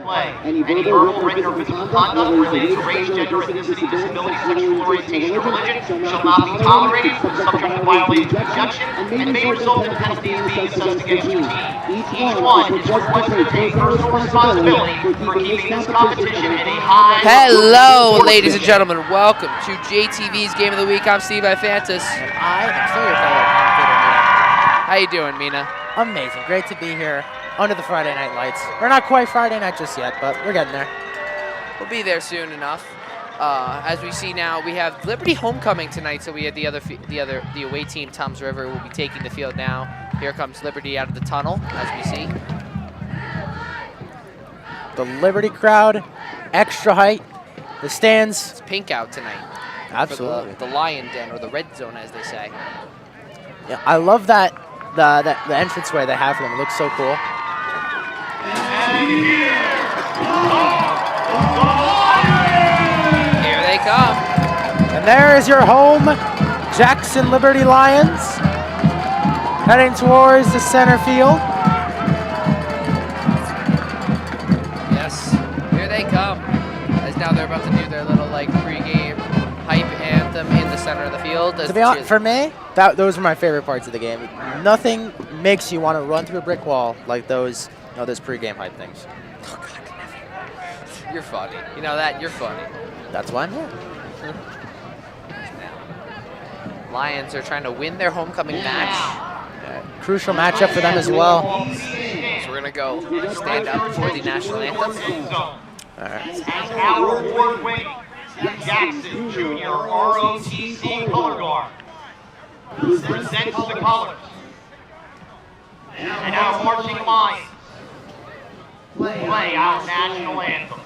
play. Any verbal, written, or physical conduct related to race, gender, ethnicity, disability, sexual orientation, or religion shall not be tolerated, subject to violating objection, and may result in penalties being assessed against your team. Each one is requested to take personal responsibility for keeping this competition at a high Hello, ladies and gentlemen. Welcome to JTV's Game of the Week. I'm Steve Ifantis. And I am still your fellow commentator, Mina. How you doing, Mina? Amazing. Great to be here under the Friday night lights. We're not quite Friday night just yet, but we're getting there. We'll be there soon enough. As we see now, we have Liberty homecoming tonight, so we had the away team, Toms River, will be taking the field now. Here comes Liberty out of the tunnel, as we see. The Liberty crowd, extra height. The stands. It's pink out tonight. Absolutely. For the Lion Den, or the red zone, as they say. Yeah, I love that the entranceway they have for them. It looks so cool. Here they come. And there is your home, Jackson Liberty Lions, heading towards the center field. Yes, here they come. As now they're about to do their little pregame hype anthem in the center of the field. To be honest, for me, those are my favorite parts of the game. Nothing makes you want to run through a brick wall like those pregame hype things. Oh, God, you're funny. You know that? You're funny. That's why I'm here. Lions are trying to win their homecoming match. Crucial matchup for them as well. So we're going to go stand up for the national anthem. All right. As our award-winning Jackson Junior ROTC color guard presents the colors and our marching Lions play our national anthem.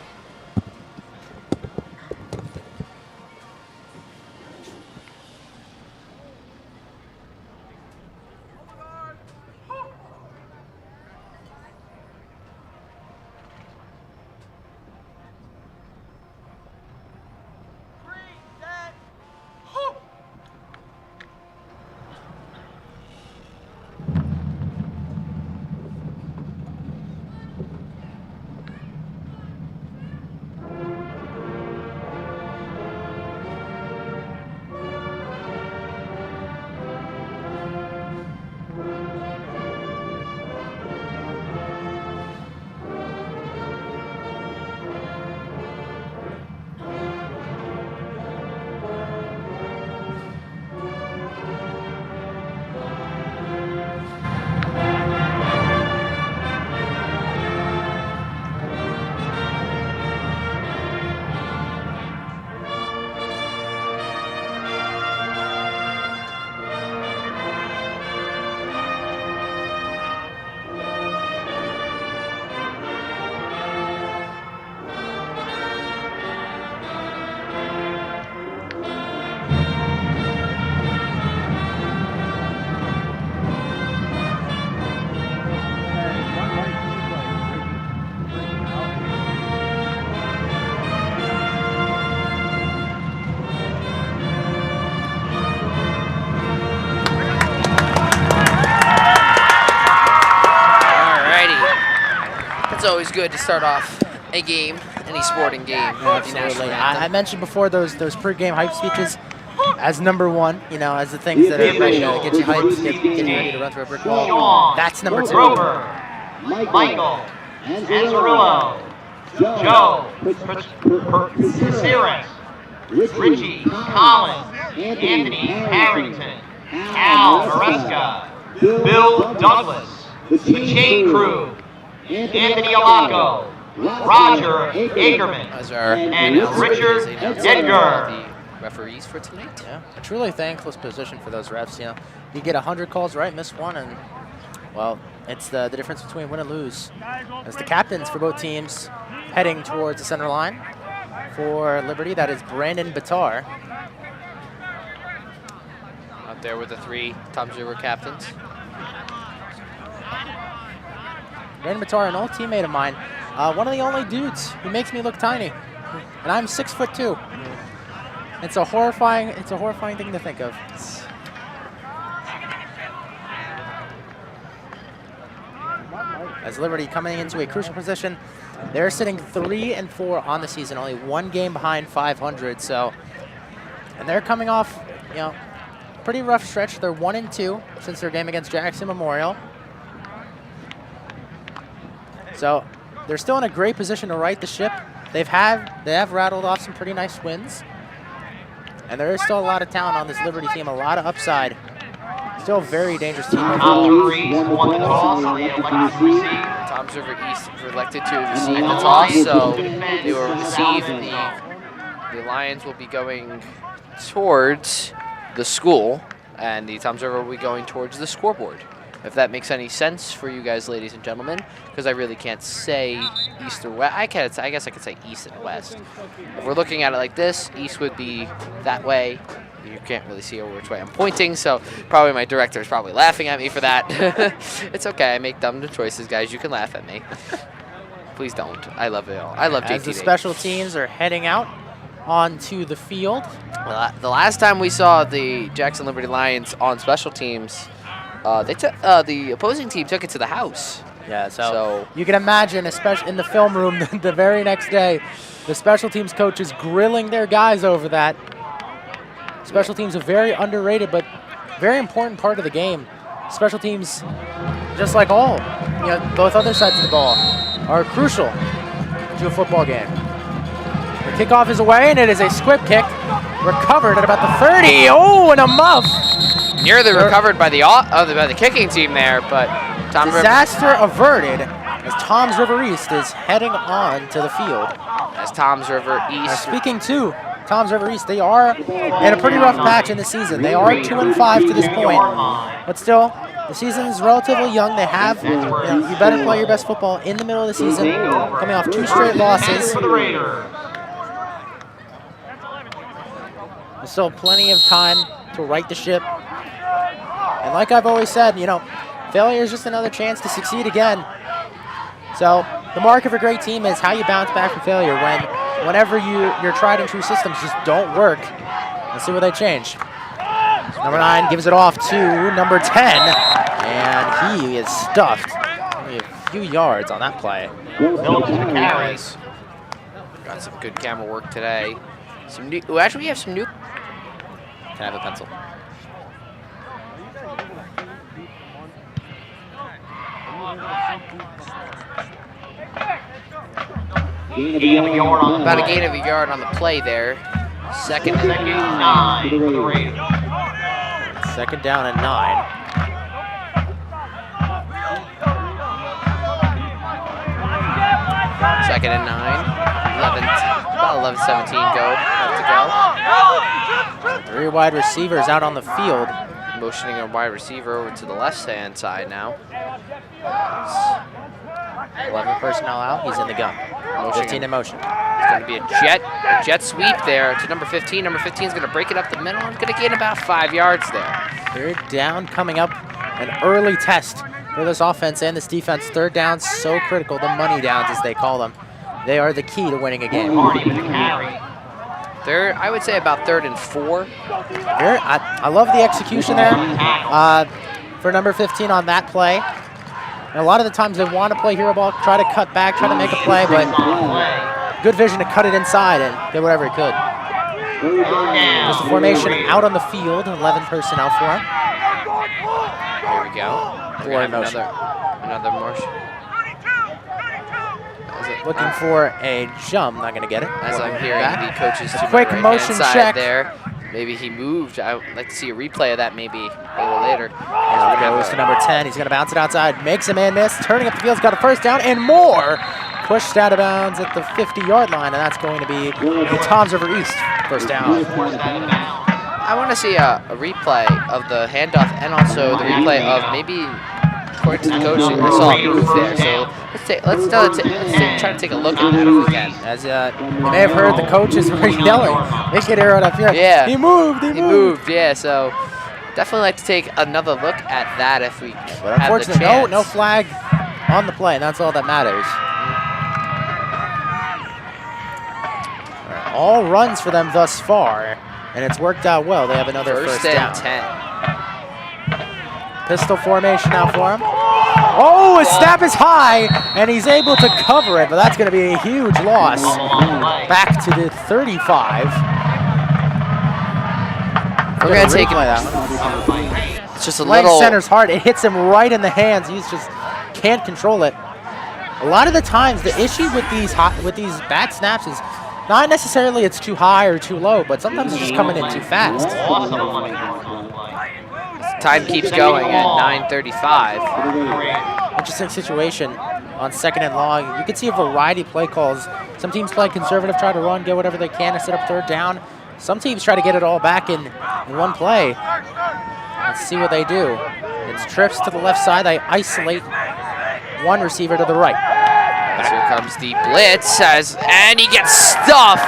It's always good to start off a game, any sporting game. Absolutely. I mentioned before those pregame hype speeches as number one, as the things that are ready to get you hyped, get you ready to run through a brick wall. That's number two. Roper, Michael, Anzarillo, Joe, Caceres, Richie, Collins, Anthony Harrington, Al Maresca, Bill Douglas, the Chain Crew, Anthony Alaco, Roger Agerman, and Richard Edgar. The referees for tonight. Yeah, a truly thankless position for those refs. You get 100 calls right, miss one, and well, it's the difference between win and lose. As the captains for both teams heading towards the center line for Liberty, that is Brandon Bitar. Out there with the three Toms River captains. Brandon Bitar, an old teammate of mine, one of the only dudes who makes me look tiny, and I'm 6'2". It's a horrifying thing to think of. as Liberty coming into a crucial position. They're sitting 3-4 on the season, only 1 game behind 500. So, and they're coming off, you know, pretty rough stretch. They're 1-2 since their game against Jackson Memorial. So they're still in a great position to right the ship. They have rattled off some pretty nice wins. And there is still a lot of talent on this Liberty team, a lot of upside. Still a very dangerous team. Tom's River East won the toss. They elected to receive. Tom's River East were elected to receive the toss, so they will receive the Lions will be going towards the school, and the Tom's River will be going towards the scoreboard. If that makes any sense for you guys, ladies and gentlemen, because I really can't say east or west. I guess I could say east and west. If we're looking at it like this, east would be that way. You can't really see which way I'm pointing, so probably my director is probably laughing at me for that. It's okay. I make dumb choices, guys. You can laugh at me. Please don't. I love it all. I love JTV. As the special teams are heading out onto the field. Well, the last time we saw the Jackson Liberty Lions on special teams, they took the opposing team took it to the house. Yeah, so you can imagine, especially in the film room the very next day, the special teams coach is grilling their guys over that. Special teams are very underrated, but very important part of the game. Special teams, just like both other sides of the ball, are crucial to a football game. The kickoff is away, and it is a squib kick, recovered at about the 30. Oh, and a muff! Nearly recovered by the kicking team there, but Tom's disaster averted as Tom's River East is heading on to the field. As Tom's River East. Speaking to Tom's River East, they are in a pretty rough patch in the season. They are 2-5 to this point, but still, the season is relatively young. They have, you better play your best football in the middle of the season, coming off 2 straight losses. There's still plenty of time to right the ship. And like I've always said, failure is just another chance to succeed again. So the mark of a great team is how you bounce back from failure whenever your tried and true systems just don't work. Let's see what they change. Number 9 gives it off to number 10, and he is stuffed. Only a few yards on that play. Got some good camera work today. Actually, we have some new. Can I have a pencil? About a gain of a yard on the play there. Second and 9 for the Raiders. Second down and 9. Second and 9. About 11-17 left to go. 3 wide receivers out on the field. Motioning a wide receiver over to the left-hand side now. 11 personnel out. He's in the gun. 15 in motion. It's going to be a jet sweep there to number 15. Number 15 is going to break it up the middle and going to gain about 5 yards there. Third down coming up. An early test for this offense and this defense. Third down so critical. The money downs, as they call them. They are the key to winning a game. They're, I would say, about 3rd and 4. I love the execution there for number 15 on that play. And a lot of the times they want to play hero ball, try to cut back, try to make a play, but good vision to cut it inside and get whatever he could. Just the formation out on the field, 11 personnel for him. Here we go. Four in motion. Another motion. Looking for a jump, not going to get it. As I'm hearing the coaches to quick motion check there. Maybe he moved. I would like to see a replay of that maybe a little later. Goes to number 10. He's going to bounce it outside. Makes a man miss. Turning up the field. He's got a first down and more. Pushed out of bounds at the 50-yard line, and that's going to be the Tom's River East first down. I want to see a replay of the handoff and also the replay of maybe, according to the coach, I saw a move there. So let's try to take a look at that if we can. As you may have heard, the coaches were yelling, "Make it arrow up here." Yeah. He moved. Yeah. So definitely like to take another look at that if we But have the unfortunately, chance. no flag on the play, and that's all that matters. All runs for them thus far, and it's worked out well. They have another first down. and 10. Pistol formation now for him. Oh, a snap is high, and he's able to cover it, but that's going to be a huge loss. Back to the 35. We're going to take that. It's just a Leg little. center's hard. It hits him right in the hands. He's just can't control it. A lot of the times, the issue with these bad snaps is not necessarily it's too high or too low, but sometimes it's just coming in too fast. Time keeps going at 9:35. Interesting situation on 2nd and long. You can see a variety of play calls. Some teams play conservative, try to run, get whatever they can to set up 3rd down. Some teams try to get it all back in one play. Let's see what they do. It's trips to the left side. They isolate one receiver to the right. Here comes the blitz, and he gets stuffed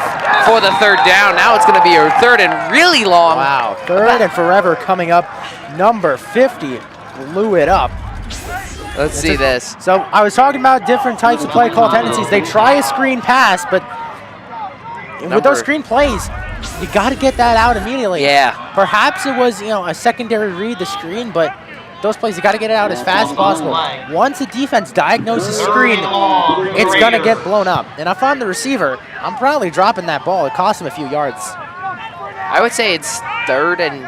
for the 3rd down. Now it's going to be a 3rd and really long. Wow, 3rd and forever coming up. Number 50 blew it up. Let's see this. So I was talking about different types of play call tendencies. They try a screen pass, but with those screen plays, you got to get that out immediately. Yeah. Perhaps it was, a secondary read the screen, but those plays, you got to get it out as fast as possible. Once the defense diagnoses the screen, it's going to get blown up. And if I'm the receiver, I'm probably dropping that ball. It costs him a few yards. I would say it's 3rd and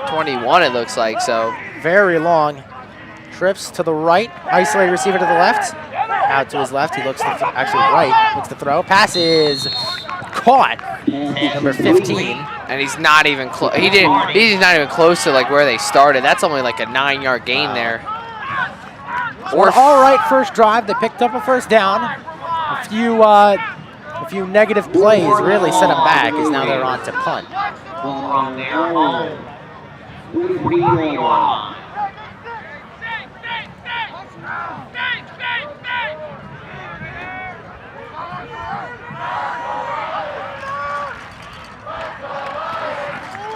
21, it looks like, so. Very long. Trips to the right, isolated receiver to the left. Out to his left, he looks actually right, looks to throw. Passes caught, number 15. And he's not even close. He's not even close to like where they started. That's only like a 9-yard gain there. Or all right first drive. They picked up a 1st down. A few negative plays really set them back, as now they're on to punt. From their home, 43-yard line.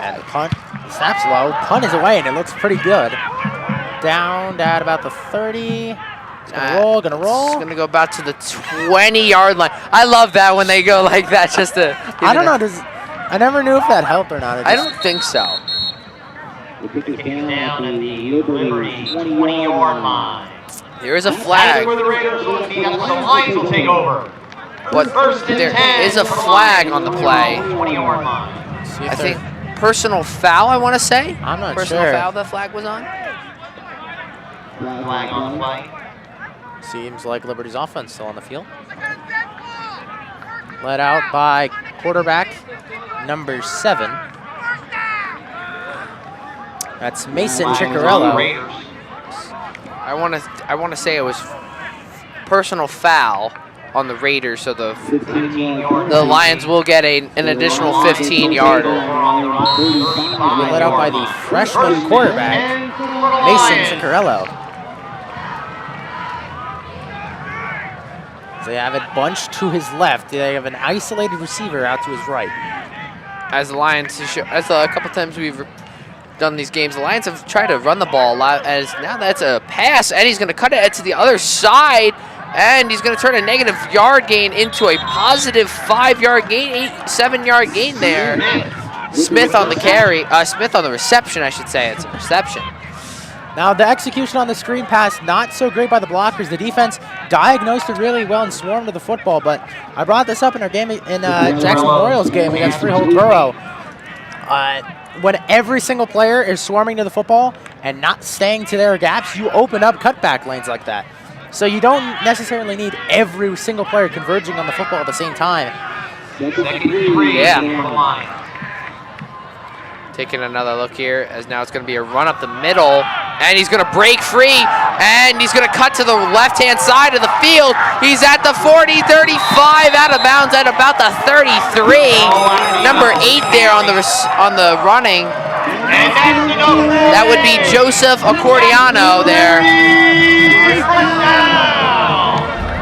And the punt, snaps low, punt is away, and it looks pretty good. Down at about the 30. It's gonna roll. It's gonna go about to the 20-yard line. I love that when they go like that, just to. I don't know. I never knew if that helped or not. I don't think so. Down at the Liberty 20-yard line. There is a flag. Where the Raiders will be, that's where the Lions will take over. But First and there 10 is a flag on the play. 20-yard line. I think personal foul, I want to say. I'm not personal sure. foul the flag was on. Flag on the play. Seems like Liberty's offense still on the field. Led out by quarterback number 7. That's Mason Ciccarello. I want to say it was personal foul on the Raiders, so the Lions will get an additional 15-yarder. Led out by the freshman quarterback, Mason Ciccarello. They have it bunched to his left. They have an isolated receiver out to his right. As the Lions, as a couple times we've done these games, the Lions have tried to run the ball a lot. As now that's a pass, and he's going to cut it to the other side, and he's going to turn a negative yard gain into a positive 5-yard gain, 7-yard gain there. Smith on the carry, Smith on the reception, I should say. It's a reception. Now the execution on the screen pass, not so great by the blockers. The defense diagnosed it really well and swarmed to the football, but I brought this up in our game in Jackson Memorial's game against Freehold Borough. When every single player is swarming to the football and not staying to their gaps, you open up cutback lanes like that. So you don't necessarily need every single player converging on the football at the same time. Yeah. Taking another look here, as now it's going to be a run up the middle, and he's going to break free, and he's going to cut to the left-hand side of the field. He's at the 40, 35, out of bounds at about the 33. Number 8 there on the running. That would be Joseph Accordiano there.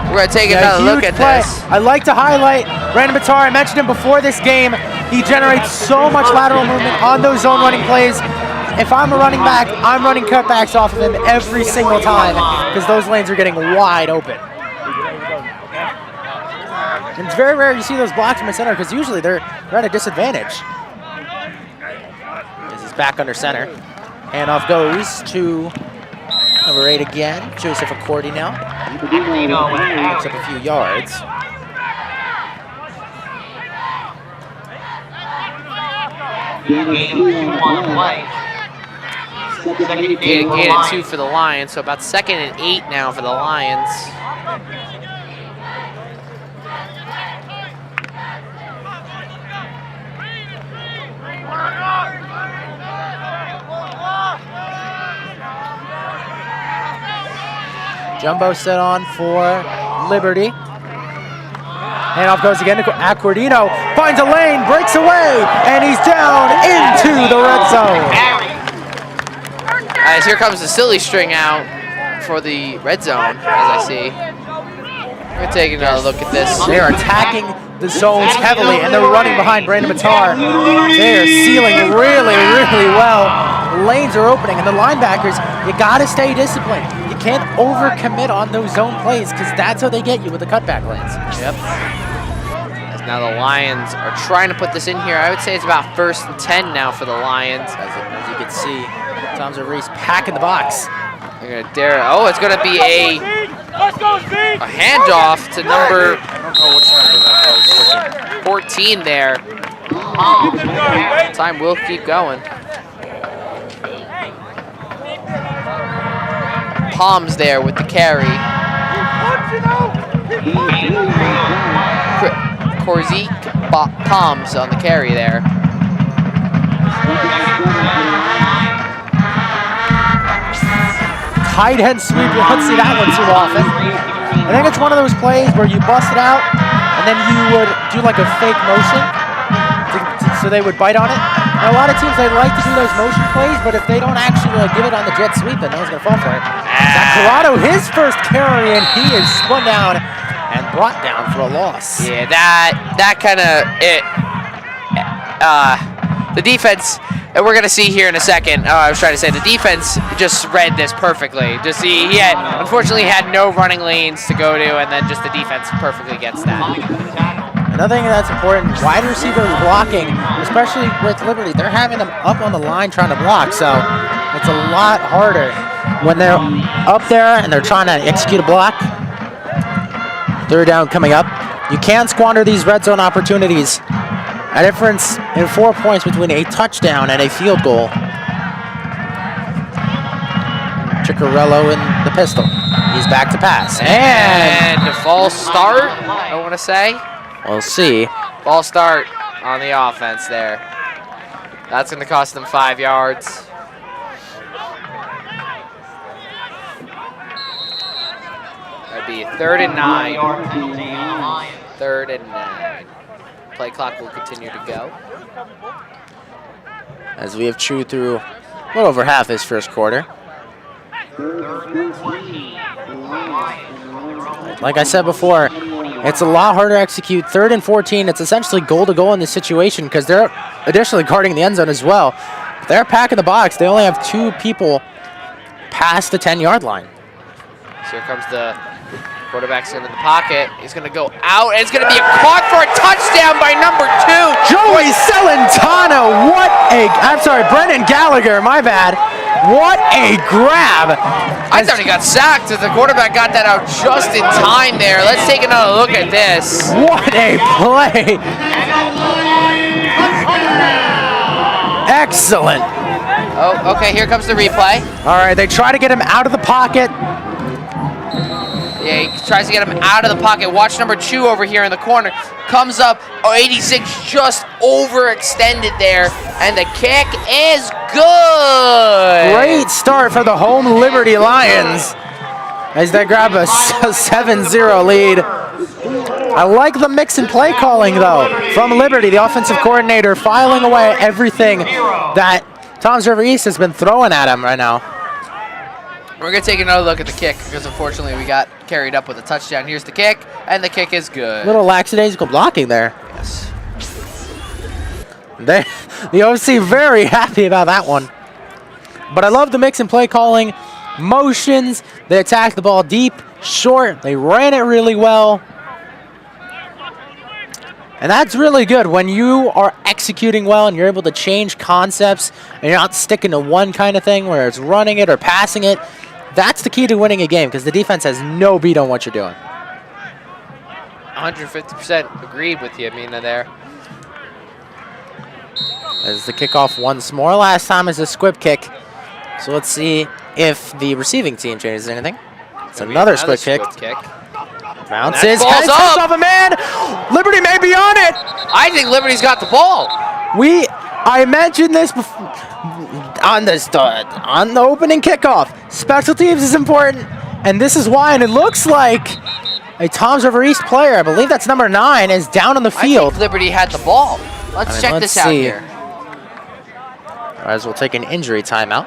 We're going to take another look at this. I like to highlight Brandon Battar. I mentioned him before this game. He generates so much lateral movement on those zone running plays. If I'm a running back, I'm running cutbacks off of him every single time because those lanes are getting wide open. And it's very rare you see those blocks from the center because usually they're at a disadvantage. This is back under center. Handoff goes to Number 8 again, Joseph Accordi now. Picks up a few yards. Gain and 2 for the Lions, so about 2nd and 8 now for the Lions. Jumbo set on for Liberty. Handoff goes again to Accordino. Finds a lane, breaks away, and he's down into the red zone. As here comes the silly string out for the red zone, as I see. We're taking another look at this. They're attacking the zones heavily, and they're running behind Brandon Matar. They are sealing really, really well. Lanes are opening, and the linebackers, you got to stay disciplined. You can't overcommit on those zone plays because that's how they get you with the cutback lanes. Yep. As now the Lions are trying to put this in here. I would say it's about 1st and 10 now for the Lions. As you can see, Tom Zervries packing the box. They're gonna dare. Oh, it's going to be a handoff to number, I don't know which number that was, 14 there. Time will keep going. Palms there with the carry. Korzik Palms on the carry there. Tight end sweep, you don't see that one too often. I think it's one of those plays where you bust it out and then you would do like a fake motion so they would bite on it. Now, a lot of teams, they like to do those motion plays, but if they don't actually give it on the jet sweep, then no one's going to fall for it. Zach Corrado, his first carry, and he is spun down and brought down for a loss. Yeah, that kind of the defense. And we're gonna see here in a second. I was trying to say the defense just read this perfectly. Just see, he unfortunately had no running lanes to go to, and then just the defense perfectly gets that. Another thing that's important, wide receivers blocking, especially with Liberty, they're having them up on the line trying to block, so it's a lot harder when they're up there and they're trying to execute a block. 3rd down coming up. You can't squander these red zone opportunities. A difference in 4 points between a touchdown and a field goal. Ciccarello in the pistol. He's back to pass. And a false start, I want to say. We'll see. False start on the offense there. That's going to cost them 5 yards. That'd be 3rd and 9. 3rd and 9. Play clock will continue to go. As we have chewed through a little over half this first quarter. Like I said before, it's a lot harder to execute. 3rd and 14, it's essentially goal to goal in this situation because they're additionally guarding the end zone as well. They're packing the box. They only have 2 people past the 10-yard line. So here comes the quarterback's into the pocket. He's going to go out, and it's going to be a caught for a touchdown by number 2. Joey Celentano, Brendan Gallagher, my bad. What a grab. I thought he got sacked. The quarterback got that out just in time there. Let's take another look at this. What a play. Excellent. Oh, okay, here comes the replay. All right, they try to get him out of the pocket. Yeah, he tries to get him out of the pocket. Watch number 2 over here in the corner. Comes up, 86 just overextended there. And the kick is good. Great start for the home Liberty Lions as they grab a 7-0 lead. I like the mix and play calling, though, from Liberty, the offensive coordinator, filing away everything that Tom Zervries has been throwing at him right now. We're going to take another look at the kick because, unfortunately, we got carried up with a touchdown. Here's the kick, and the kick is good. Little lackadaisical blocking there. Yes. The OC very happy about that one. But I love the mix and play calling. Motions. They attacked the ball deep, short. They ran it really well. And that's really good when you are executing well and you're able to change concepts and you're not sticking to one kind of thing where it's running it or passing it. That's the key to winning a game because the defense has no beat on what you're doing. 150% agreed with you, Mina, there. As the kickoff once more. Last time is a squib kick. So let's see if the receiving team changes anything. It's another squib kick. Bounces. Ball's up. Off a man. Liberty may be on it. I think Liberty's got the ball. I mentioned this before on the opening kickoff. Special teams is important, and this is why. And it looks like a Toms River East player, I believe that's number 9, is down on the field. I think Liberty had the ball. Let's check this out here. As we'll take an injury timeout.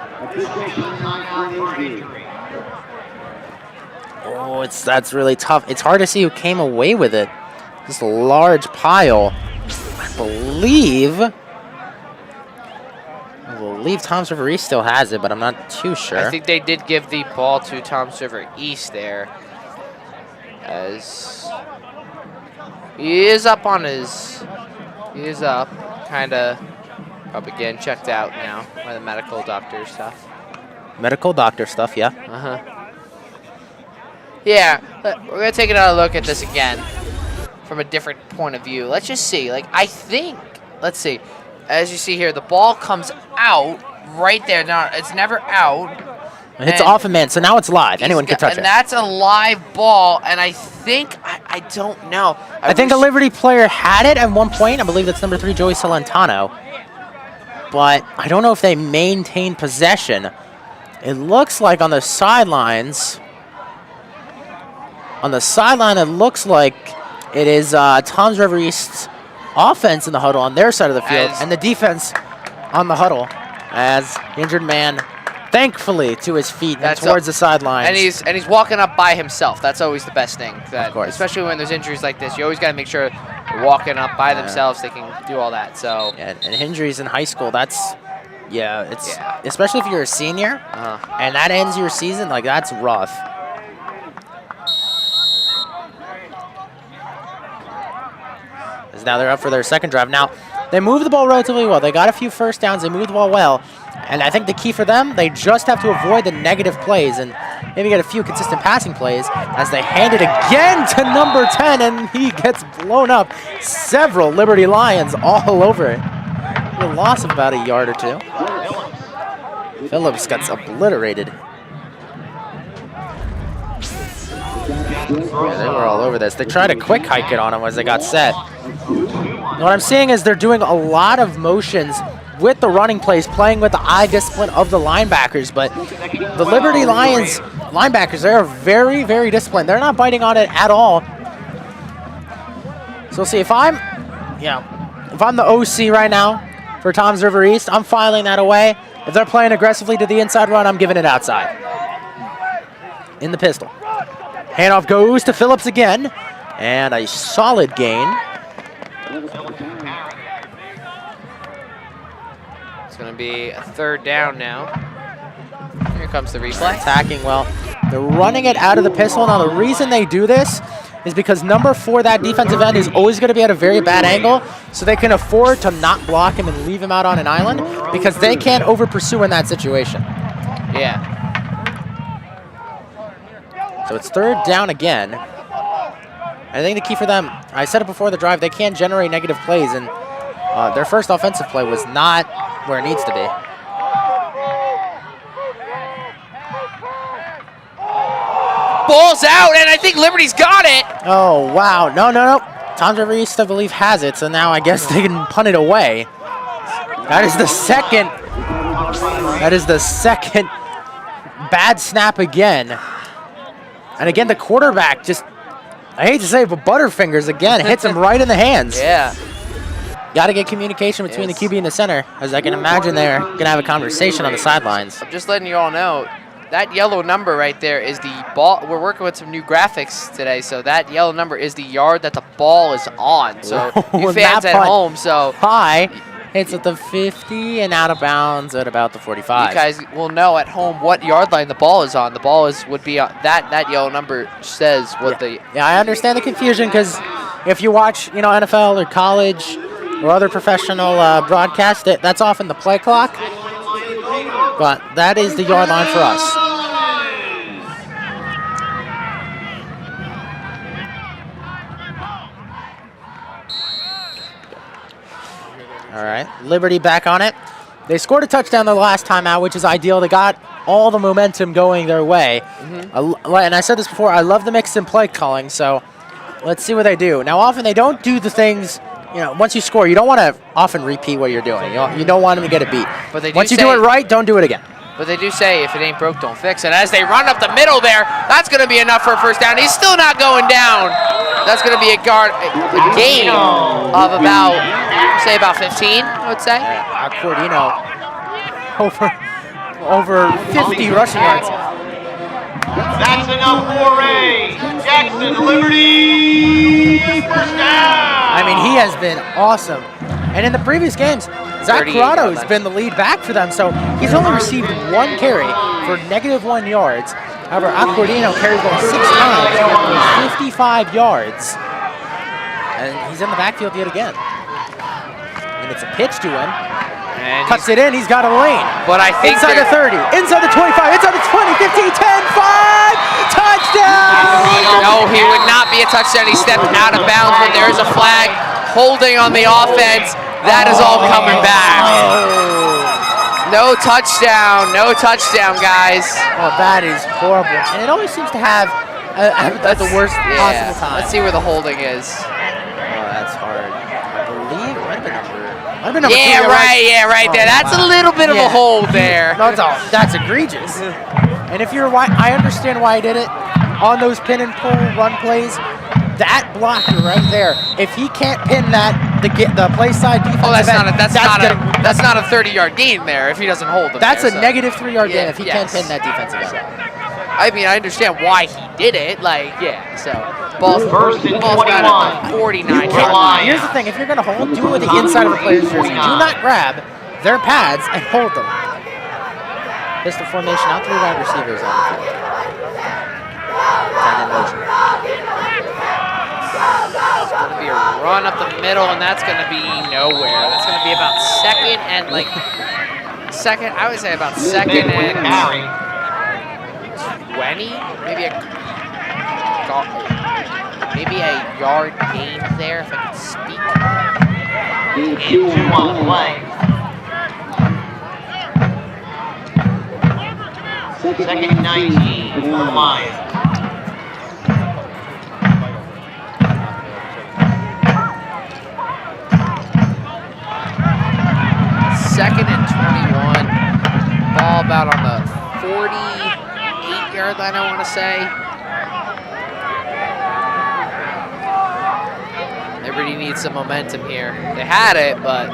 Oh, that's really tough. It's hard to see who came away with it. Just a large pile. I believe Toms River East still has it, but I'm not too sure. I think they did give the ball to Toms River East there. As he is up, kind of probably getting checked out now by the medical doctor stuff. Medical doctor stuff, yeah. Yeah, we're gonna take another look at this again from a different point of view. Let's just see. Let's see. As you see here, the ball comes out right there. Now it's never out. It's off a man, so now it's live. Anyone can touch it. And that's a live ball, and I think, I don't know. I think a Liberty player had it at one point. I believe that's number 3, Joey Celentano. But I don't know if they maintained possession. It looks like on the sidelines, it looks like it is Toms River East's offense in the huddle on their side of the field, and the defense on the huddle as the injured man, thankfully, to his feet and towards the sidelines. And he's walking up by himself. That's always the best thing. Of course. Especially when there's injuries like this, you always got to make sure they're walking up by themselves. They can do all that. So and injuries in high school, especially if you're a senior and that ends your season, that's rough. As now they're up for their second drive. Now, they move the ball relatively well. They got a few first downs. They moved the ball well. And I think the key for them, they just have to avoid the negative plays and maybe get a few consistent passing plays as they hand it again to number 10, and he gets blown up. Several Liberty Lions all over it. A loss of about a yard or two. Phillips gets obliterated. Yeah, they were all over this. They tried to quick hike it on him as they got set. What I'm seeing is they're doing a lot of motions with the running plays, playing with the eye discipline of the linebackers, but the Liberty Lions linebackers, they're very, very disciplined. They're not biting on it at all. So see, if I'm the OC right now for Toms River East, I'm filing that away. If they're playing aggressively to the inside run, I'm giving it outside. In the pistol. Handoff goes to Phillips again, and a solid gain. It's going to be a third down now. Here comes the replay. Attacking well. They're running it out of the pistol. Now, the reason they do this is because number 4, that defensive end, is always going to be at a very bad angle, so they can afford to not block him and leave him out on an island because they can't over-pursue in that situation. Yeah. So it's third down again. I think the key for them, I said it before the drive, they can generate negative plays, and their first offensive play was not where it needs to be. Ball's out, and I think Liberty's got it. Oh, wow. No. Toms River East, I believe, has it, so now I guess they can punt it away. That is the second bad snap again. And again, the quarterback just, I hate to say it, but Butterfingers again hits him right in the hands. Yeah. Got to get communication between the QB and the center, as I can imagine they're going to have a conversation on the sidelines. I'm just letting you all know, that yellow number right there is the ball. We're working with some new graphics today, so that yellow number is the yard that the ball is on. So you fans at home, so high hits at the 50 and out of bounds at about the 45. You guys will know at home what yard line the ball is on. The ball would be on that yellow number says what the. Yeah, I understand the confusion because if you watch, NFL or college or other professional broadcasts, that's often the play clock. But that is the yard line for us. All right, Liberty back on it. They scored a touchdown the last time out, which is ideal. They got all the momentum going their way. And I said this before, I love the mix and play calling, so let's see what they do. Now, often they don't do the things, once you score, you don't want to often repeat what you're doing. You don't want them to get a beat. But they do once you do it right, don't do it again. But they do say, if it ain't broke, don't fix it. As they run up the middle there, that's going to be enough for a first down. He's still not going down. That's going to be a gain of about 15, I would say. Cordino over 50 rushing yards. That's enough for a Jackson Liberty first down. I mean, he has been awesome. And in the previous games, Zach 38 Corrado has yards. been the lead back for them, so he's only received 1 carry for -1 yards. However, Acordino carried the ball 6 times for 55 yards. And he's in the backfield yet again. And it's a pitch to him. And Cuts it in, he's got a lane. But I think Inside the 30, inside the 25, inside the 20, 15, 10, 5, touchdown! No, he would not be a touchdown. He stepped out of bounds, but there is a flag holding on the offense. That is all coming back. No touchdown, guys. Oh, that is horrible. And it always seems to have at the worst possible time. Let's see where the holding is. Oh, that's hard. I believe it might have been number 2. Yeah, right there. That's a little bit of a hold there. No, that's egregious. And if you're I understand why he did it on those pin and pull run plays. That blocker right there, if he can't pin that, the play side defense. Oh, that's not a 30-yard gain there if he doesn't hold them. That's there, a negative 3-yard gain if he can't yes. pin that defensive end. I mean, I understand why he did it. So ball's First and ball's got 21. 49 yards. Carolina. Here's the thing: if you're going to hold, do it with the inside of the player's jersey. Do not grab their pads and hold them. Pistol formation out, 3 wide receivers on the field. 10 in motion. It's going to be a run up the middle, and that's going to be nowhere. That's going to be about second, I would say about second and 20, maybe a yard gain there, if I could speak. And 2 on the play. Second and 19 for the Lions. Second and 21. Ball about on the 48-yard line, I want to say. Liberty needs some momentum here. They had it, but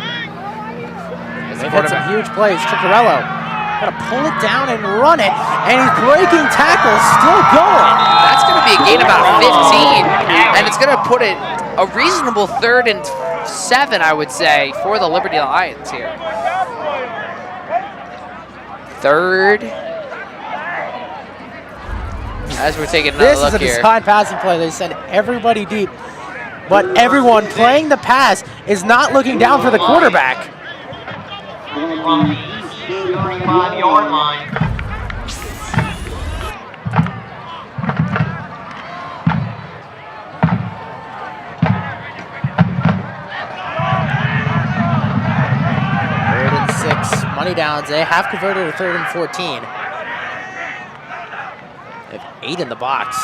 They've had some huge plays. Ciccarello got to pull it down and run it, and he's breaking tackles, still going. That's going to be a gain about 15, and it's going to put it a reasonable 3rd and 7, I would say, for the Liberty Lions here. 3rd. As we're taking another This look is a here. design passing play. They send everybody deep, but everyone playing the pass is not looking down for the quarterback. From the 35-yard line. Money downs. They have converted to 3rd and 14. They have 8 in the box.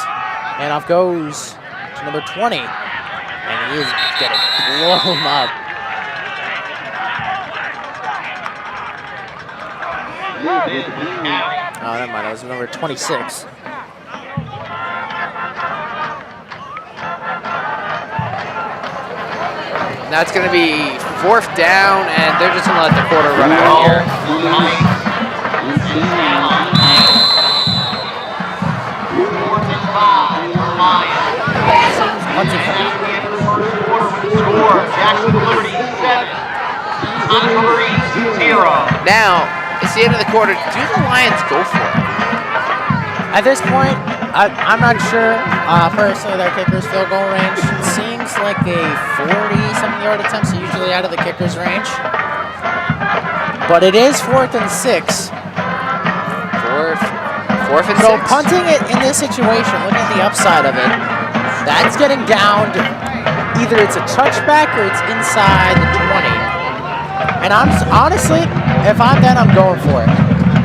And off goes to number 20. And he is getting blown up. Oh, never mind. That was number 26. That's going to be 4th down, and they're just going to let the quarter run out here. Jackson Liberty 7, Liberty 0. Now, it's the end of the quarter. Do the Lions go for it? At this point, I'm not sure. Personally, their kicker's field goal range seems like a 40-something yard attempt, so usually out of the kicker's range. But it is 4th and 6. 4th and 6. So punting it in this situation, look at the upside of it. That's getting down to either it's a touchback or it's inside the 20. And honestly, if I'm them, I'm going for it.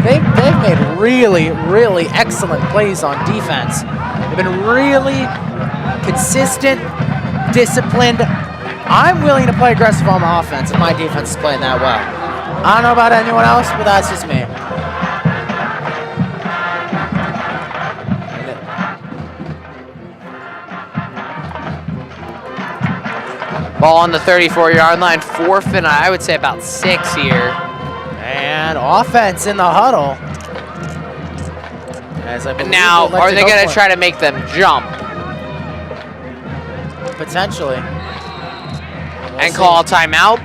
They've made really, really excellent plays on defense. They've been really consistent, disciplined. I'm willing to play aggressive on my offense if my defense is playing that well. I don't know about anyone else, but that's just me. Ball on the 34-yard line, 4th and I would say about 6 here. And offense in the huddle. As I believe Now, they'd like are they go going for to it. try to make them jump Potentially. We'll and see. call a timeout?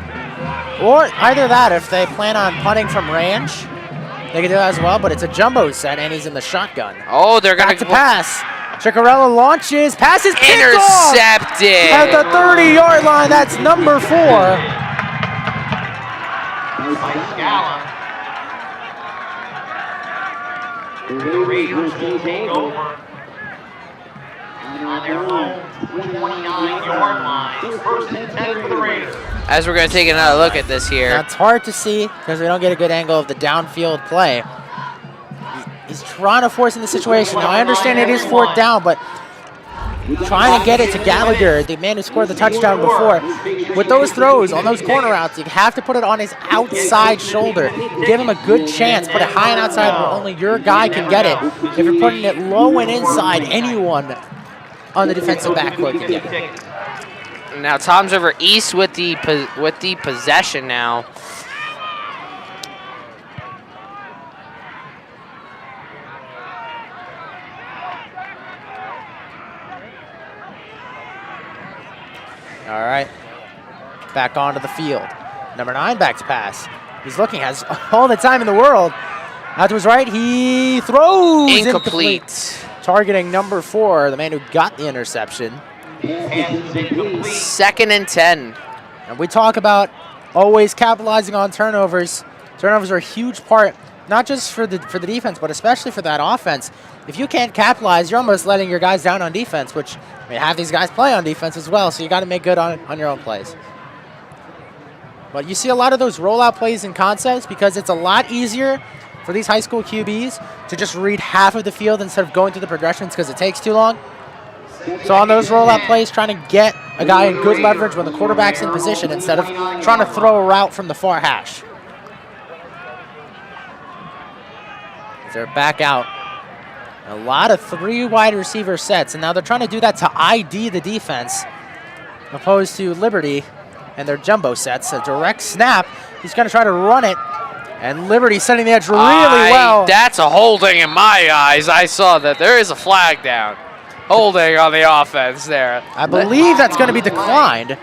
Or either that, if they plan on punting from range, they can do that as well, but it's a jumbo set and he's in the shotgun. Oh, they're going Back to pass. Chicarella launches, passes, intercepted. at the 30-yard line. That's number 4. By Scala. The Raiders will take over on their own 29-yard line. 1st and 10 for the Raiders. As we're going to take another look at this here. Now, it's hard to see because we don't get a good angle of the downfield play. He's trying to force in the situation. Now, I understand it is 4th down, but trying to get it to Gallagher, the man who scored the touchdown before. With those throws on those corner routes, you have to put it on his outside shoulder. Give him a good chance. Put it high and outside where only your guy can get it. If you're putting it low and inside, anyone on the defensive backcourt can get it. Now Toms River East with the possession now. All right, back onto the field. Number 9 back to pass. He's looking, has all the time in the world. Out to his right, he throws. Incomplete. Targeting number 4, the man who got the interception. 2nd and 10. And we talk about always capitalizing on turnovers. Turnovers are a huge part, not just for the defense, but especially for that offense. If you can't capitalize, you're almost letting your guys down on defense, which may have these guys play on defense as well, so you got to make good on your own plays. But you see a lot of those rollout plays and concepts because it's a lot easier for these high school QBs to just read half of the field instead of going through the progressions because it takes too long. So on those rollout plays, trying to get a guy in good leverage when the quarterback's in position instead of trying to throw a route from the far hash. They're back out. A lot of 3 wide receiver sets, and now they're trying to do that to ID the defense, opposed to Liberty and their jumbo sets. A direct snap. He's going to try to run it, and Liberty setting the edge really well. That's a holding in my eyes. I saw that. There is a flag down. Holding on the offense there. I believe that's going to be declined.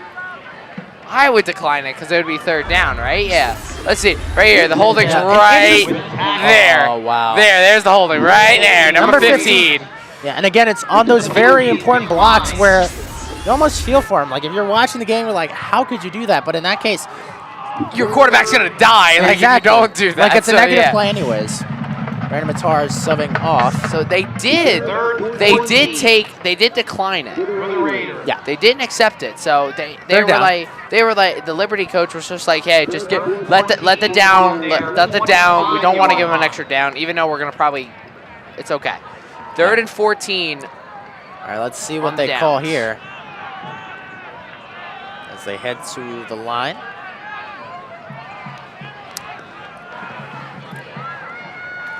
I would decline it because it would be 3rd down, right? Yeah. Let's see. Right here. The holding's Yeah. right there. Oh, wow. There's the holding right there. Number 15. Yeah, and again, it's on those very important blocks where you almost feel for him. Like, if you're watching the game, you're like, how could you do that? But in that case, Your quarterback's going to die like, exactly. if you don't do that. Like, it's a So, negative yeah. play anyways. Brandon Matar is subbing off. So they did decline it. Yeah. They didn't accept it. So they They're were down. like the Liberty coach was just like, hey, just let the down. We don't want to give them an extra down, even though we're gonna probably. It's okay. 3rd and 14. All right, let's see what On they call downs. here as they head to the line.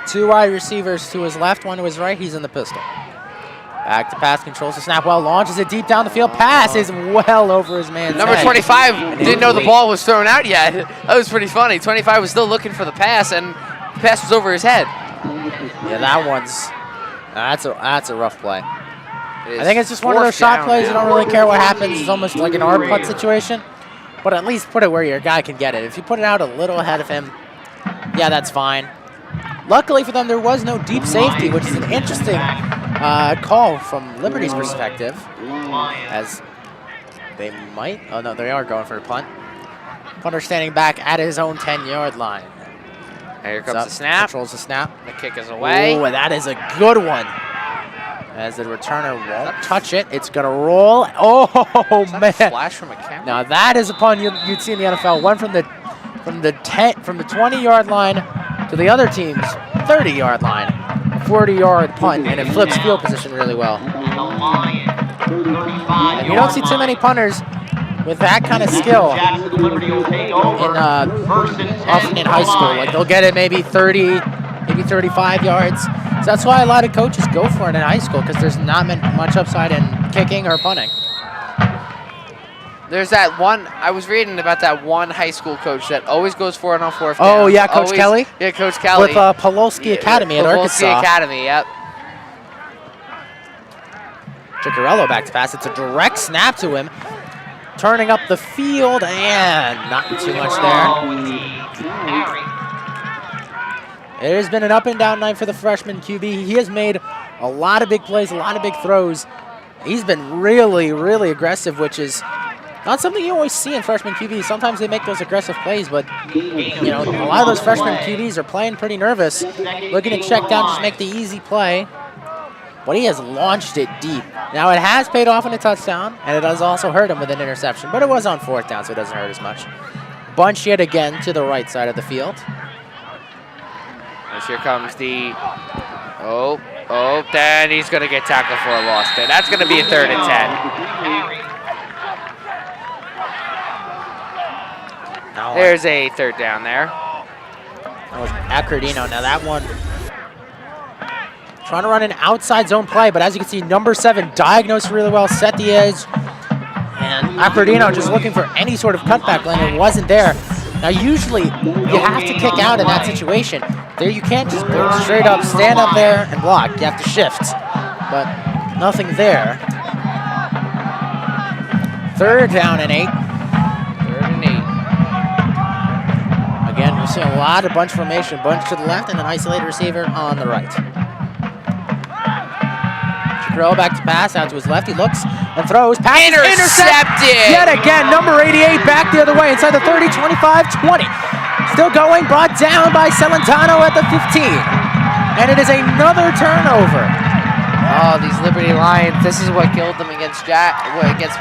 Two wide receivers to his left, one to his right. He's in the pistol. Back to pass, controls the snap well, launches it deep down the field. Pass is well over his man's Number head. 25 didn't know the ball was thrown out yet. That was pretty funny. 25 was still looking for the pass, and the pass was over his head. Yeah, that one's that's a rough play. It I is think it's just one of those 4th shot down plays. You now. don't really care what happens. It's almost like an arm putt situation. But at least put it where your guy can get it. If you put it out a little ahead of him, yeah, that's fine. Luckily for them, there was no deep safety, which is an interesting call from Liberty's perspective, as they might. Oh no, they are going for a punt. Punter standing back at his own 10-yard line. Here It's comes up, the snap. Controls the snap. The kick is away. Oh, and that is a good one. As the returner won't touch it, it's gonna roll. Oh Is that a man! flash from a camera? Now that is a pun you'd see in the NFL. One from the from the 20-yard line to the other team's 30-yard line. A 40-yard punt, and it flips field position really well. And the Lions, 35. And you don't see too many punters with that kind of skill often in high school. Like they'll get it maybe 30, maybe 35 yards. So that's why a lot of coaches go for it in high school, because there's not much upside in kicking or punting. There's that one, I was reading about that one high school coach that always goes for it on 4th down. Oh, yeah, Coach Kelly? Yeah, Coach Kelly. With Pawlowski Academy at Arkansas. Pawlowski Academy, yep. Ciccarello back to pass. It's a direct snap to him. Turning up the field, and not too much there. It has been an up and down night for the freshman QB. He has made a lot of big plays, a lot of big throws. He's been really, really aggressive, which is not something you always see in freshman QBs. Sometimes they make those aggressive plays, but you know, a lot of those freshman QBs are playing pretty nervous, looking to check down, just make the easy play. But he has launched it deep. Now, it has paid off in a touchdown, and it has also hurt him with an interception, but it was on 4th down, so it doesn't hurt as much. Bunch yet again to the right side of the field. As here comes the, then he's going to get tackled for a loss there. That's going to be a 3rd and 10. There's a 3rd down there. That was Accordino. Now that one, trying to run an outside zone play, but as you can see, number 7 diagnosed really well, set the edge, and Accordino just looking for any sort of cutback lane. It wasn't there. Now usually you have to kick out in that situation. There you can't just go straight up, stand up there and block. You have to shift, but nothing there. 3rd down and 8. 3rd and 8. Again, we're seeing a lot of bunch formation, bunch to the left and an isolated receiver on the right. Ciccarello back to pass, out to his left, he looks and throws, pass, intercepted! Yet again, number 88 back the other way, inside the 30, 25, 20. Still going, brought down by Celentano at the 15. And it is another turnover. Oh, these Liberty Lions, this is what killed them against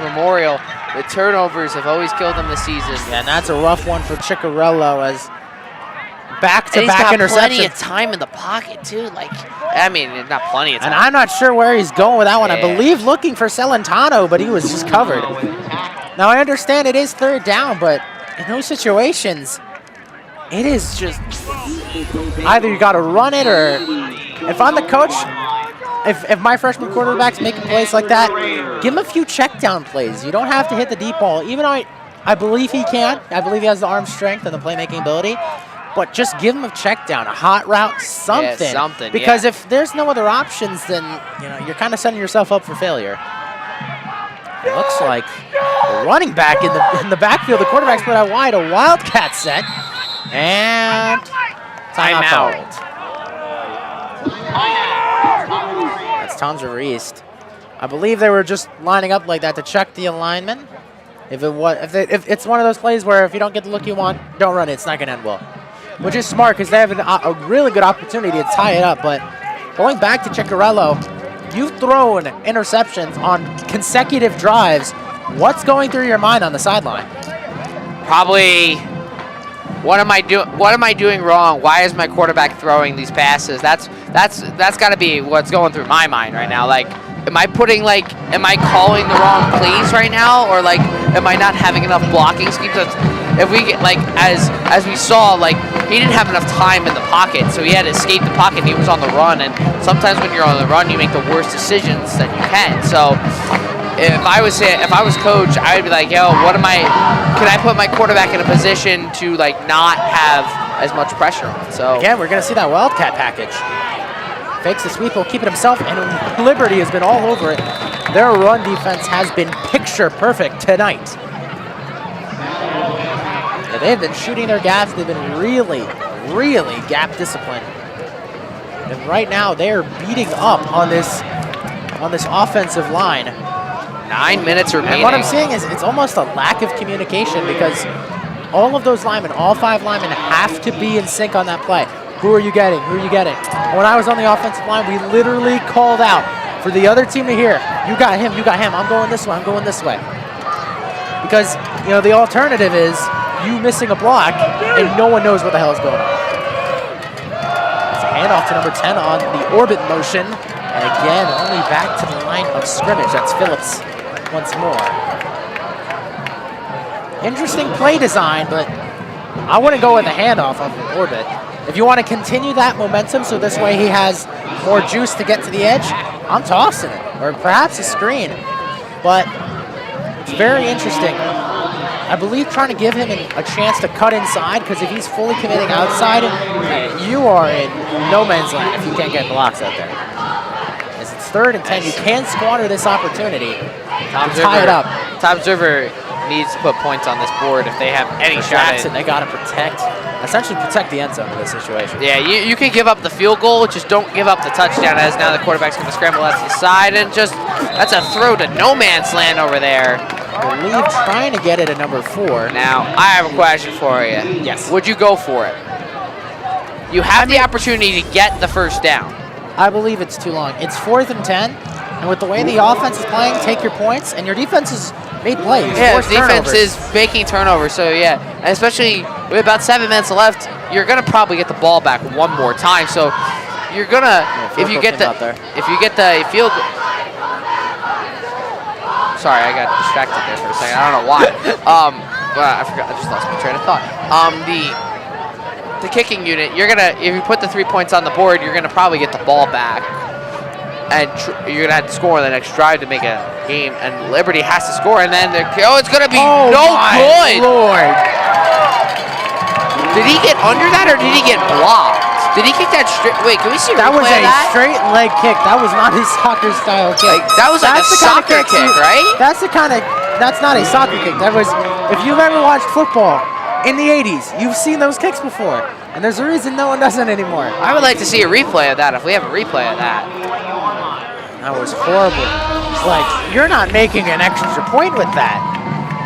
Memorial. The turnovers have always killed them this season. Yeah, and that's a rough one for Ciccarello as back-to-back interceptions. He's got plenty of time in the pocket, too. Like, I mean, not plenty of time. And I'm not sure where he's going with that one. Yeah. I believe looking for Celentano, but he was just covered. Now, I understand it is 3rd down, but in those situations, it is just either you got to run it, or if I'm the coach, if my freshman quarterback's making plays like that, give him a few check down plays. You don't have to hit the deep ball. Even though I believe he can. I believe he has the arm strength and the playmaking ability. But just give him a check down, a hot route, something. Yeah, something, because if there's no other options, then you're kind of setting yourself up for failure. It looks like the running back in the backfield, the quarterback's put out wide, a wildcat set, and timeout. That's Tom's River East. I believe they were just lining up like that to check the alignment. If it's one of those plays where if you don't get the look you want, don't run it. It's not going to end well. Which is smart because they have a really good opportunity to tie it up. But going back to Ciccarello, you've thrown interceptions on consecutive drives. What's going through your mind on the sideline? Probably, what am I doing wrong? Why is my quarterback throwing these passes? That's got to be what's going through my mind right now. Like, am I calling the wrong plays right now, or like, am I not having enough blocking schemes? If we get, like, as we saw, like, he didn't have enough time in the pocket, so he had to escape the pocket. He was on the run, and sometimes when you're on the run, you make the worst decisions that you can. So if I was coach, I would be like, yo, can I put my quarterback in a position to, like, not have as much pressure on? So again, we're gonna see that wildcat package. Fakes the sweep, will keep it himself, and Liberty has been all over it. Their run defense has been picture perfect tonight. Yeah, they've been shooting their gaps. They've been really, really gap disciplined. And right now, they are beating up on this offensive line. 9 minutes remaining. And what I'm seeing is it's almost a lack of communication because all of those linemen, all 5 linemen, have to be in sync on that play. Who are you getting? Who are you getting? When I was on the offensive line, we literally called out for the other team to hear, you got him, I'm going this way, I'm going this way. Because, the alternative is you missing a block, and no one knows what the hell is going on. It's a handoff to number 10 on the orbit motion. And again, only back to the line of scrimmage. That's Phillips once more. Interesting play design, but I wouldn't go with a handoff off an orbit. If you want to continue that momentum so this way he has more juice to get to the edge, I'm tossing it. Or perhaps a screen. But it's very interesting. I believe trying to give him a chance to cut inside, because if he's fully committing outside, you are in no man's land if you can't get blocks out there. As it's 3rd and 10, you can squander this opportunity to tie it up. Tom's River needs to put points on this board if they have any For shot. Jackson, they got to essentially protect the end zone in this situation. Yeah, you can give up the field goal, just don't give up the touchdown, as now the quarterback's going to scramble out to the side, and just, that's a throw to no man's land over there. I believe trying to get it at number 4. Now, I have a question for you. Yes. Would you go for it? You have the opportunity to get the first down. I believe it's too long. It's 4th and 10, and with the way the offense is playing, take your points, and your defense has made plays. Yeah, Forced defense turnovers. is making turnovers, so yeah. And especially with about 7 minutes left, you're going to probably get the ball back one more time. So you're going to, if you get the field goal. Sorry, I got distracted there for a second. I don't know why. Well, I forgot. I just lost my train of thought. The kicking unit, you're gonna, if you put the 3 points on the board, you're gonna probably get the ball back, and you're gonna have to score on the next drive to make a game. And Liberty has to score, and then it's gonna be no good. Lord. Did he get under that, or did he get blocked? Did he kick that straight? Wait, can we see a That was replay a of that? straight leg kick. That was not a soccer style kick. Like, that was like a That's the kind of soccer kicks kick, right? That's the kind of, that's not a soccer kick. That was, if you've ever watched football in the 80s, you've seen those kicks before. And there's a reason no one does it anymore. I would like to see a replay of that, if we have a replay of that. That was horrible. Like, you're not making an extra point with that.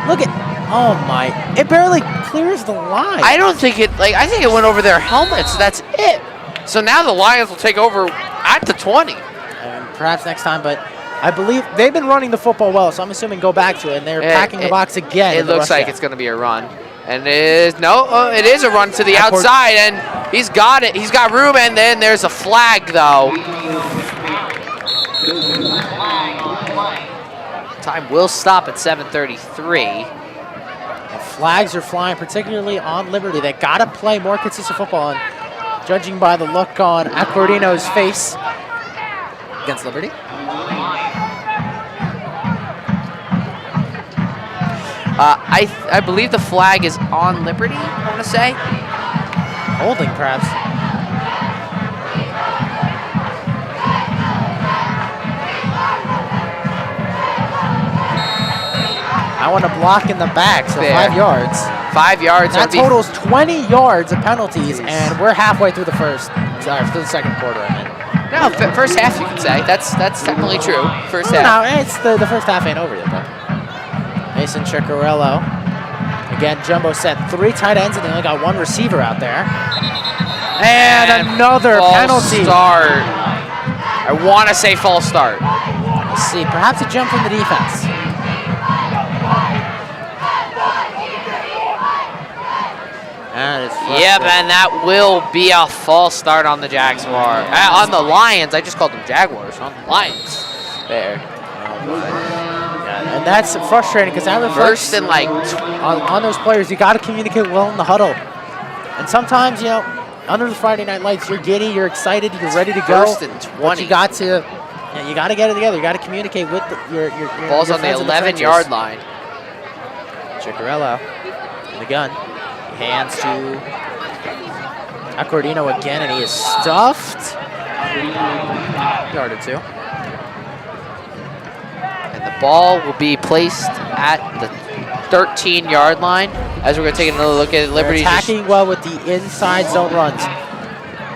Look at, oh my, it barely clears the line. I don't think it, like, I think it went over their helmets. That's it. So now the Lions will take over at the 20. And perhaps next time, but I believe they've been running the football well, so I'm assuming go back to it, and they're packing the box again. It looks like it's going to be a run. And it is, no, it is a run to the outside, and he's got it. He's got room, and then there's a flag, though. Time will stop at 7:33. And flags are flying, particularly on Liberty. They got to play more consistent football, and judging by the look on Acquardino's face against Liberty. I believe the flag is on Liberty, I want to say. Holding, perhaps. I want to block in the back, so There. 5 yards. 5 yards. That totals 20 yards of penalties, and we're halfway through the through the second quarter, I mean. No, first half, you could say. That's technically true. First half. No, it's the first half ain't over yet, though. Mason Ciccarello. Again, Jumbo set 3 tight ends, and they only got 1 receiver out there. And another false penalty. Start. I want to say false start. Let's see, perhaps a jump from the defense. That is Yep, and that will be a false start on the Jaguars. On the Lions. I just called them Jaguars. On the Lions. There. Yeah, and that's frustrating because that reflects First and like on those players. You got to communicate well in the huddle. And sometimes, you know, under the Friday Night Lights, you're giddy, you're excited, you're ready to go. First and 20. But you got to, you got to get it together. You got to communicate with your Ball's your on the friends in 11-yard trenches. line. Ciccarello in the gun. Hands to Acquardino again, and he is stuffed. Yard or 2. And the ball will be placed at the 13-yard line. As we're going to take another look at Liberty. They're attacking well with the inside zone runs.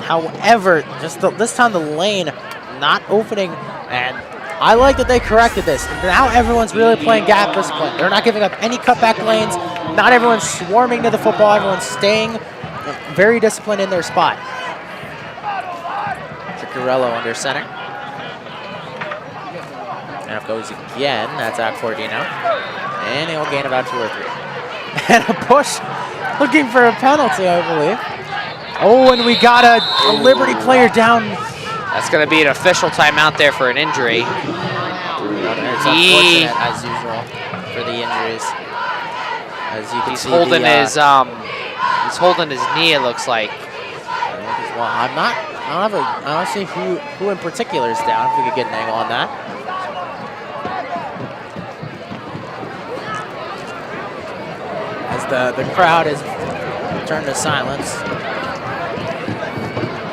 However, this time the lane not opening, and I like that they corrected this. Now everyone's really playing gap discipline. They're not giving up any cutback lanes. Not everyone's swarming to the football. Everyone's staying very disciplined in their spot. Ciccarello under center. And it goes again. That's Acquardino. And he'll gain about 2 or 3. And a push, looking for a penalty, I believe. Oh, and we got a Liberty player down. That's going to be an official timeout there for an injury. It's unfortunate, as usual, for the injuries. As you can He's see, holding he's holding his knee, it looks like. Well, I don't see who in particular is down, if we could get an angle on that. As the crowd is turned to silence.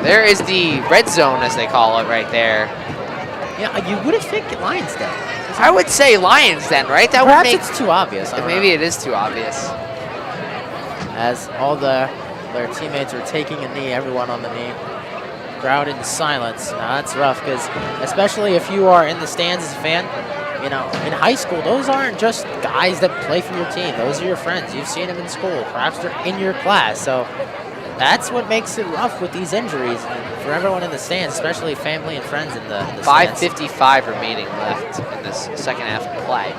There is the red zone, as they call it, right there. Yeah, you wouldn't think Lions Den. I would say Lions Den, right? That Perhaps would make, it's too obvious. I don't maybe know. it is too obvious. As all their teammates are taking a knee, everyone on the knee. Crowd in silence. Now that's rough, because especially if you are in the stands as a fan, you know, in high school, those aren't just guys that play for your team. Those are your friends. You've seen them in school. Perhaps they're in your class. So that's what makes it rough with these injuries for everyone in the stands, especially family and friends in the stands. 5:55 remaining left in this second half of play.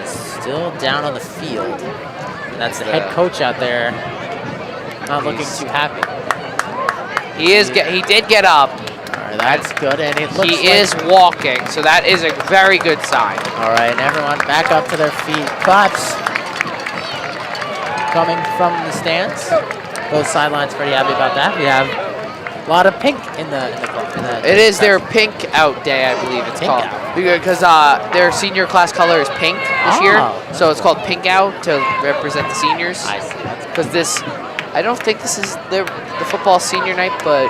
Still down on the field. And that's the head coach out there, not looking too happy. He did get up. All right, that's good, and it looks He is walking, so that is a very good sign. All right, and everyone back up to their feet. Claps coming from the stands. Both sidelines pretty happy about that. We have a lot of pink in the It is their pink out day, I believe it's Pink called. out. Because their senior class color is pink this year, so it's called pink out to represent the seniors. I see. Because I don't think this is the football senior night, but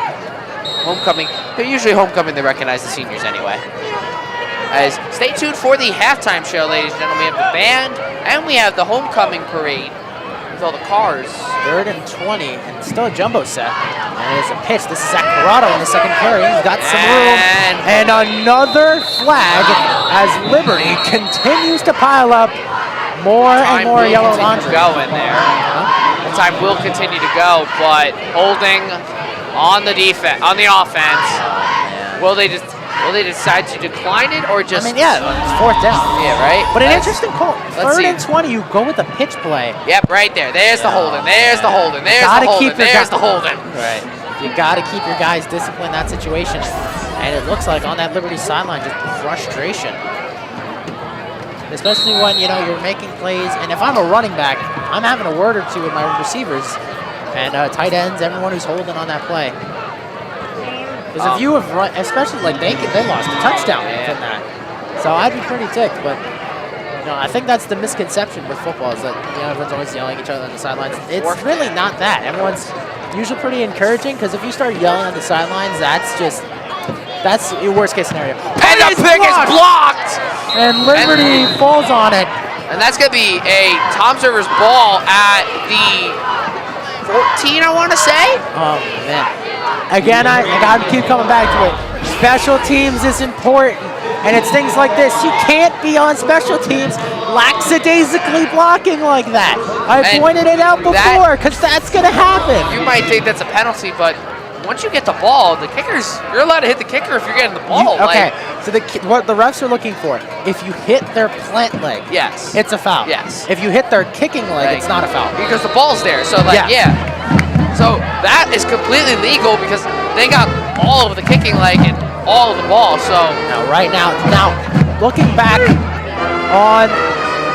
homecoming. Usually homecoming, they recognize the seniors anyway. As stay tuned for the halftime show, ladies and gentlemen. We have the band and we have the homecoming parade with all the cars. 3rd and 20, and still a jumbo set. And it's a pitch. This is Zach Corrado in the second carry. He's got some room. And another flag as Liberty continues to pile up more and more yellow laundry. Going there. The time will continue to go, but holding on the defense, on the offense. Will they decide to decline it or just? I mean, yeah, it's 4th down. Yeah, right. But an interesting call. Let's 3rd and 20, you go with the pitch play. Yep, right there. There's the holding. There's the holding. There's Gotta the holding. keep your There's guy- the holding. Right. You got to keep your guys disciplined in that situation. And it looks like on that Liberty sideline, just frustration. Especially when, you know, you're making plays. And if I'm a running back, I'm having a word or two with my receivers and tight ends, everyone who's holding on that play. Because if you have run, especially like they lost a touchdown from that. So I'd be pretty ticked. But, you know, I think that's the misconception with football is that, you know, everyone's always yelling at each other on the sidelines. It's really not that. Everyone's usually pretty encouraging, because if you start yelling on the sidelines, that's your worst case scenario. And the pick is blocked. And Liberty falls on it. And that's going to be a Tom's Rivers ball at the 14, I want to say. Oh, man. Again, I got to keep coming back to it. Special teams is important. And it's things like this. You can't be on special teams lackadaisically blocking like that. I pointed it out before, because that's going to happen. You might think that's a penalty, but once you get the ball, the kickers, you're allowed to hit the kicker if you're getting the ball. Okay, so what the refs are looking for, if you hit their plant leg, yes, it's a foul. Yes. If you hit their kicking leg, it's not a foul. Because the ball's there, so like, yeah. So that is completely legal because they got all of the kicking leg and all of the ball, so. Now, looking back on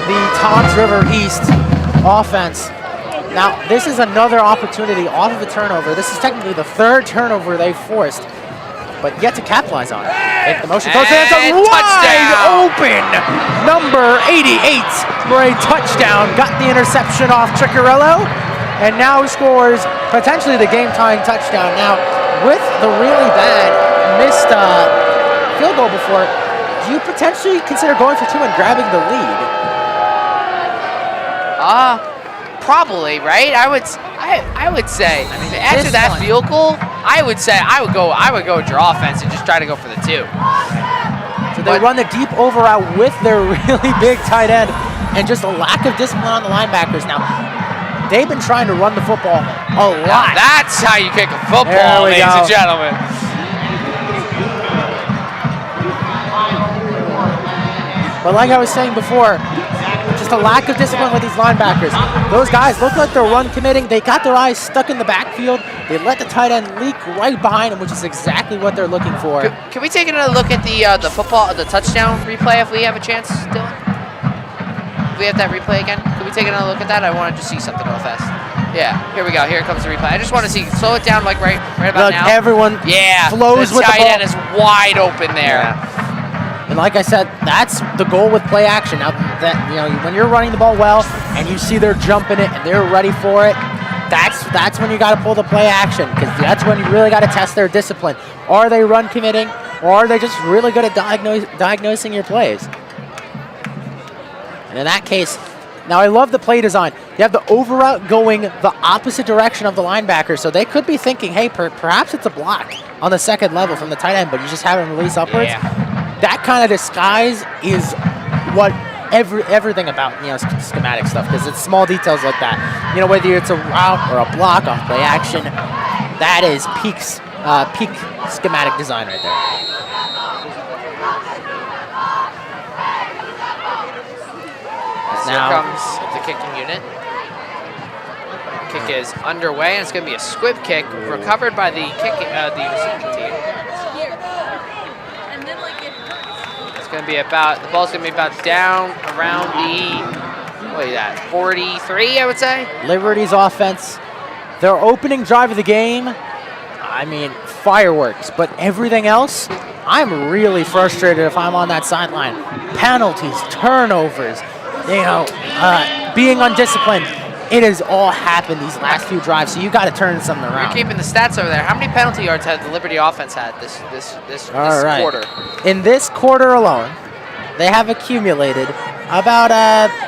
the Toms River East offense, now this is another opportunity off of a turnover. This is technically the 3rd turnover they've forced, but yet to capitalize on it. The motion goes in, it's a wide open number 88 for a touchdown. Got the interception off Triccarello, and now scores potentially the game-tying touchdown. Now, with the really bad missed field goal before, do you potentially consider going for 2 and grabbing the lead? Probably, right? I would say. I mean, after that field goal, I would say I would go with your offense and just try to go for the 2. So they run the deep over out with their really big tight end, and just a lack of discipline on the linebackers. Now, they've been trying to run the football a lot. That's how you kick a football, ladies and gentlemen. But like I was saying before, just just a lack of discipline with these linebackers. Those guys look like they're run committing. They got their eyes stuck in the backfield. They let the tight end leak right behind them, which is exactly what they're looking for. Can we take another look at the touchdown replay if we have a chance, Dylan? Do we have that replay again? Can we take another look at that? I wanted to see something real fast. Yeah, here we go. Here comes the replay. I just want to see. Slow it down, like right about Look, now. everyone flows with the ball. The tight end is wide open there. Yeah. And like I said, that's the goal with play action. Now that when you're running the ball well and you see they're jumping it and they're ready for it, that's when you got to pull the play action, because that's when you really got to test their discipline. Are they run committing, or are they just really good at diagnosing your plays? And in that case, now I love the play design. You have the over route going the opposite direction of the linebacker, so they could be thinking, hey, perhaps it's a block on the second level from the tight end, but you just have him release upwards. Yeah. That kind of disguise is what everything about schematic stuff, because it's small details like that. Whether it's a route or a block off play action, that is peak schematic design right there. Here comes the kicking unit. Kick is underway, and it's going to be a squib kick recovered by the receiving team. It's going to be the ball's going to be about down around the 43, I would say. Liberty's offense, their opening drive of the game, I mean, fireworks. But everything else, I'm really frustrated if I'm on that sideline. Penalties, turnovers, being undisciplined. It has all happened these last few drives, so you got to turn something around. You're keeping the stats over there. How many penalty yards has the Liberty offense had this quarter? In this quarter alone, they have accumulated about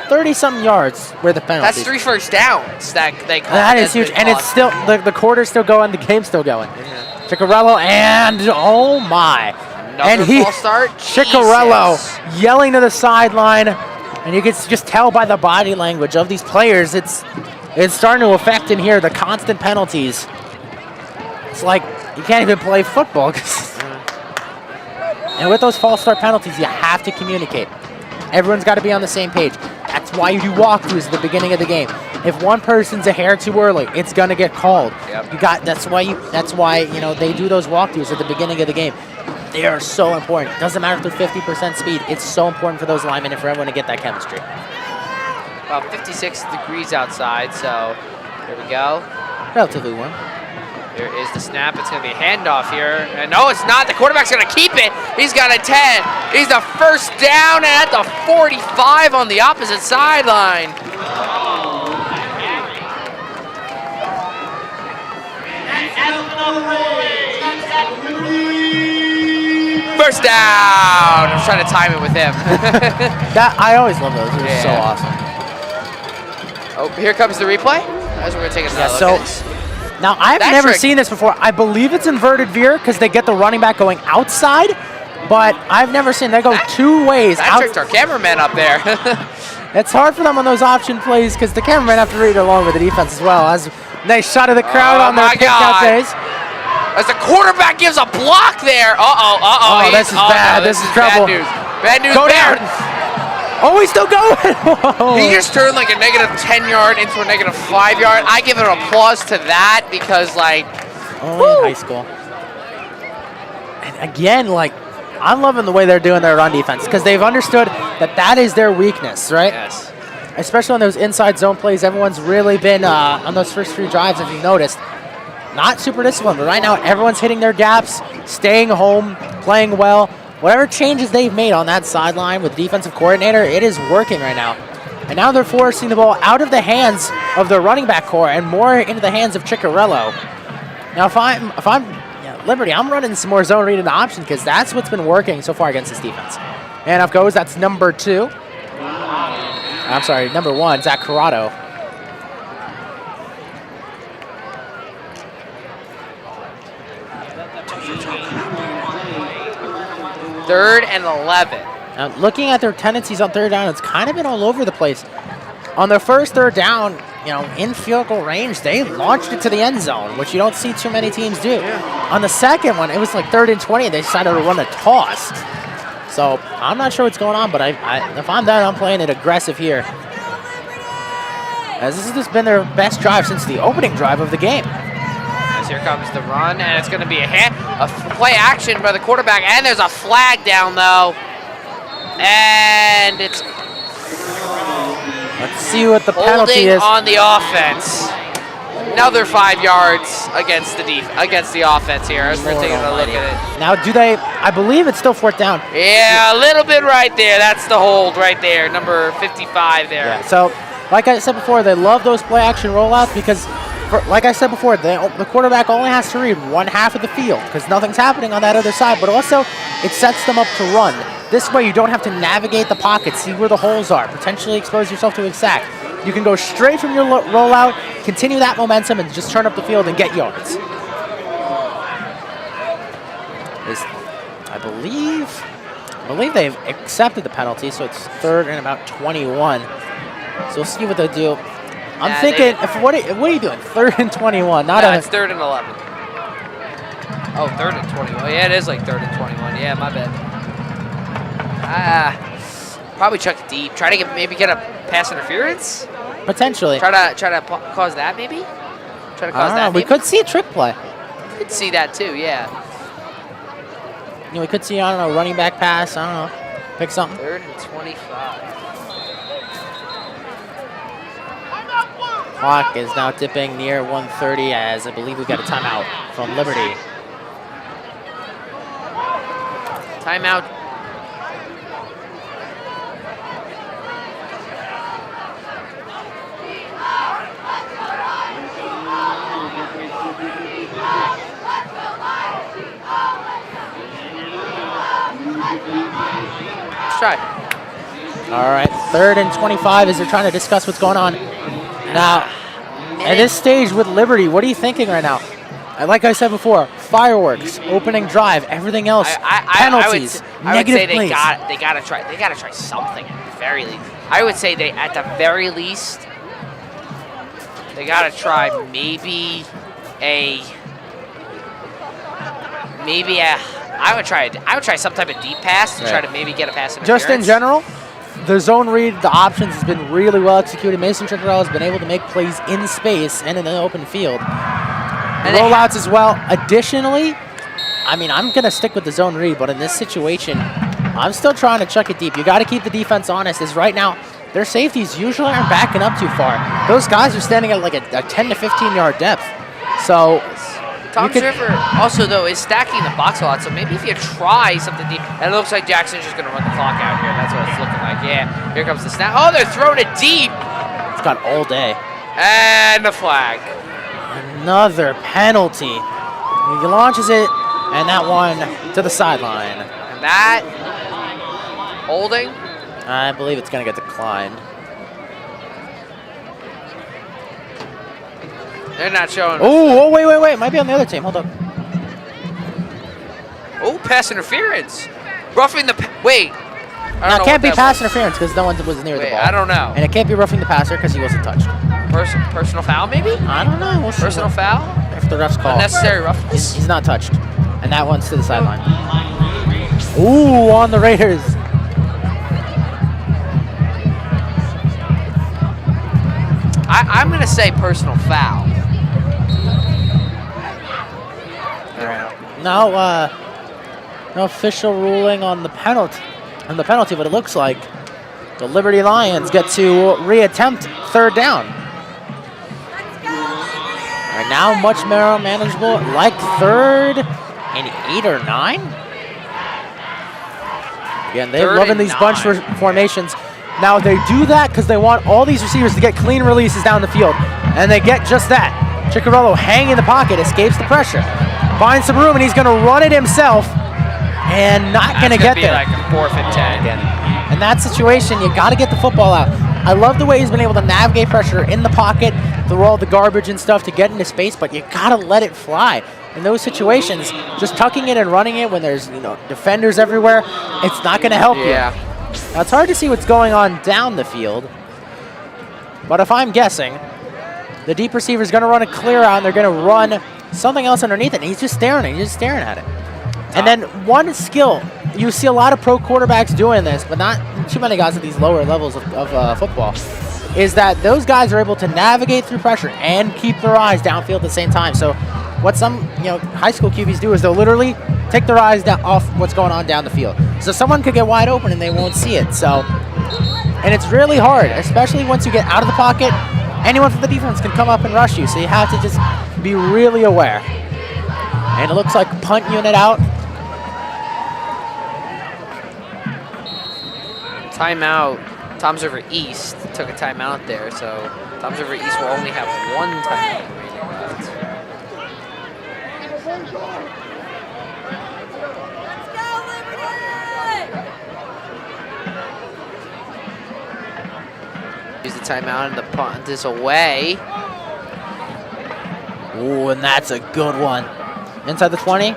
30-something yards worth of penalties. That's 3 first downs that they call. That is huge, and it's still the quarter's still going, the game's still going. Yeah. Ciccarello, and oh my! Another false start. Ciccarello yelling to the sideline. And you can just tell by the body language of these players, it's starting to affect in here, the constant penalties. It's like you can't even play football. And with those false start penalties, you have to communicate. Everyone's got to be on the same page. That's why you do walkthroughs at the beginning of the game. If one person's a hair too early, it's gonna get called. Yep. That's why they do those walkthroughs at the beginning of the game. They are so important. It doesn't matter if they're 50% speed. It's so important for those linemen and for everyone to get that chemistry. About 56 degrees outside, so here we go. Relatively warm. Here is the snap. It's going to be a handoff here. And no, it's not. The quarterback's going to keep it. He's got a 10. He's the first down at the 45 on the opposite sideline. First down. I'm trying to time it with him. I always love those. They're so awesome. Oh, here comes the replay. As we're going to take another look at this. Now, I've never seen this before. I believe it's inverted veer because they get the running back going outside, but I've never seen they go two ways. That tricked our cameraman up there. It's hard for them on those option plays because the cameraman have to read along with the defense as well. As nice shot of the crowd on their kick-out days. As the quarterback gives a block there. Oh, this is bad. This is trouble. Bad news. Go down. Oh, he's still going. He just turned like a negative 10-yard into a negative 5-yard. I give an applause to that because, like, in high school. And again, like, I'm loving the way they're doing their run defense because they've understood that is their weakness, right? Yes. Especially on those inside zone plays, everyone's really been on those first 3 drives, if you've noticed. Not super disciplined, but right now everyone's hitting their gaps, staying home, playing well. Whatever changes they've made on that sideline with the defensive coordinator, it is working right now. And now they're forcing the ball out of the hands of the running back core and more into the hands of Ciccarello. Now, if I'm Liberty, I'm running some more zone read into option because that's what's been working so far against this defense. And up goes, that's number 2. I'm sorry, number 1, Zach Corrado. Third and 11. Now, looking at their tendencies on third down, it's kind of been all over the place. On their first third down, in field goal range, they launched it to the end zone, which you don't see too many teams do. Yeah. On the second one, it was like 3rd and 20, and they decided to run a toss. So I'm not sure what's going on, but if I'm done, I'm playing it aggressive here. as this has just been their best drive since the opening drive of the game. As here comes the run, and it's going to be a play action by the quarterback, and there's a flag down, though. And it's Let's see what the penalty holding is. on the offense. Another 5 yards against the offense here as we're Lord taking a look almighty. at it. Now, do they, I believe it's still 4th down. Yeah, a little bit right there. That's the hold right there, number 55 there. Yeah, so like I said before, they love those play action rollouts because, like I said before, the quarterback only has to read one half of the field because nothing's happening on that other side, but also it sets them up to run. This way you don't have to navigate the pocket, see where the holes are, potentially expose yourself to a sack. You can go straight from your rollout, continue that momentum, and just turn up the field and get yards. I believe they've accepted the penalty, so it's 3rd and about 21. So we'll see what they do. I'm thinking, what are you doing? 3rd and 21, not it's 3rd and 11. Oh, 3rd and 21. Yeah, it is like 3rd and 21. Yeah, my bad. Probably chuck it deep. Try to maybe get a pass interference. Potentially. Try to cause that maybe. Try to cause that. We could see a trick play. Could see that too. Yeah. You know, we could see, I don't know, running back pass. I don't know. Pick something. 3rd and 25. Clock is now dipping near 1:30 as I believe we've got a timeout from Liberty. Timeout. Let's try. All right, 3rd and 25 as they're trying to discuss what's going on. Now, at this stage with Liberty, what are you thinking right now? Like I said before, fireworks, opening drive, everything else, penalties, negative plays. They gotta try something at the very least. I would say at the very least they gotta try maybe I would try some type of deep pass to try to maybe get a pass interference. Just in general, the zone read, the options has been really well executed. Mason Trickarella has been able to make plays in space and in the open field. And rollouts as well. Additionally, I mean, I'm going to stick with the zone read, but in this situation, I'm still trying to chuck it deep. You got to keep the defense honest, as right now, their safeties usually aren't backing up too far. Those guys are standing at like a 10 to 15 yard depth. So Tom's River also, though, is stacking the box a lot, so maybe if you try something deep, and it looks like Jackson's just going to run the clock out here. That's what it's looking like. Yeah, here comes the snap. Oh, they're throwing it deep. It's got all day. And the flag. Another penalty. He launches it, and that one to the sideline. And that holding. I believe it's going to get declined. They're not showing. Oh, wait. Might be on the other team. Hold up. Oh, pass interference. Roughing the. Wait. No, it can't be pass interference because no one was near the ball. I don't know. And it can't be roughing the passer because he wasn't touched. Personal foul, maybe? I don't know. We'll see. Personal foul? If the refs call. Unnecessary roughness? He's not touched. And that one's to the sideline. Ooh, on the Raiders. I'm going to say personal foul. No official ruling on the penalty. But it looks like the Liberty Lions get to reattempt 3rd down. Right now, much more manageable, like 3rd and 8 or 9. Again, they're loving these bunch formations. Now, they do that because they want all these receivers to get clean releases down the field, and they get just that. Ciccarello hanging in the pocket, escapes the pressure, finds some room, and he's going to run it himself, and not going to get there. Like a 4th and 10 again. In that situation, you got to get the football out. I love the way he's been able to navigate pressure in the pocket, through all the garbage and stuff to get into space, but you got to let it fly. In those situations, just tucking it and running it when there's defenders everywhere, it's not going to help you. Now, it's hard to see what's going on down the field, but if I'm guessing, the deep receiver is going to run a clear out, and they're going to run something else underneath it, and he's just staring at it. And then one skill, you see a lot of pro quarterbacks doing this, but not too many guys at these lower levels of football. is that those guys are able to navigate through pressure and keep their eyes downfield at the same time. So what some high school QBs do is they'll literally take their eyes off what's going on down the field. So someone could get wide open and they won't see it. So, and it's really hard, especially once you get out of the pocket. Anyone from the defense can come up and rush you, so you have to just be really aware. And it looks like punt unit out. Timeout. Toms River East took a timeout there, so Toms River East will only have one timeout remaining left. Use the timeout and the punt is away. Ooh, and that's a good one. Inside the 20.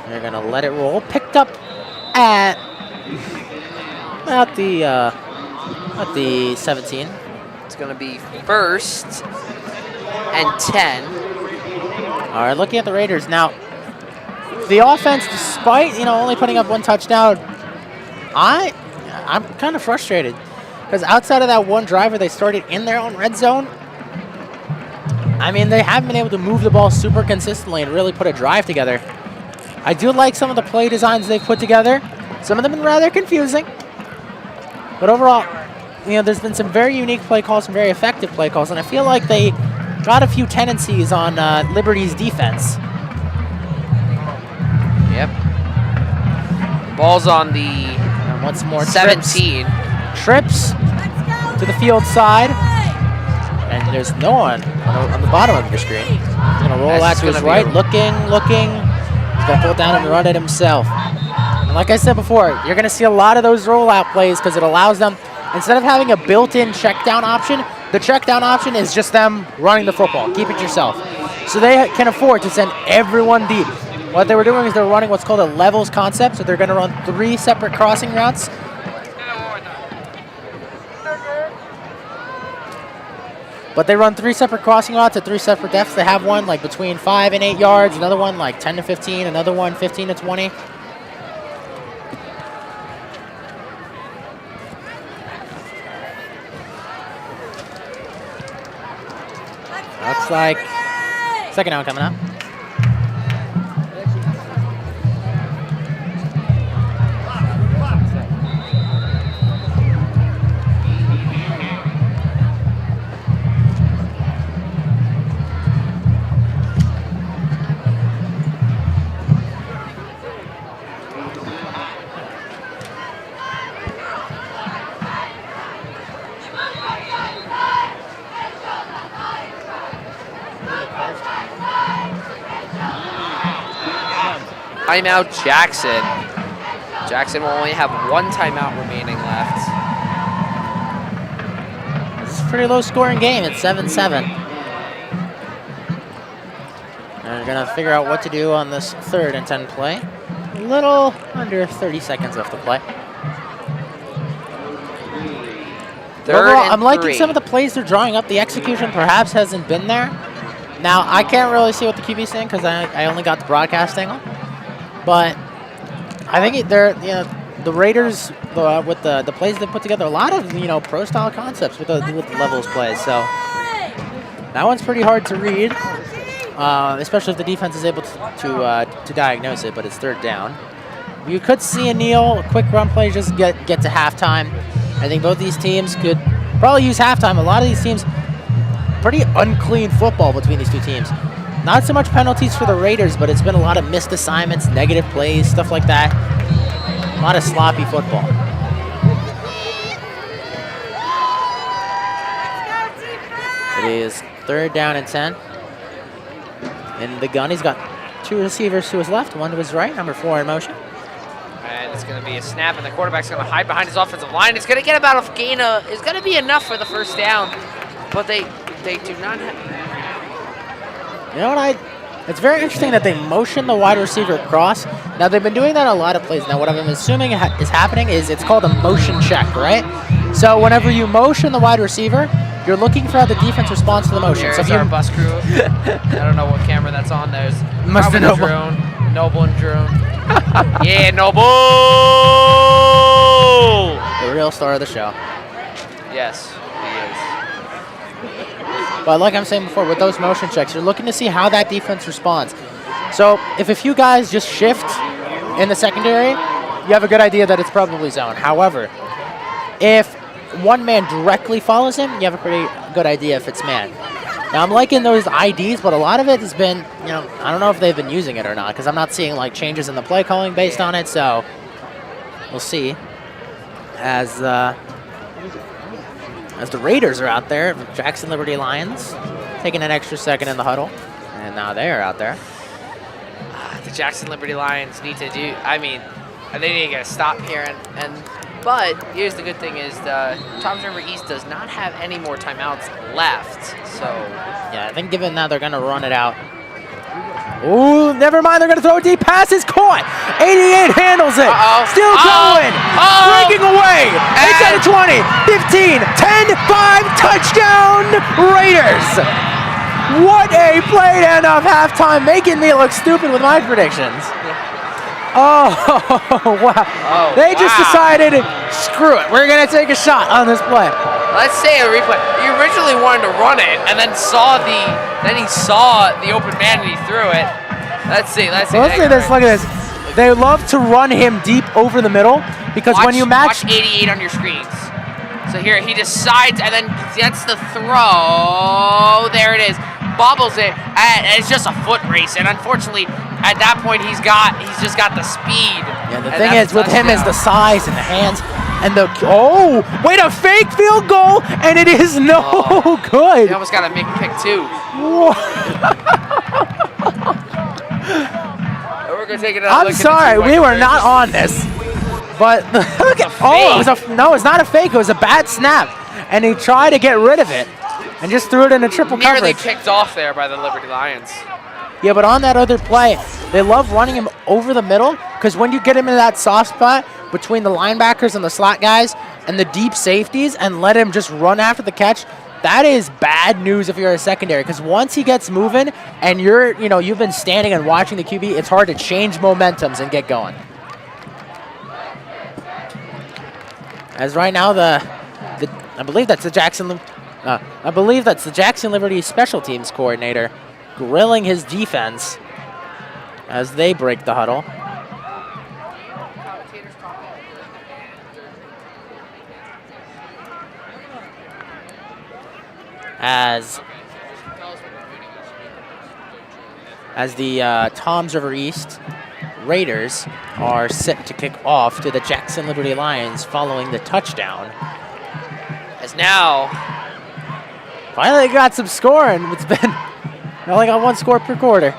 They're going to let it roll. Picked up at the 17. It's going to be 1st and 10. All right, looking at the Raiders now. The offense, despite only putting up one touchdown, I'm kind of frustrated because outside of that one driver, they started in their own red zone. I mean, they haven't been able to move the ball super consistently and really put a drive together. I do like some of the play designs they've put together. Some of them have been rather confusing. But overall, there's been some very unique play calls, some very effective play calls, and I feel like they got a few tendencies on Liberty's defense. Yep. Ball's on the And once more, 17. Trips to the field side. And there's no one on the bottom of your screen. He's going to roll out to his right, looking. He's going to pull it down and run it himself. And like I said before, you're going to see a lot of those rollout plays because it allows them, instead of having a built-in check down option, the check down option is just them running the football. Keep it yourself. So they can afford to send everyone deep. What they were doing is they're running what's called a levels concept, so they're going to run 3 separate crossing routes. But they run 3 separate crossing routes at 3 separate depths. They have one like between 5 and 8 yards, another one like 10 to 15, another one 15 to 20. Looks like second down coming up. Timeout Jackson. Jackson will only have one timeout remaining left. This is a pretty low scoring game. It's 7-7. And they're going to figure out what to do on this 3rd and 10 play. A little under 30 seconds left to play. Overall, I'm liking some of the plays they're drawing up. The execution perhaps hasn't been there. Now, I can't really see what the QB's saying because I only got the broadcast angle. But I think the Raiders, with the plays they put together, a lot of pro-style concepts with the levels plays. So that one's pretty hard to read, especially if the defense is able to diagnose it. But it's 3rd down. You could see a quick run play just get to halftime. I think both these teams could probably use halftime. A lot of these teams, pretty unclean football between these two teams. Not so much penalties for the Raiders, but it's been a lot of missed assignments, negative plays, stuff like that. A lot of sloppy football. It is 3rd down and 10. In the gun, he's got 2 receivers to his left, 1 to his right, number 4 in motion. And it's going to be a snap, and the quarterback's going to hide behind his offensive line. It's going to get about a gain it's going to be enough for the 1st down, but they do not have... You know what, it's very interesting that they motion the wide receiver across. Now, they've been doing that a lot of plays. Now, what I'm assuming is happening is it's called a motion check, right? So whenever you motion the wide receiver, you're looking for how the defense responds to the motion. There's our bus crew. I don't know what camera that's on. There's Must probably have Drone, Noble and Drone. Yeah, Noble! The real star of the show. Yes, he is. But like I'm saying before, with those motion checks, you're looking to see how that defense responds. So if a few guys just shift in the secondary, you have a good idea that it's probably zone. However, if one man directly follows him, you have a pretty good idea if it's man. Now, I'm liking those IDs, but a lot of it has been, I don't know if they've been using it or not, because I'm not seeing like changes in the play calling based on it, so we'll see. As the Raiders are out there, Jackson Liberty Lions taking an extra second in the huddle, and now they're out there. The Jackson Liberty Lions need to do, they need to get a stop here, but here's the good thing is the Toms River East does not have any more timeouts left, so. Yeah, I think given that they're gonna run it out. Ooh, never mind, they're gonna throw a deep pass, it's caught! 88 handles it, still going, breaking away, 8 out of 20, 15, 10, 5, touchdown Raiders! What a play to end off halftime, making me look stupid with my predictions. Oh, wow. They just decided, screw it, we're going to take a shot on this play. Let's say a replay. He originally wanted to run it and then he saw the open man and he threw it. Let's see this, look at this. They love to run him deep over the middle because when you match. Watch 88 on your screens. So here, he decides and then gets the throw. There it is. Bobbles it, and it's just a foot race, and unfortunately, at that point, he's just got the speed. Yeah, the thing is, with him is the size and the hands, and wait, a fake field goal, and it is no good. He almost got a big pick, too. We're going to take it out. I'm sorry, we were not on this, but look at, no, it's not a fake, it was a bad snap, and he tried to get rid of it. And just threw it in a triple coverage. Nearly picked off there by the Liberty Lions. Yeah, but on that other play, they love running him over the middle because when you get him in that soft spot between the linebackers and the slot guys and the deep safeties and let him just run after the catch, that is bad news if you're a secondary because once he gets moving and you've been standing and watching the QB, it's hard to change momentums and get going. As right now, I believe that's the Jackson Liberty special teams coordinator grilling his defense as they break the huddle. As the Toms River East Raiders are set to kick off to the Jackson Liberty Lions following the touchdown. As now, finally got some scoring. It's been only got one score per quarter.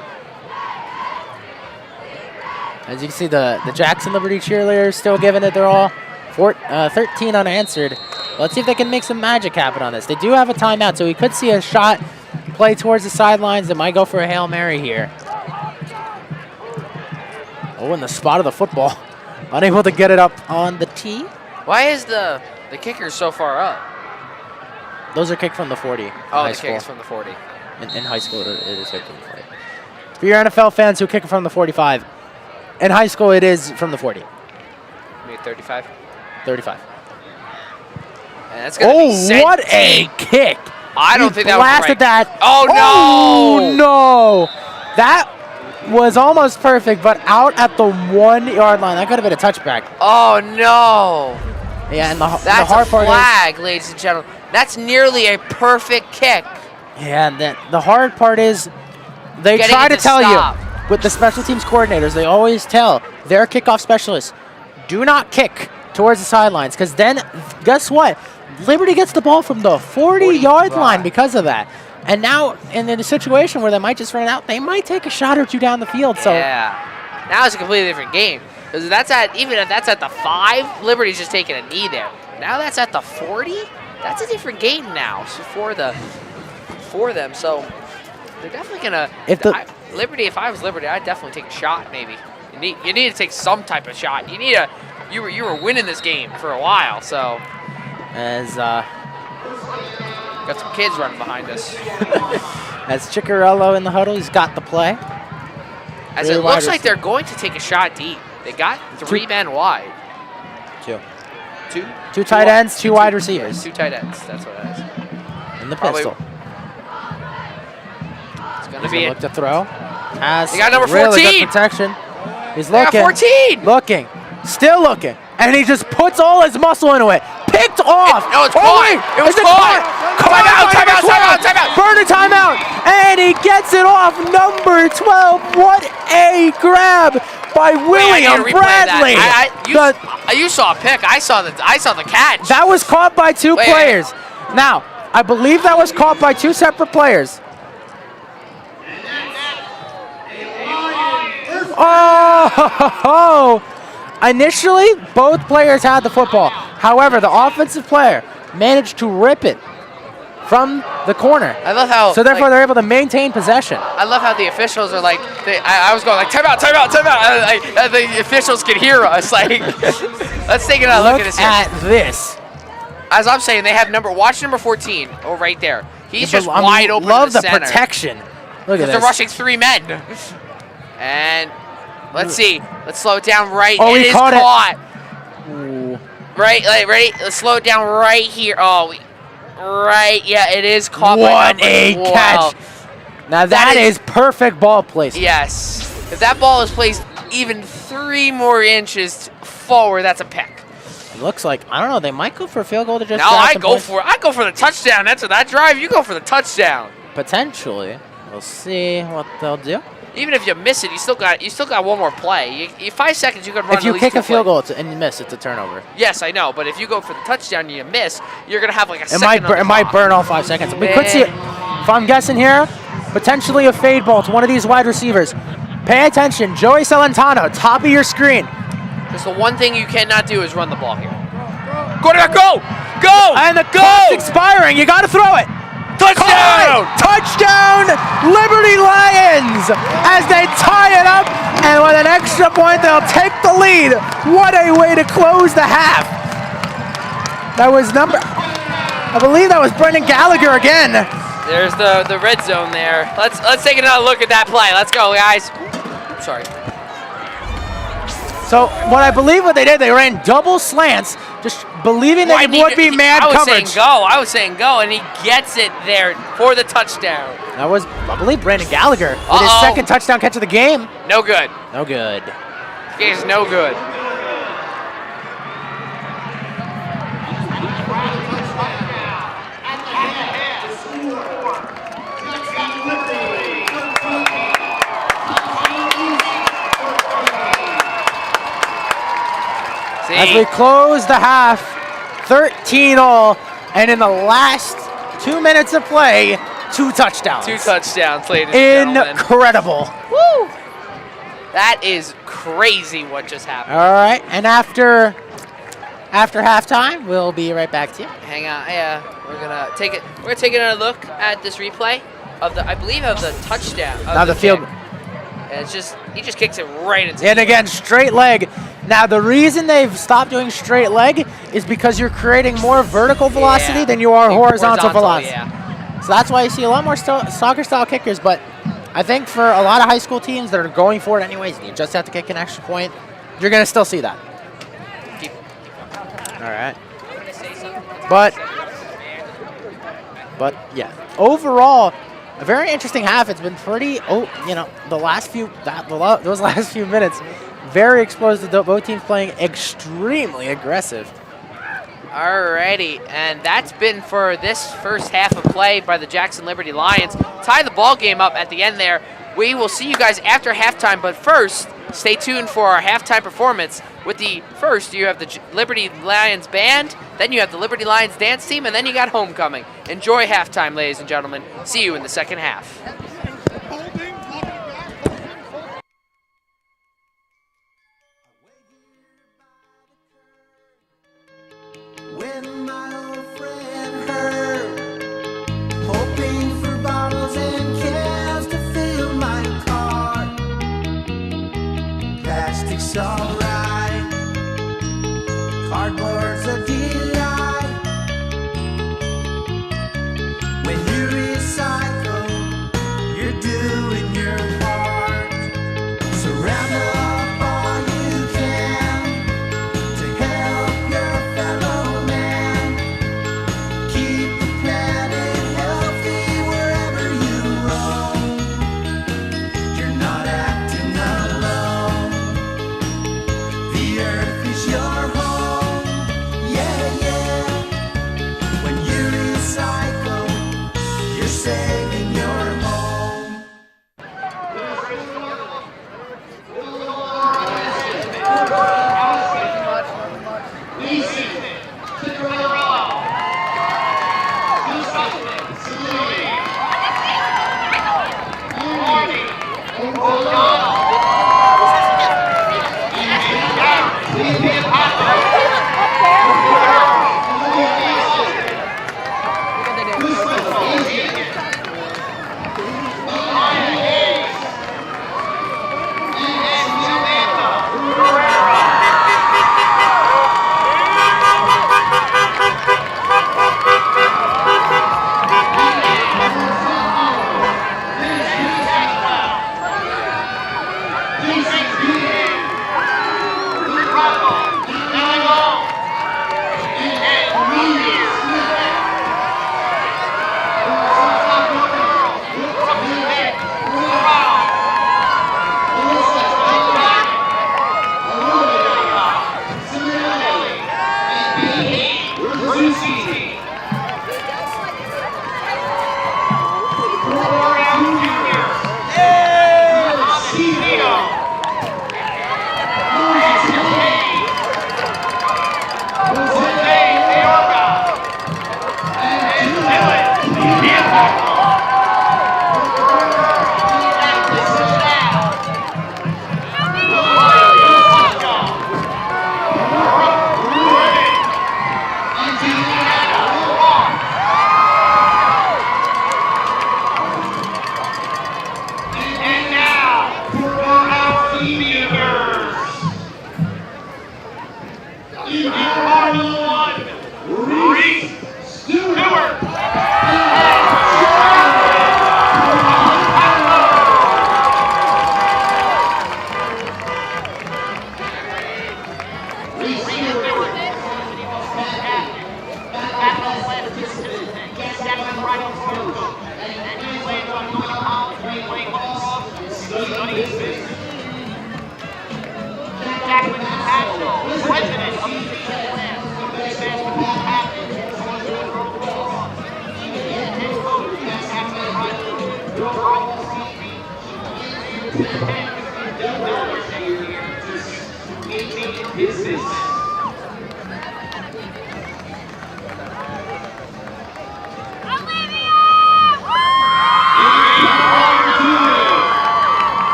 As you can see, the Jackson Liberty cheerleaders still giving it their all. 13 unanswered. Let's see if they can make some magic happen on this. They do have a timeout, so we could see a shot play towards the sidelines that might go for a Hail Mary here. Oh, in the spot of the football. Unable to get it up on the tee. Why is the kicker so far up? Those are kicked from the 40. Oh, the kick is from the 40. In high school, it is kicked from the 40. For your NFL fans who kick it from the 45, in high school, it is from the 40. Maybe 35? 35. And that's gonna be sent what deep. A kick! I don't think that was blasted right. that. Oh, no! Oh, no! That was almost perfect, but out at the 1 yard line. That could have been a touchback. Oh, no! Yeah, and the That's hard a part flag, ladies and gentlemen. That's nearly a perfect kick. Yeah, and the hard part is they Getting try it to to tell stop. you, with the special teams coordinators, they always tell their kickoff specialists, do not kick towards the sidelines, because then, guess what? Liberty gets the ball from the 40-yard line because of that. And now, in a situation where they might just run it out, they might take a shot or two down the field. So yeah. Now it's a completely different game. Because even if that's at the 5, Liberty's just taking a knee there. Now that's at the 40? That's a different game now for them. So they're definitely gonna. Liberty, if I was Liberty, I'd definitely take a shot. Maybe you need to take some type of shot. You were winning this game for a while. So as got some kids running behind us. as Ciccarello in the huddle, he's got the play. As it looks like they're going to take a shot deep. They got 3 men wide. Two. Two tight ends, two wide receivers. 2 tight ends. That's what it is. In the Probably- pistol. It's gonna He's be gonna it. look to throw. Has They got number really 14. good protection. He's They got looking. 14. Looking. Still looking. And he just puts all his muscle into it. Picked off. No, it's Oh, caught. wait. It was Is caught. Timeout, Timeout, timeout, timeout. Burner timeout. And he gets it off. Number 12. What a grab by Wait, I need William to replay Bradley. that. The- You saw a pick. I saw the catch. That was caught by two Wait. players. Now, I believe that was caught by two separate players. Oh! Initially, both players had the football. However, the offensive player managed to rip it from the corner. I love how. So therefore, they're able to maintain possession. I love how the officials are like. I was going like timeout, timeout, timeout. The officials can hear us. Like, let's take another look at this here. At this. As I'm saying, they have watch number 14. Oh, right there. He's just I wide open. Love to the the center. protection. Look at They're this. rushing 3 men. And let's see. Let's slow it down right. Oh, it he is caught it. caught. Ooh. Right, ready? Let's slow it down right here. Right. Yeah, it is caught. What by a number 12. catch. Now that is perfect ball placement. Yes. If that ball is placed even 3 more inches forward, that's a pick. It looks like, I don't know, they might go for a field goal to just No, grab I some go points. for it. I go for the touchdown. That's what that drive. You go for the touchdown. Potentially. We'll see what they'll do. Even if you miss it, you still got one more play. You 5 seconds, you could run. If you at least kick 2 a field plays. goal and you miss, it's a turnover. Yes, I know. But if you go for the touchdown and you miss, you're gonna have like a It second. might, on the it might clock. burn all 5 seconds. We could see it. If I'm guessing here, potentially a fade ball to one of these wide receivers. Pay attention. Joey Celentano, top of your screen. Just the one thing you cannot do is run the ball here. Quarterback, go! Go! And the go! clock's expiring. You got to throw it. Touchdown! Touchdown, Liberty Lions, as they tie it up, and with an extra point, they'll take the lead. What a way to close the half. That was I believe that was Brendan Gallagher again. There's the red zone there. Let's take another look at that play. Let's go, guys. Sorry. So what they did, they ran double slants, just believing that it would be man coverage. I was saying go, and he gets it there for the touchdown. That was, I believe, Brendan Gallagher with his second touchdown catch of the game. No good. No good. He's no good. As we close the half, 13-all, and in the last 2 minutes of play, 2 touchdowns. 2 touchdowns, ladies and gentlemen. Incredible. Woo! That is crazy what just happened. All right, and after halftime, we'll be right back to you. Hang on, yeah, we're gonna take another look at this replay of the touchdown. Now the field. kick. And he just kicks it right into. And again, straight leg. Now the reason they've stopped doing straight leg is because you're creating more vertical velocity than you are horizontal velocity. Yeah. So that's why you see a lot more soccer-style kickers. But I think for a lot of high school teams that are going for it anyways, you just have to kick an extra point. You're gonna still see that. All right. But yeah, overall, a very interesting half. It's been pretty. Those last few minutes, very explosive. Both teams playing extremely aggressive. Alrighty, and that's been for this first half of play by the Jackson Liberty Lions. Tie the ball game up at the end there. We will see you guys after halftime, but first, stay tuned for our halftime performance. With the first, you have the Liberty Lions band, then you have the Liberty Lions dance team, and then you got homecoming. Enjoy halftime, ladies and gentlemen. See you in the second half. When my old friend heard, hoping for bottles and cans to fill my car. Plastic's alright, cardboard's a delight. When you recycle, you're doing your part. So round up all you can to help your fellow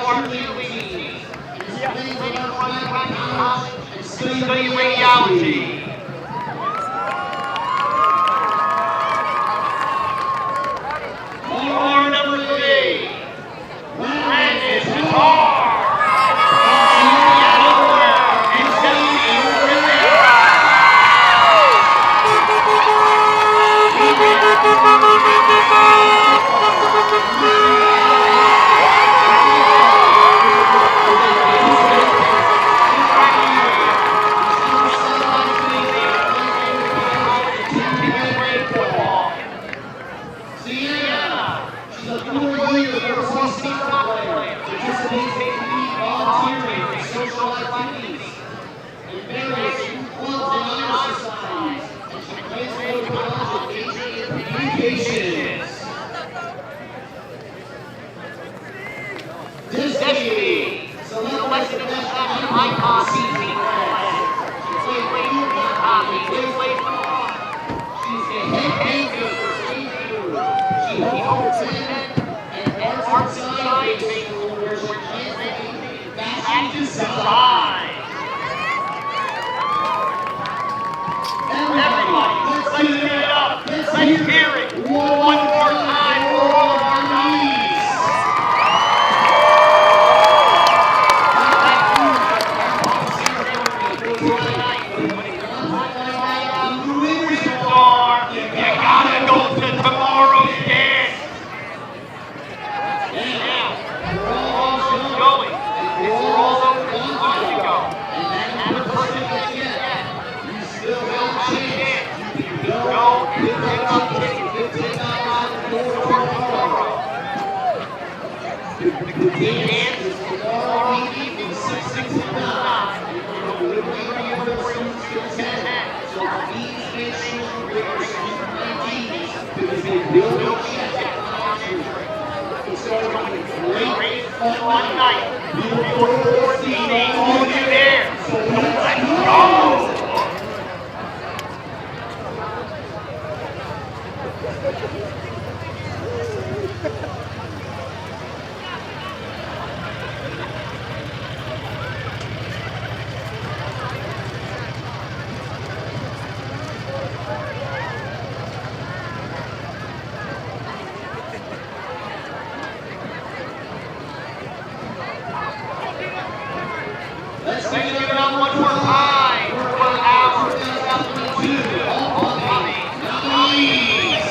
our cheerleading. Planning for undergraduate college and study radiology. Car number 3, Brandon Guitar. And Stephanie Rivera. Destiny, selected as an icon season. She's a head coach. She holds an art science where she fashion design. Everybody, let's give it up. Let's hear it one more time for all of our knees. You gotta go to tomorrow's dance. Now, we're all going. We're all over to go. And the person that you get, you still have a chance. You can go and pick up tickets. Pick up tomorrow. The dance is tomorrow evening, 6 to 9. Liberty Memorial Student Center. So please make sure you bring your IDs because they will check out it's going to be a great fun night. We will look forward to seeing all of you there. So let's go! Let's give it up one more time for our 2022 homecoming nominees.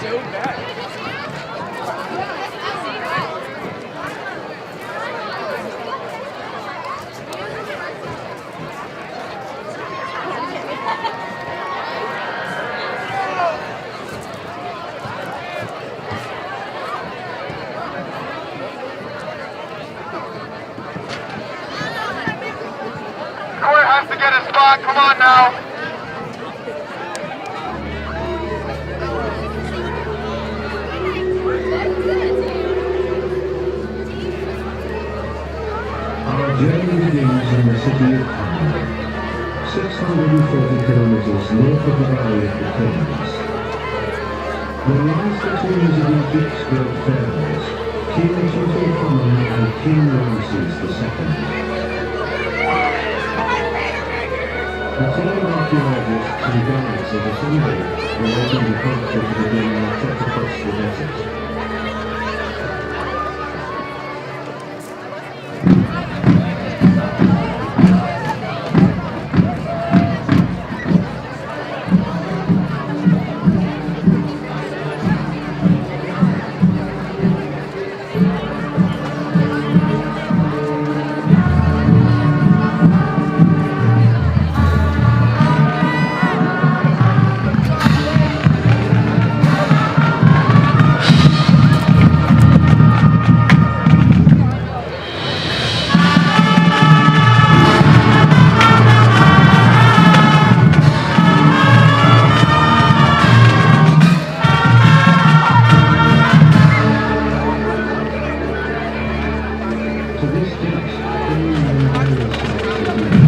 So bad. spot. Come on now. Our journey begins in the city of Cannes, 640 kilometers north of the Valley of the Kings. There lies between us the Egypt's great pharaohs, King Tutankhamun and King Ramses II. The team of archaeologists and guides have assembled, awaiting departure to begin their trek across the desert. To this date, only one burial site is known,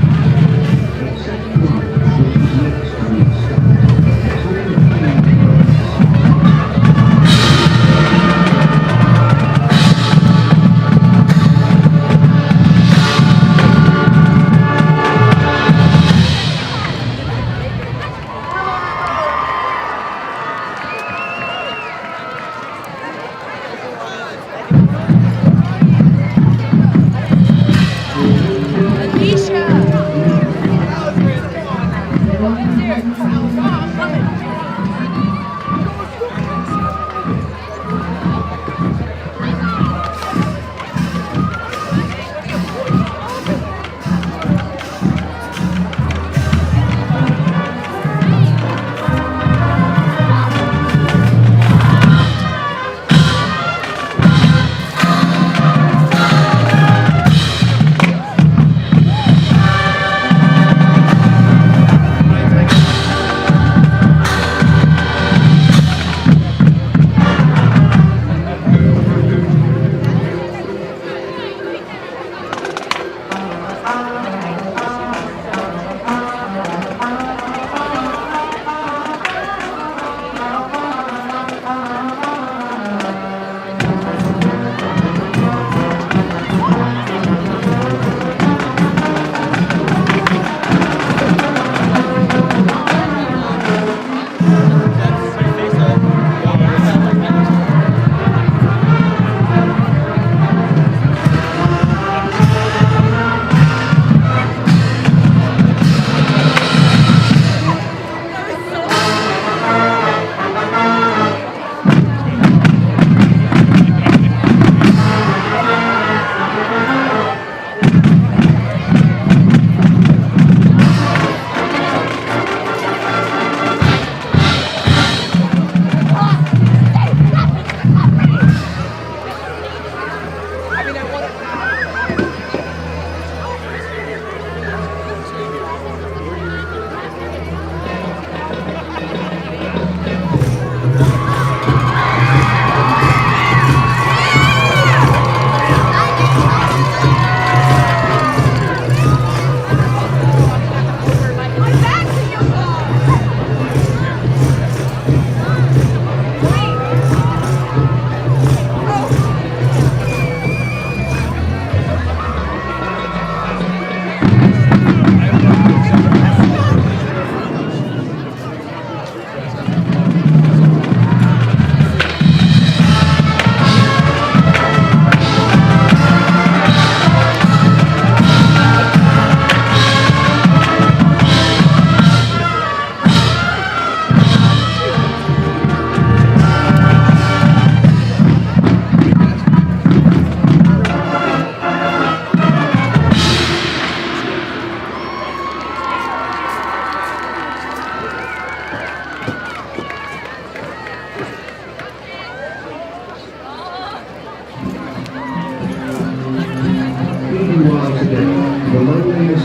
except one which is next to the site.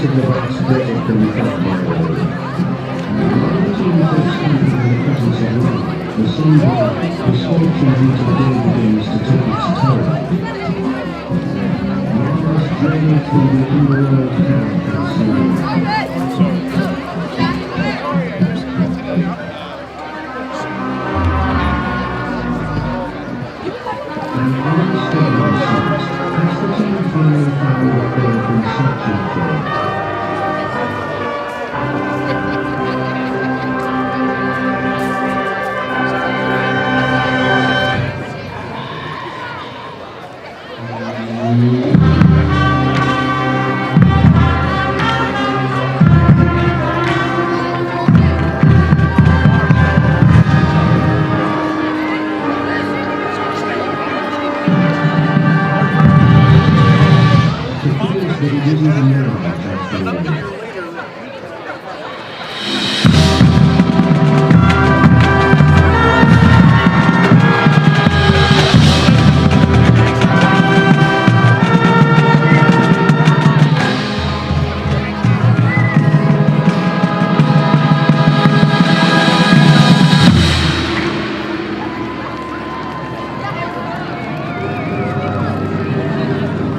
of the vast desert can be felt by the way. While the team takes comfort in the presence of love, the same day, misfortune due to the day begins to take its toll. One last journey through the underworld can consume. And on the stadium seats, as the team finally found what they had been searching for.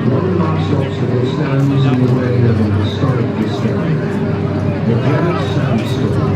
One last obstacle stands in the way of an historic discovery. The dreaded sandstorm.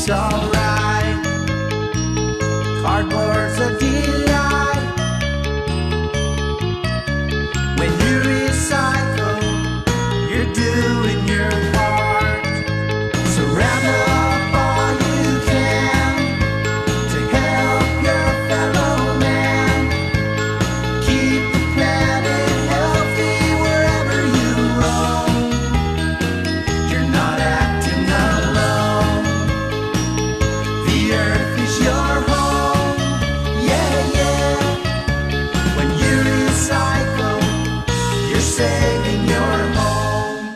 it's alright. Cardboard's a delight. When you recycle, you're doing your part. So round up all you can to help your fellow man. Keep the planet healthy wherever you roam. You're not acting alone. The earth is your home. Yeah, yeah. When you recycle, you're saving your home.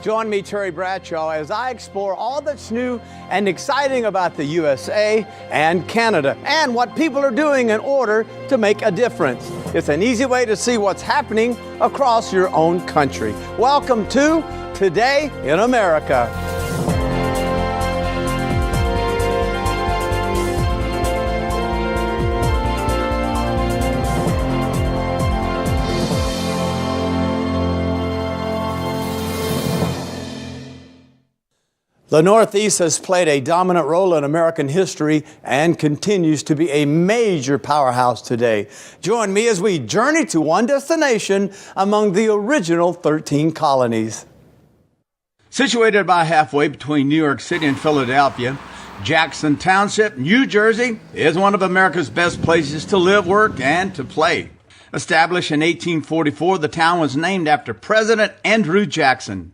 Join me, Terry Bradshaw, as I explore all that's new and exciting about the USA and Canada and what people are doing in order to make a difference. It's an easy way to see what's happening across your own country. Welcome to today in America. The Northeast has played a dominant role in American history and continues to be a major powerhouse today. Join me as we journey to one destination among the original 13 colonies. Situated about halfway between New York City and Philadelphia, Jackson Township, New Jersey, is one of America's best places to live, work, and to play. Established in 1844, the town was named after President Andrew Jackson.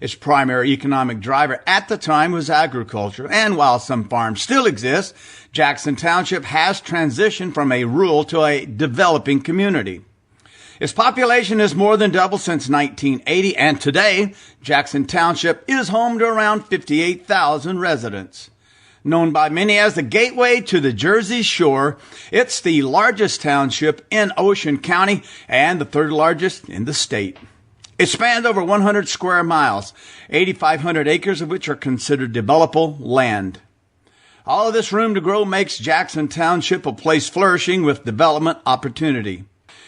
Its primary economic driver at the time was agriculture, and while some farms still exist, Jackson Township has transitioned from a rural to a developing community. Its population has more than doubled since 1980, and today, Jackson Township is home to around 58,000 residents. Known by many as the gateway to the Jersey Shore, it's the largest township in Ocean County and the third largest in the state. It spans over 100 square miles, 8,500 acres of which are considered developable land. All of this room to grow makes Jackson Township a place flourishing with development opportunity.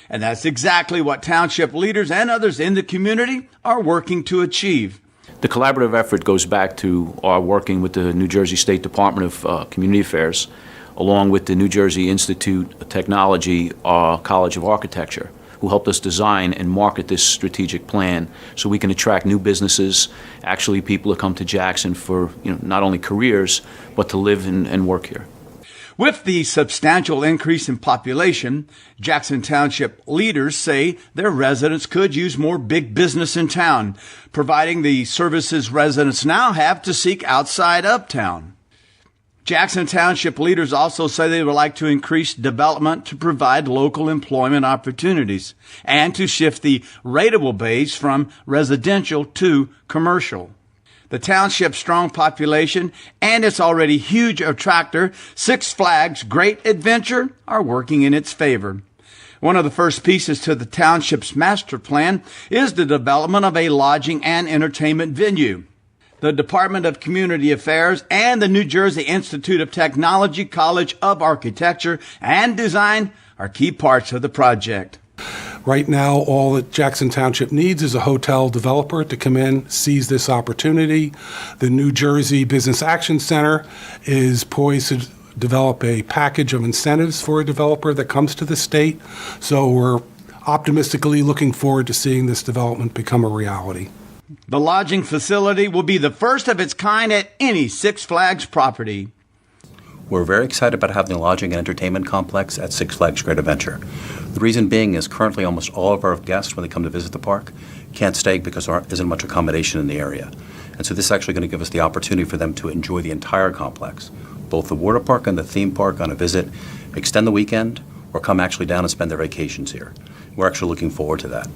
And that's exactly what township leaders and others in the community are working to achieve. The collaborative effort goes back to our working with the New Jersey State Department of Community Affairs, along with the New Jersey Institute of Technology, College of Architecture, who helped us design and market this strategic plan so we can attract new businesses, actually people to come to Jackson for not only careers, but to live and work here. With the substantial increase in population, Jackson Township leaders say their residents could use more big business in town, providing the services residents now have to seek outside of town. Jackson Township leaders also say they would like to increase development to provide local employment opportunities and to shift the rateable base from residential to commercial. The township's strong population and its already huge attractor, Six Flags Great Adventure, are working in its favor. One of the first pieces to the township's master plan is the development of a lodging and entertainment venue. The Department of Community Affairs and the New Jersey Institute of Technology College of Architecture and Design are key parts of the project. Right now, all that Jackson Township needs is a hotel developer to come in, seize this opportunity. The New Jersey Business Action Center is poised to develop a package of incentives for a developer that comes to the state. So we're optimistically looking forward to seeing this development become a reality. The lodging facility will be the first of its kind at any Six Flags property. We're very excited about having a lodging and entertainment complex at Six Flags Great Adventure. The reason being is currently almost all of our guests, when they come to visit the park, can't stay because there isn't much accommodation in the area. And so this is actually going to give us the opportunity for them to enjoy the entire complex, both the water park and the theme park on a visit, extend the weekend, or come actually down and spend their vacations here. We're actually looking forward to that.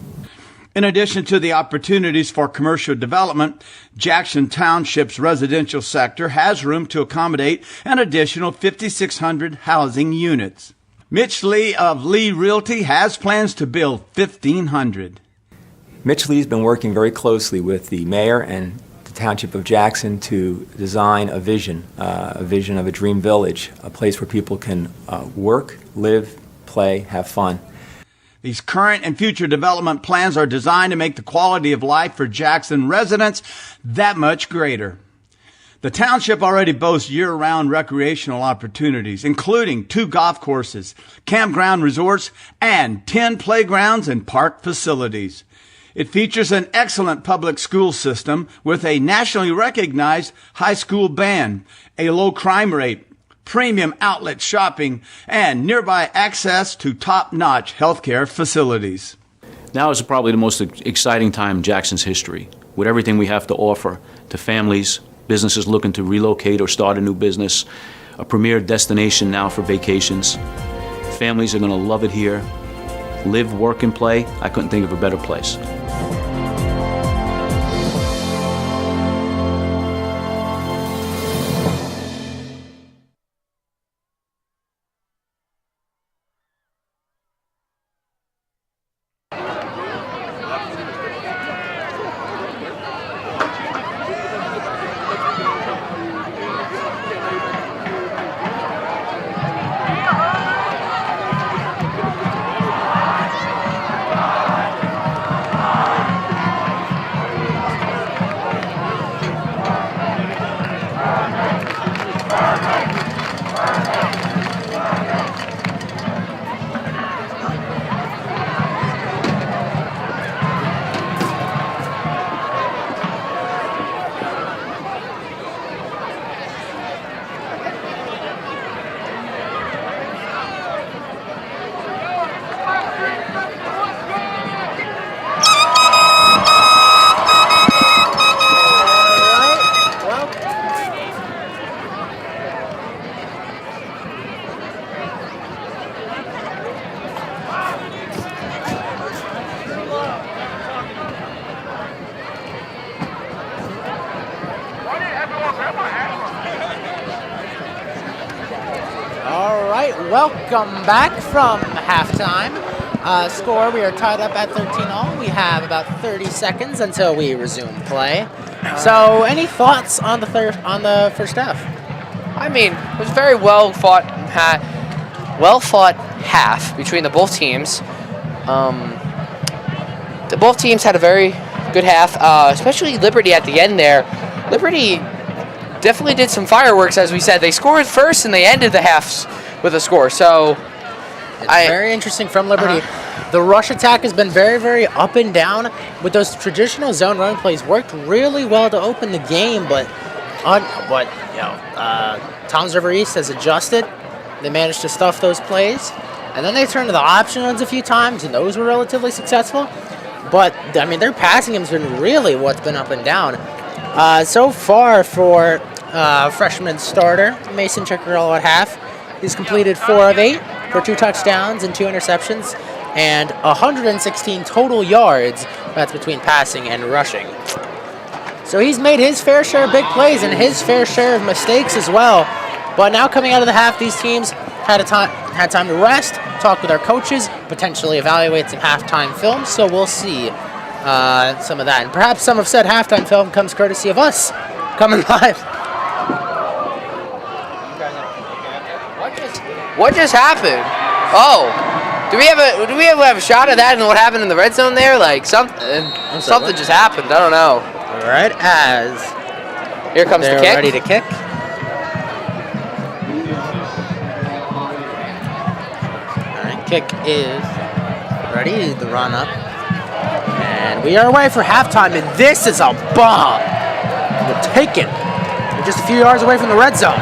In addition to the opportunities for commercial development, Jackson Township's residential sector has room to accommodate an additional 5,600 housing units. Mitch Lee of Lee Realty has plans to build 1,500. Mitch Lee's been working very closely with the mayor and the Township of Jackson to design a vision of a dream village, a place where people can work, live, play, have fun. These current and future development plans are designed to make the quality of life for Jackson residents that much greater. The township already boasts year-round recreational opportunities, including 2 golf courses, campground resorts, and 10 playgrounds and park facilities. It features an excellent public school system with a nationally recognized high school band, a low crime rate, premium outlet shopping, and nearby access to top-notch healthcare facilities. Now is probably the most exciting time in Jackson's history, with everything we have to offer to families, businesses looking to relocate or start a new business, a premier destination now for vacations. Families are going to love it here. Live, work, and play. I couldn't think of a better place. Welcome back from halftime. Score, we are tied up at 13-all. We have about 30 seconds until we resume play. So, any thoughts on the first half? I mean, it was a very well fought half between the both teams. The both teams had a very good half, especially Liberty at the end there. Liberty definitely did some fireworks, as we said. They scored first and they ended the halves with a score. So it's very interesting from Liberty. The rush attack has been very, very up and down. With those traditional zone run plays, worked really well to open the game, but Toms River East has adjusted. They managed to stuff those plays, and then they turned to the option runs a few times, and those were relatively successful. But I mean, their passing game's been really what's been up and down. So far for freshman starter Mason Ciccarello at half, he's completed 4 of 8 for 2 touchdowns and 2 interceptions, and 116 total yards. That's between passing and rushing. So he's made his fair share of big plays and his fair share of mistakes as well. But now coming out of the half, these teams had time to rest, talk with our coaches, potentially evaluate some halftime film. So we'll see some of that. And perhaps some have said halftime film comes courtesy of us coming live. what just happened? Oh, do we have a shot of that and what happened in the red zone there? Like something just happened. I don't know. All right, as here comes the kick. They're ready to kick. All right, kick is ready. The run up, and we are away for halftime. And this is a bomb. We'll take it. We're just a few yards away from the red zone.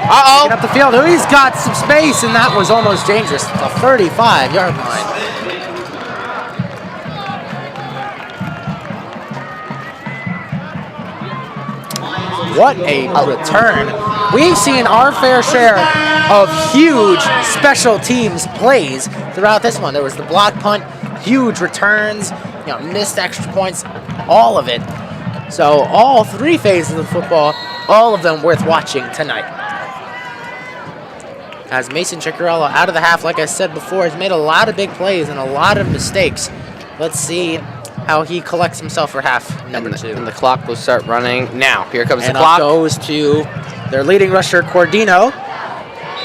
Get up the field. He's got some space, and that was almost dangerous. The 35-yard line. What a return. We've seen our fair share of huge special teams plays throughout this one. There was the block punt, huge returns, missed extra points, all of it. So all 3 phases of football, all of them worth watching tonight. As Mason Ciccarello out of the half, like I said before, has made a lot of big plays and a lot of mistakes. Let's see how he collects himself for half number 2. And the clock will start running now. Here comes and the clock. Up goes to their leading rusher, Cordino.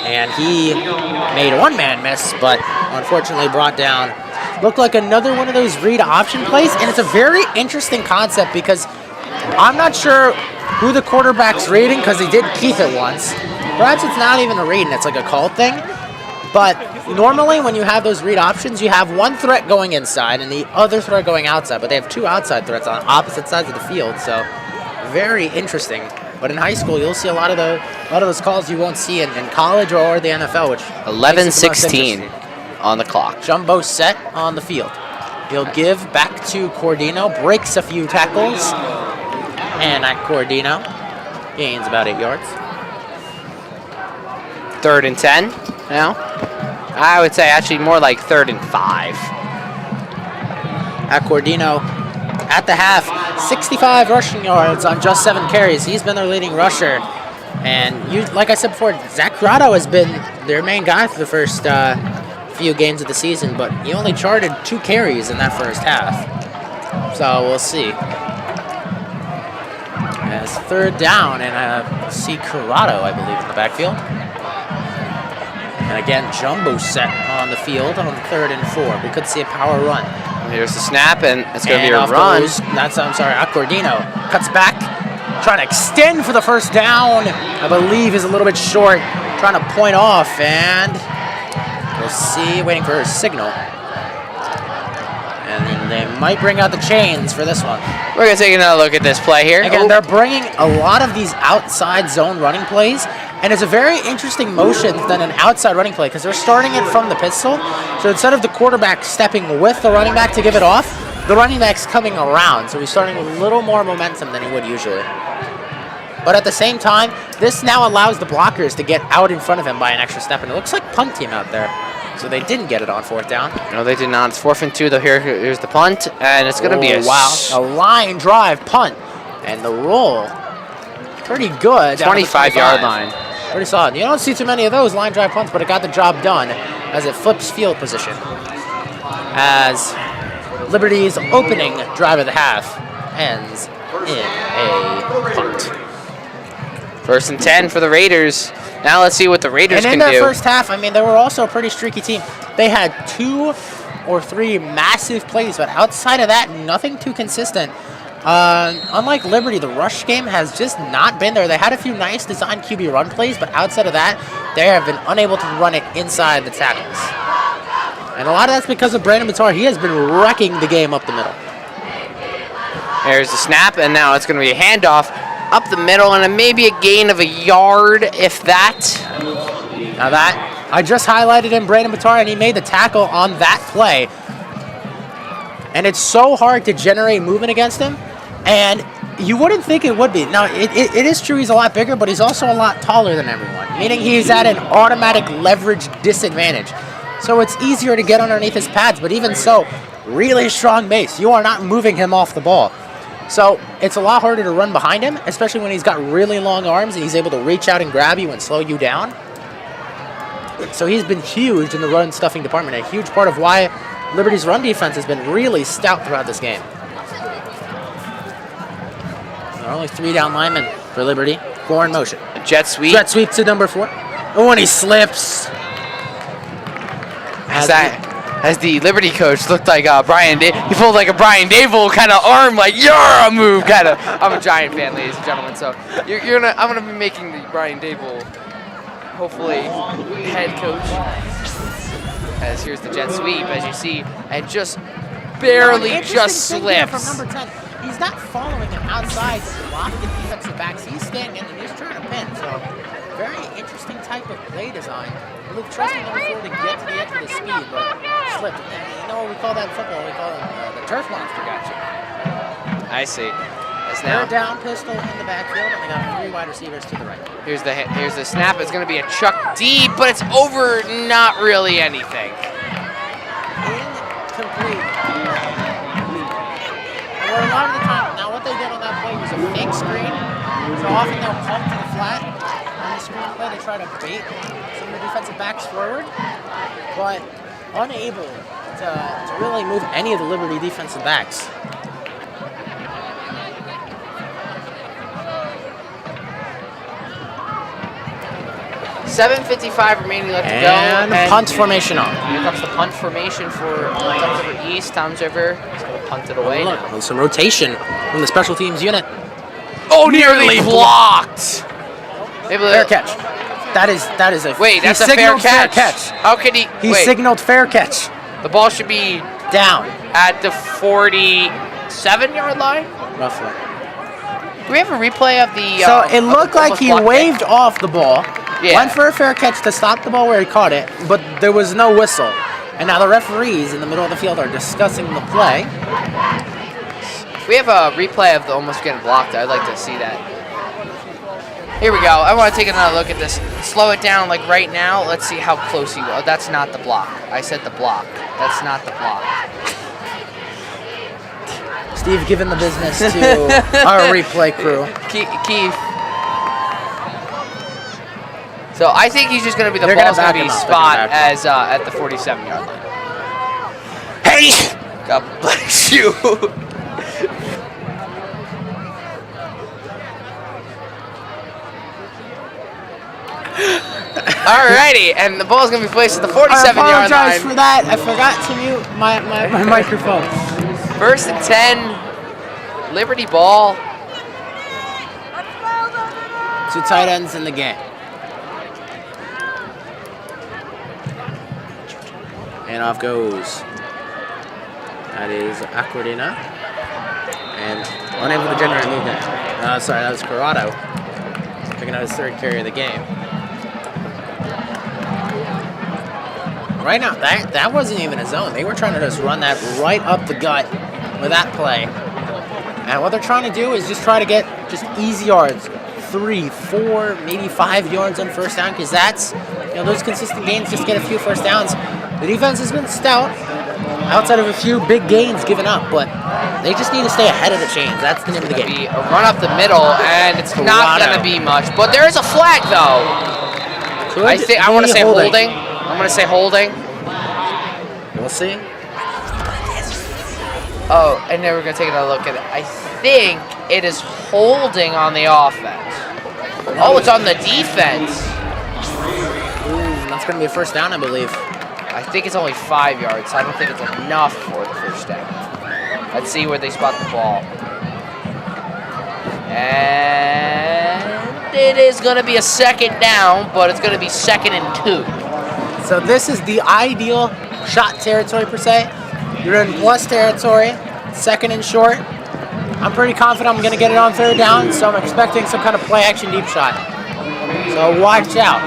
And he made a one-man miss, but unfortunately brought down. Looked like another one of those read option plays, and it's a very interesting concept because I'm not sure who the quarterback's reading because he did keep it once. Perhaps it's not even a read and it's like a call thing. But normally when you have those read options, you have one threat going inside and the other threat going outside. But they have 2 outside threats on opposite sides of the field. So very interesting. But in high school, you'll see a lot of those calls you won't see in college or the NFL, which 11:16 on the clock. Jumbo set on the field. He'll give back to Cordino, breaks a few tackles. And at Cordino, gains about 8 yards. 3rd and 10 now. I would say actually more like 3rd and 5. At Cordino, at the half, 65 rushing yards on just 7 carries. He's been their leading rusher. And like I said before, Zach Corrado has been their main guy for the first few games of the season, but he only charted 2 carries in that first half. So we'll see. As 3rd down, and see Corrado, I believe, in the backfield. And again, jumbo set on the field on 3rd and 4. We could see a power run. Here's the snap, and it's going to be a run. Acordino cuts back, trying to extend for the first down. I believe he's a little bit short, trying to point off, and we'll see, waiting for his signal. And then they might bring out the chains for this one. We're going to take another look at this play here. Again, they're bringing a lot of these outside zone running plays, and it's a very interesting motion than an outside running play because they're starting it from the pistol. So instead of the quarterback stepping with the running back to give it off, the running back's coming around. So he's starting with a little more momentum than he would usually. But at the same time, this now allows the blockers to get out in front of him by an extra step, and it looks like punt team out there. So they didn't get it on 4th down. No, they did not. It's 4th and 2, though. Here's the punt, and it's going to be a line drive punt. And the roll, pretty good. 25-yard line. Pretty solid. You don't see too many of those line drive punts, but it got the job done as it flips field position. As Liberty's opening drive of the half ends in a punt. 1st and 10 for the Raiders. Now let's see what the Raiders And in can that do. first half, I mean, they were also a pretty streaky team. They had 2 or 3 massive plays, but outside of that, nothing too consistent. Unlike Liberty, the rush game has just not been there. They had a few nice designed QB run plays, but outside of that, they have been unable to run it inside the tackles. And a lot of that's because of Brandon Batar. He has been wrecking the game up the middle. There's the snap, and now it's going to be a handoff up the middle, and maybe a gain of a yard, if that. Now that, I just highlighted him, Brandon Batar, and he made the tackle on that play. And it's so hard to generate movement against him, and you wouldn't think it would be. Now, it is true he's a lot bigger, but he's also a lot taller than everyone, meaning he's at an automatic leverage disadvantage. So it's easier to get underneath his pads, but even so, really strong base. You are not moving him off the ball. So it's a lot harder to run behind him, especially when he's got really long arms and he's able to reach out and grab you and slow you down. So he's been huge in the run stuffing department, a huge part of why Liberty's run defense has been really stout throughout this game. There are only 3 down linemen for Liberty. 4 in motion. Jet sweep. Jet sweep to number 4. Oh, and he slips. As the Liberty coach looked like Brian Dable. He pulled like a Brian Dable kind of arm, like "You're a move" kind of. I'm a Giant fan, ladies and gentlemen, so I'm gonna be making the Brian Dable, hopefully, head coach. As here's the jet sweep, as you see, and just barely just slips. From number 10, he's not following him outside to block the defensive backs. He's standing in and he's trying to pin. So very interesting type of play design. Luke trusting number 4 to get to the edge with his speed, but slipped. And you know what we call that in football? We call it the turf monster gotcha. I see. As They're now down pistol in the backfield, and they got 3 wide receivers to the right. here's the snap. It's going to be a chuck deep, but it's over. Not really anything. Incomplete. Or a lot of the time, now what they did on that play was a fake screen. So often they'll pump to the flat. On the screen play, they try to bait some of the defensive backs forward, but unable to really move any of the Liberty defensive backs. $7:55 remaining left to go. And punt formation on. Here comes the punt formation for Toms River East. Toms River is going to punt it away now. Look, some rotation from the special teams unit. Oh, nearly blocked. Fair catch. That is a. Wait, that's a fair catch. How can he? He wait, signaled fair catch. the ball should be Down. at the 47-yard line. Roughly. Do we have a replay of the? So it looked like he almost blocked waved off the ball, Yeah. went for a fair catch to stop the ball where he caught it, but there was no whistle. And now the referees in the middle of the field are discussing the play. If we have a replay of the almost getting blocked, I'd like to see that. Here we go. I want to take another look at this. Slow it down like right now. Let's see how close he was. That's not the block. I said the block. That's not the block. Steve giving the business to our replay crew. Keith. So I think he's just going to be the They're gonna ball's going back to be him up. spot They're gonna as at the 47-yard line. Hey! God bless you. Alrighty, and the ball's going to be placed at the 47-yard I apologize line. for that. I forgot to mute my microphone. 1st and 10, Liberty ball. 2 tight ends in the game. And off goes. That is Aquadina. And unable to generate movement. Sorry, that was Corrado. Picking out his 3rd carry of the game. Right now, that wasn't even a zone. They were trying to just run that right up the gut with that play. And what they're trying to do is just try to get just easy yards. 3, 4, maybe 5 yards on first down, because that's, those consistent gains just get a few first downs. The defense has been stout, outside of a few big gains given up, but they just need to stay ahead of the chains. That's the name of the game. Be a run up the middle, and it's not going to be much. But there is a flag, though. I want to say holding. I'm going to say holding. We'll see. Oh, and then we're going to take another look at it. I think it is holding on the offense. Oh, it's on the defense. Ooh, that's going to be a first down, I believe. I think it's only 5 yards. I don't think it's enough for the first down. Let's see where they spot the ball. And it is going to be a second down, but it's going to be 2nd and 2. So this is the ideal shot territory, per se. You're in plus territory, 2nd and short. I'm pretty confident I'm going to get it on 3rd down, so I'm expecting some kind of play action deep shot. So watch out.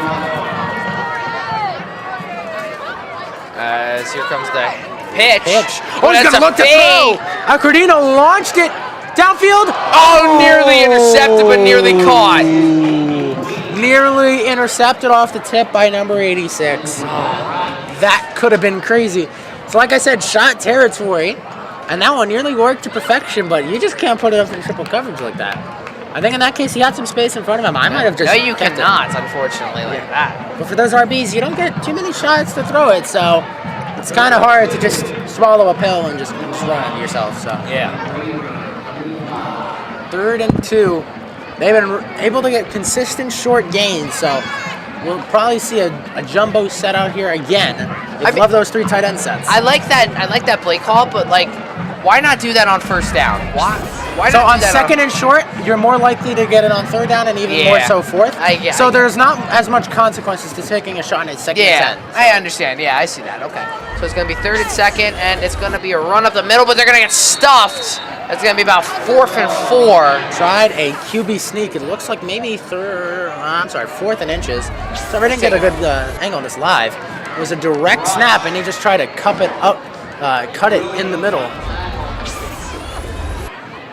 As here comes the pitch. Oh, he's going to look to throw. Accordino launched it downfield. Oh, nearly intercepted, but nearly caught. Nearly intercepted off the tip by number 86. That could have been crazy. So like I said, shot territory. And that one nearly worked to perfection, but you just can't put it up in triple coverage like that. I think in that case, he had some space in front of him. I might have just... No, you cannot, unfortunately, like that. But for those RBs, you don't get too many shots to throw it, so it's kind of hard to just swallow a pill and just run it yourself. So Yeah. 3rd and 2. They've been able to get consistent short gains, so we'll probably see a jumbo set out here again. I love those 3 tight end sets. I like that play call, but like, why not do that on 1st down? Why So not on do that 2nd and short, you're more likely to get it on 3rd down and even more so 4th. So there's not as much consequences to taking a shot at 2nd and 10. I understand. Yeah, I see that. Okay. So it's going to be 3rd and 2nd, and it's going to be a run up the middle, but they're going to get stuffed. It's going to be about 4th and 4. Tried a QB sneak. It looks like maybe 4th and inches. So I didn't get a good angle on this live. It was a direct snap, and he just tried to cut it in the middle.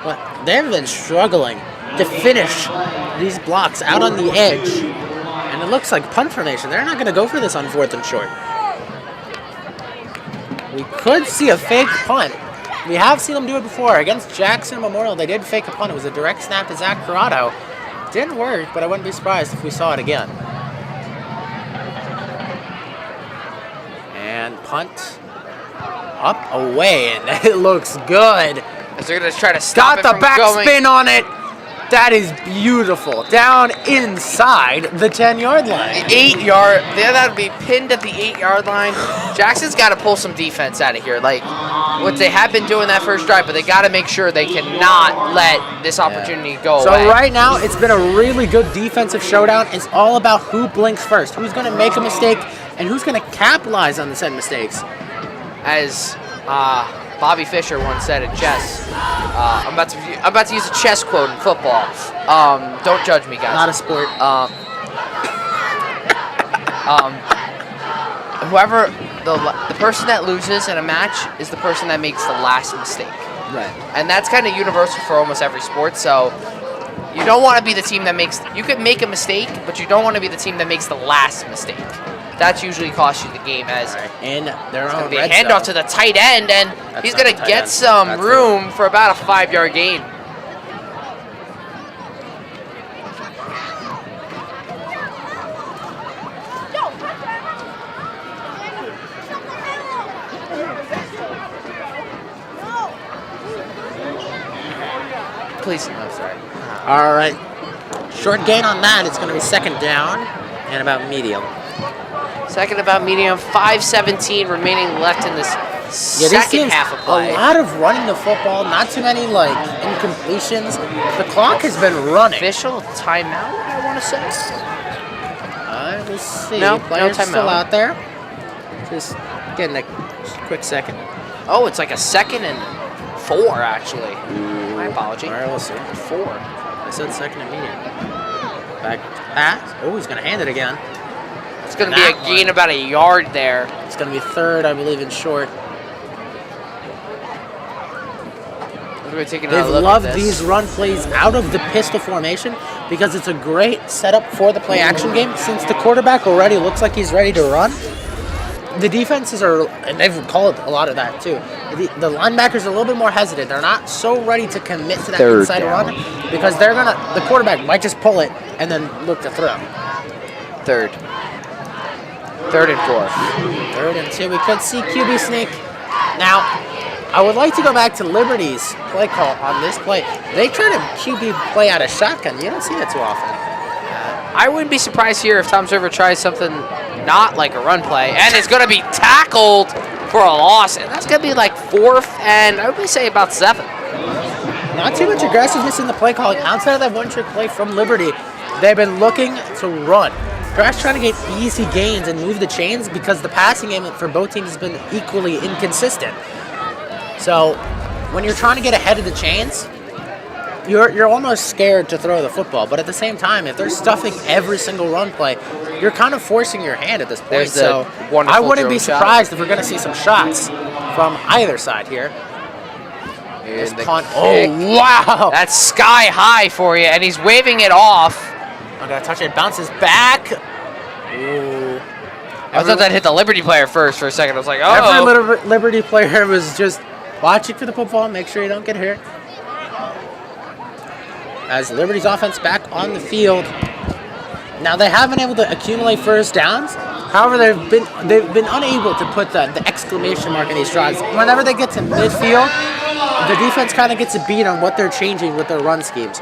But they've been struggling to finish these blocks out on the edge. And it looks like punt formation. They're not going to go for this on 4th and short. We could see a fake punt. We have seen them do it before. Against Jackson Memorial, they did fake a punt. It was a direct snap to Zach Corrado. Didn't work, but I wouldn't be surprised if we saw it again. And punt up, away, and it looks good. As they're going to try to stop Got the backspin on it. That is beautiful. Down inside the 10-yard line. 8 yard. That would be pinned at the 8-yard line. Jackson's got to pull some defense out of here. Like what they have been doing that first drive, but they got to make sure they cannot let this opportunity go away. So right now, it's been a really good defensive showdown. It's all about who blinks first, who's going to make a mistake, and who's going to capitalize on the said mistakes. As Bobby Fischer once said in chess, I'm about to use a chess quote in football. Don't judge me, guys. Not a sport. Whoever the person that loses in a match is the person that makes the last mistake. Right. And that's kind of universal for almost every sport. So you don't want to be the team that makes. You could make a mistake, but you don't want to be the team that makes the last mistake. That's usually costs you the game. As in their own the red handoff zone. to the tight end, and he's going to get some room for about a 5-yard gain. Please. I'm sorry. All right. Short gain on that. It's going to be 2nd down and about medium. 2nd about medium. 5:17 remaining left in this second half of play. A lot of running the football. Not too many incompletions. The clock has been running. Official timeout, I want to say. We'll see. No Players timeout. still out there. Just getting a quick second. Oh, it's like a 2nd and 4 actually. My apology. All right, we'll see. 4. I said 2nd and medium. Back pass. Oh, he's going to hand it again. It's going to be a gain about a yard there. It's going to be 3rd, I believe, in short. They've loved these run plays out of the pistol formation because it's a great setup for the play action game. Since the quarterback already looks like he's ready to run, the defenses are, and they've called a lot of that too. The linebackers are a little bit more hesitant. They're not so ready to commit to that inside run because the quarterback might just pull it and then look to throw. 3rd. 3rd and 4. 3rd and 2. We could see QB sneak. Now, I would like to go back to Liberty's play call on this play. They try to QB play out of shotgun. You don't see that too often. I wouldn't be surprised here if Tom's River tries something not like a run play, and it's going to be tackled for a loss, and that's going to be like 4th and I would say about 7. Not too much aggressiveness in the play calling. Outside of that one-trick play from Liberty, they've been looking to run. They're actually trying to get easy gains and move the chains because the passing game for both teams has been equally inconsistent. So when you're trying to get ahead of the chains, you're almost scared to throw the football. But at the same time, if they're stuffing every single run play, you're kind of forcing your hand at this point. There's so the wonderful I wouldn't be drone shot. surprised if we're going to see some shots from either side here. Here's the punt. kick. Oh, wow. That's sky high for you, and he's waving it off. I'm going to touch it. Bounces back. Ooh. I thought that hit the Liberty player first for a second. I was like, oh. Every Liberty player was just watching for the football, make sure you don't get hurt. As Liberty's offense back on the field. Now they have been able to accumulate first downs. However, they've been unable to put the exclamation mark in these drives. Whenever they get to midfield, the defense kind of gets a beat on what they're changing with their run schemes.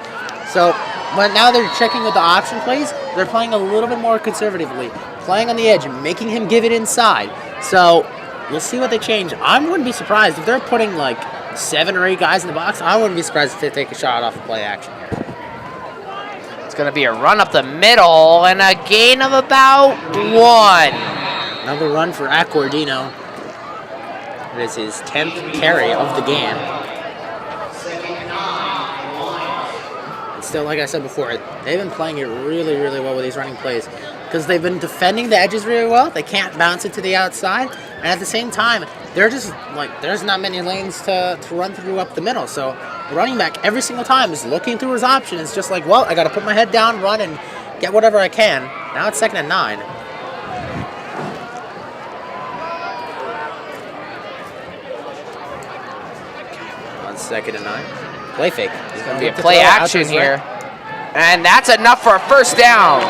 So when now they're checking with the option plays, they're playing a little bit more conservatively, playing on the edge and making him give it inside. So we'll see what they change. I wouldn't be surprised if they're putting like 7 or 8 guys in the box. I wouldn't be surprised if they take a shot off of play action here. It's going to be a run up the middle and a gain of about 1. Another run for Accordino. It is his 10th carry of the game. And still, like I said before, they've been playing it really, really well with these running plays because they've been defending the edges really well. They can't bounce it to the outside. And at the same time, they're just like, there's not many lanes to run through up the middle. So the running back every single time is looking through his option. It's just like, well, I got to put my head down, run, and get whatever I can. Now it's 2nd and 9. On 2nd and 9. Play fake. It's going to be a play action here. And that's enough for a first down.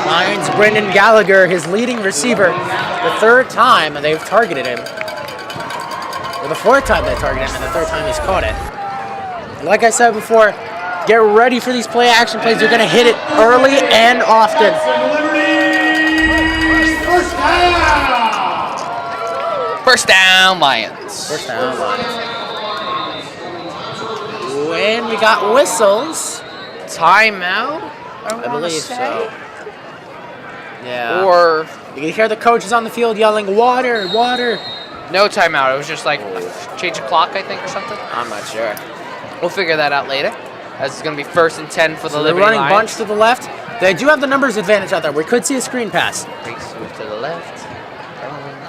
Finds Brendan Gallagher, his leading receiver. The 3rd time they've targeted him. Or the 4th time they targeted him, and the 3rd time he's caught it. And like I said before, get ready for these play action plays. You're going to hit it early and often. First down, Lions. First down, Lions. When we got whistles. Timeout, I believe so. Yeah. Or you can hear the coaches on the field yelling, water, water. no timeout. It was just like change the clock, I think, or something. I'm not sure. We'll figure that out later. As it's going to be 1st and 10 for the So they're Liberty running Lions. bunch to the left. They do have the numbers advantage out there. We could see a screen pass. Big sweep to the left,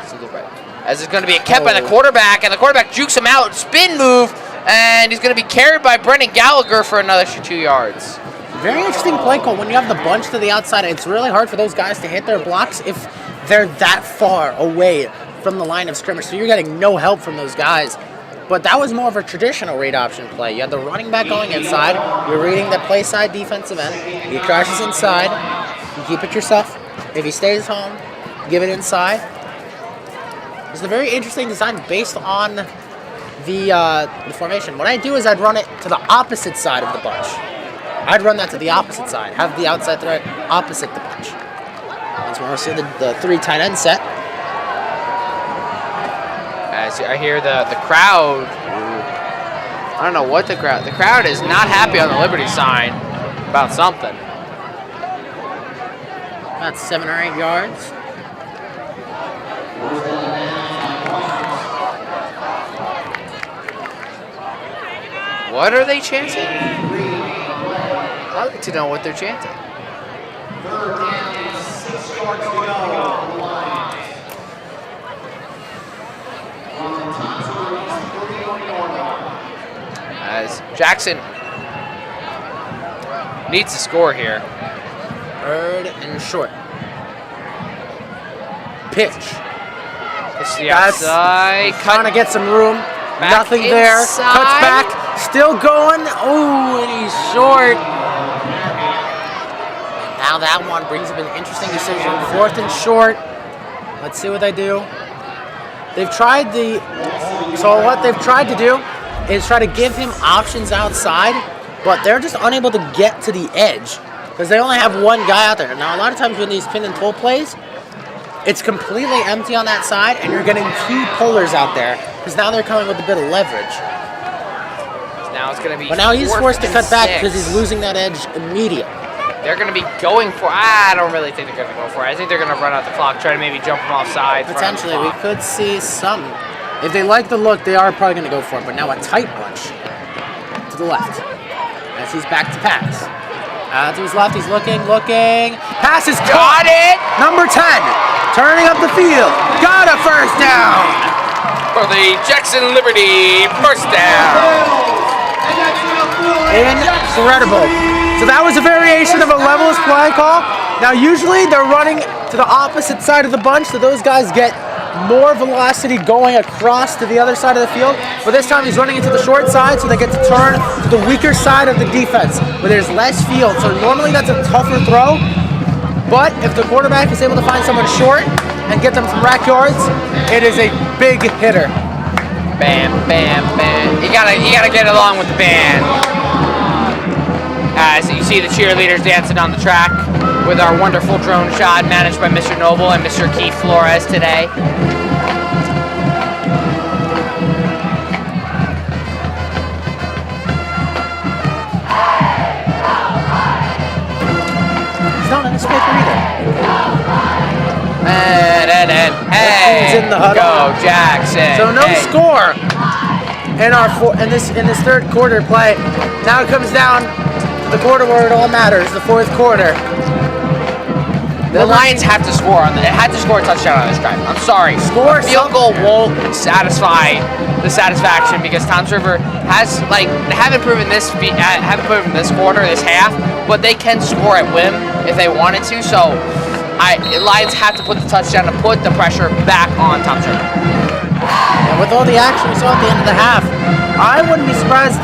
to the right. As it's going to be kept by the quarterback, and the quarterback jukes him out, spin move, and he's going to be carried by Brendan Gallagher for another 2 yards. Very interesting play call. When you have the bunch to the outside, it's really hard for those guys to hit their blocks if they're that far away from the line of scrimmage. So you're getting no help from those guys. But that was more of a traditional read option play. You had the running back going inside. You're reading the play side defensive end. He crashes inside. You keep it yourself. If he stays home, give it inside. It's a very interesting design based on the formation. What I do is I'd run it to the opposite side of the bunch. I'd run that to the opposite side. Have the outside threat opposite the bunch. That's where we'll see the 3 tight end set. As I hear the crowd. I don't know what the crowd is not happy on the Liberty side about something. About 7 or 8 yards. What are they chanting? I'd like to know what they're chanting. As Jackson needs to score here. 3rd and short. Pitch. It's the outside. Trying to get some room. Back Nothing there. inside. Cuts back. Still going. Oh, and he's short. And now that one brings up an interesting decision. 4th and short. Let's see what they do. They've tried so what they've tried to do is try to give him options outside, but they're just unable to get to the edge because they only have one guy out there. Now, a lot of times when these pin and pull plays, it's completely empty on that side, and you're getting 2 pullers out there because now they're coming with a bit of leverage. Now it's going to be. But now he's 4th forced to and cut back 6. because he's losing that edge immediately. They're going to be going for. I don't really think they're going to go for it. I think they're going to run out the clock, try to maybe jump him off sides. Potentially, we could see some. If they like the look, they are probably going to go for it. But now a tight bunch to the left as he's back to pass. To his left, he's looking. Pass is caught. Got it! Number 10, turning up the field. Got a first down. For the Jackson Liberty first down. Incredible. So that was a variation of a levelist play call. Now, usually they're running to the opposite side of the bunch, so those guys get more velocity going across to the other side of the field. But this time he's running into the short side, so they get to turn to the weaker side of the defense, where there's less field. So normally that's a tougher throw. But if the quarterback is able to find someone short and get them some rack yards, it is a big hitter. Bam, bam, bam. You gotta get along with the band. As you see the cheerleaders dancing on the track with our wonderful drone shot managed by Mr. Noble and Mr. Keith Flores today. He's not in the space either. Hey, He's in the huddle. go Jackson. So no Hey. score in this third quarter play. Now it comes down to the quarter where it all matters, the 4th quarter. The Lions have to score on had to score a touchdown on this drive. I'm sorry. Score a field goal won't satisfy the satisfaction because Toms River has they haven't proven this quarter, this half, but they can score at whim if they wanted to. So Lions have to put the touchdown to put the pressure back on Toms River. And with all the action we saw at the end of the half, I wouldn't be surprised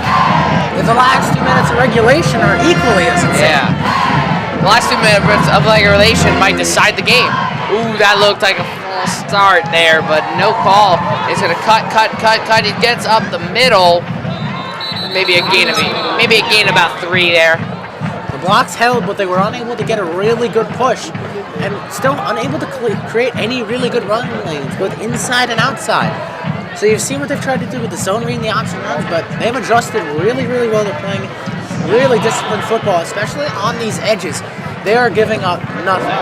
if the last 2 minutes of regulation are equally as insane. Yeah. The last 2 minutes of regulation might decide the game. Ooh, that looked like a false start there, but no call. It's going to cut. It gets up the middle. Maybe a gain about 3 there. The blocks held, but they were unable to get a really good push and still unable to create any really good run lanes, both inside and outside. So you've seen what they've tried to do with the zone reading, the option runs, but they've adjusted really, really well. They're playing really disciplined football, especially on these edges. They are giving up nothing.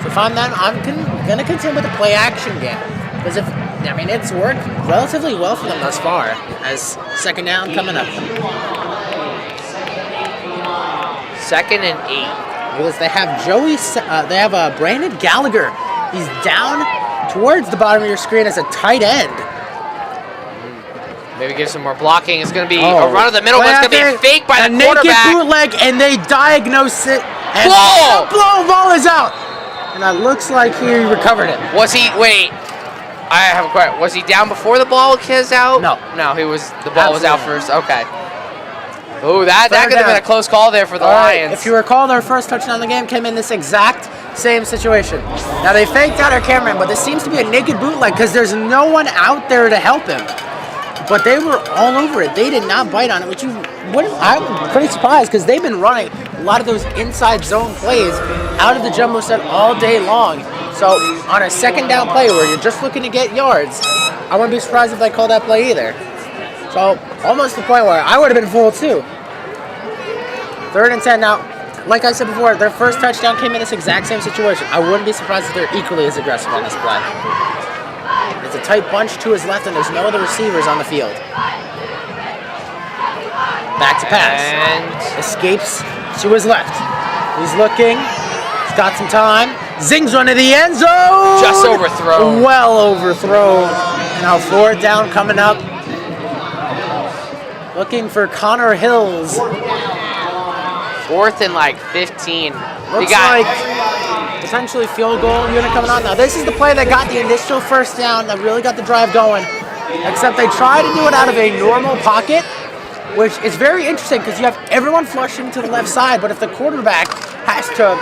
So if I'm them, I'm going to continue with the play action game. Because it's worked relatively well for them thus far, as second down coming up. 2nd and 8. Because they have Brandon Gallagher. He's down towards the bottom of your screen as a tight end. Maybe give some more blocking. It's going to be a run of the middle, but it's going to be a fake by the quarterback. Naked bootleg, and they diagnose it. And Ball! Ball is out. And that looks like he recovered it. Wait. I have a question. Was he down before the ball was out? No. No, the ball was out first. Okay. Oh, that could have been a close call there for the Lions. If you recall, their first touchdown of the game came in this exact same situation. Now, they faked out our cameraman, but this seems to be a naked bootleg because there's no one out there to help him. But they were all over it. They did not bite on it, which I'm pretty surprised because they've been running a lot of those inside zone plays out of the jumbo set all day long. So on a second down play where you're just looking to get yards, I wouldn't be surprised if they called that play either. So almost the point where I would have been fooled too. 3rd and 10 now. Like I said before, their first touchdown came in this exact same situation. I wouldn't be surprised if they're equally as aggressive on this play. It's a tight bunch to his left, and there's no other receivers on the field. Back to pass. And escapes to his left. He's looking. He's got some time. Zings one to the end zone. Just overthrown. Well overthrown. And now 4th down coming up. Looking for Connor Hills. 4th and 15. Looks like potentially field goal unit coming on. Now this is the play that got the initial first down, that really got the drive going. Except they try to do it out of a normal pocket, which is very interesting because you have everyone flushing to the left side, but if the quarterback has to,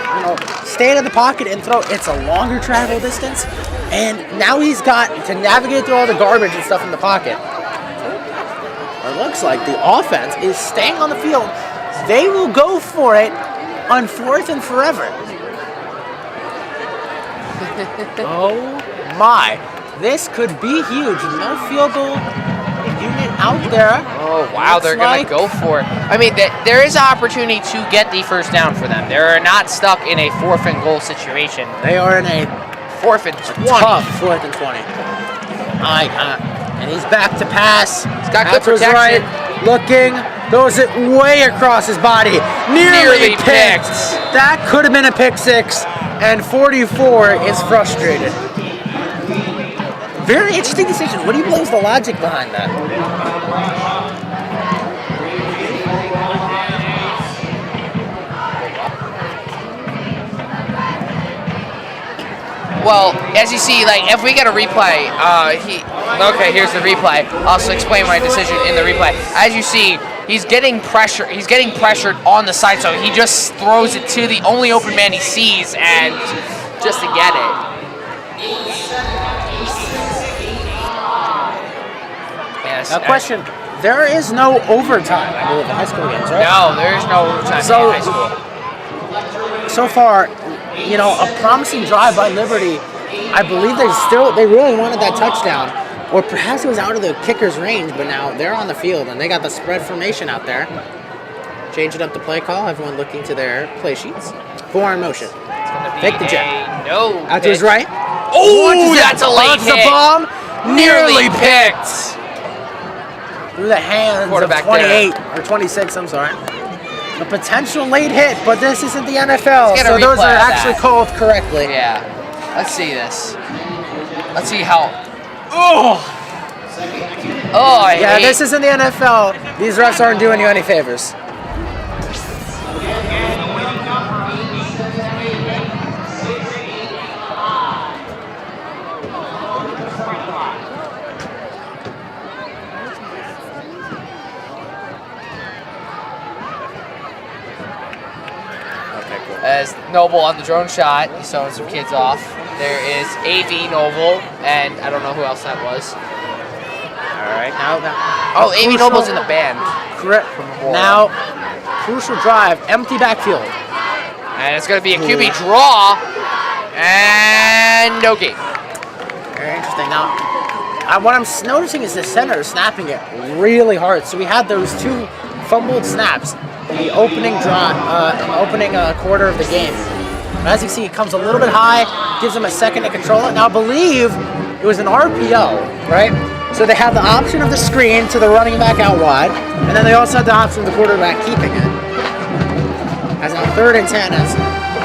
stay in the pocket and throw. It's a longer travel distance, and now he's got to navigate through all the garbage and stuff in the pocket. It looks like the offense is staying on the field. They will go for it on 4th and forever. Oh my. This could be huge. No field goal unit out there. Oh, wow, they're going to go for it. I mean, there is an opportunity to get the first down for them. They're not stuck in a 4th and goal situation. They are in a 4th and 20. Tough 4th and 20. And he's back to pass. He's got good Out to his protection. right, looking, throws it way across his body. Nearly picked. That could have been a pick six, and 44 is frustrated. Very interesting decision. What do you believe is the logic behind that? Well, as you see, like if we get a replay, okay, here's the replay. I'll also explain my decision in the replay. As you see, he's getting pressure. He's getting pressured on the side, so he just throws it to the only open man he sees, and just to get it. Yes. Now, question: there is no overtime, I believe, in high school games, right? No, there is no overtime in high school. So far, a promising drive by Liberty. I believe they really wanted that touchdown, or perhaps it was out of the kicker's range, but now they're on the field and they got the spread formation out there. Changing up the play call, everyone looking to their play sheets. 4 in motion. Fake the jet. No. Out to his right. Oh, that's a late hit. hit. The bomb. Nearly picked. Through the hands Quarterback of 28 or 26, I'm sorry. A potential late hit, but this isn't the NFL, so those are actually called correctly. Yeah. Let's see this. Let's see how. Oh, Yeah, this isn't the NFL. These refs aren't doing you any favors. As Noble on the drone shot, he's throwing some kids off. There is AV Noble, and I don't know who else that was. All right, now AV Noble's in the band. Correct. Now, crucial drive, empty backfield. And it's going to be a QB draw, and no game. Very interesting. Now, what I'm noticing is the center is snapping it really hard. So we had those 2 fumbled snaps in the opening quarter of the game. But as you see, it comes a little bit high, gives him a second to control it. Now, I believe it was an RPO, right? So they have the option of the screen to the running back out wide, and then they also have the option of the quarterback keeping it. As now 3rd and 10, as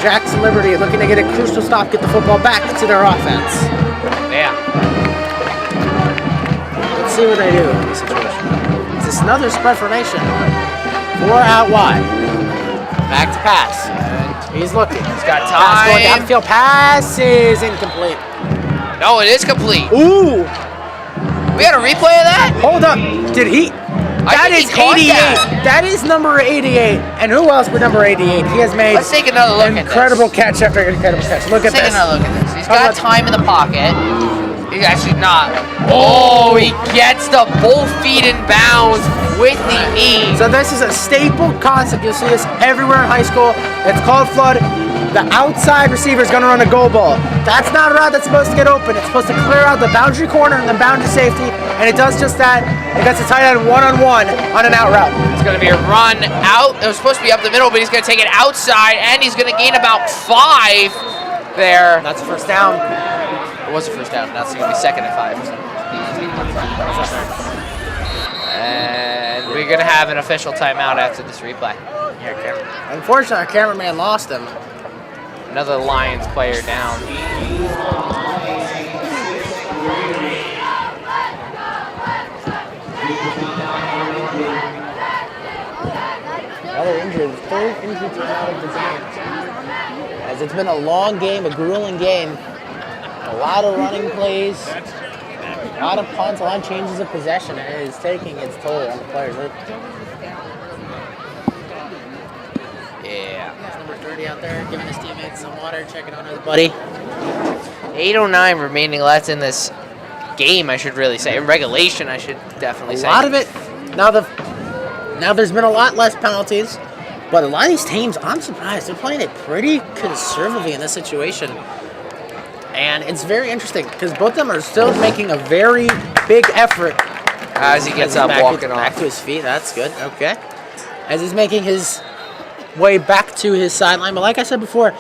Jackson Liberty looking to get a crucial stop, get the football back to their offense. Yeah. Let's see what they do in this situation. Is this another spread formation? 4 out wide. Back to pass. He's looking. He's got Pass going time. downfield. Pass is incomplete. No, it is complete. Ooh! We got a replay of that? Hold up. Did he? That think is he caught 88. that. That is number 88. And who else with number 88? He has made Let's take another look at this. incredible catch after incredible catch. Look at Let's take this. another look at this. He's How got about- time in the pocket. He's actually not. Oh, he gets the both feet in bounds with the knee. So this is a staple concept. You'll see this everywhere in high school. It's called flood. The outside receiver is going to run a go ball. That's not a route that's supposed to get open. It's supposed to clear out the boundary corner and the boundary safety, and it does just that. It gets a tight end one-on-one on an out route. It's going to be a run out. It was supposed to be up the middle, but he's going to take it outside, and he's going to gain about 5 there. That's a first down. It was a first down. Now it's going to be 2nd and 5. And we're going to have an official timeout after this replay. Unfortunately, our cameraman lost him. Another Lions player down. Another injury, the 3rd injury timeout of the game. As it's been a long game, a grueling game. A lot of running plays, a lot of punts, a lot of changes of possession, and it is taking its toll on the players. Yeah. already out there giving his teammates some water, checking on his buddy. 8:09 remaining left in this game, I should really say. In regulation, I should definitely say. A lot of it. Now there's been a lot less penalties, but a lot of these teams, I'm surprised, they're playing it pretty conservatively in this situation. And it's very interesting because both of them are still making a very big effort. As he gets he's up, back walking back off. to his feet, that's good, okay. As he's making his way back to his sideline, but like I said before,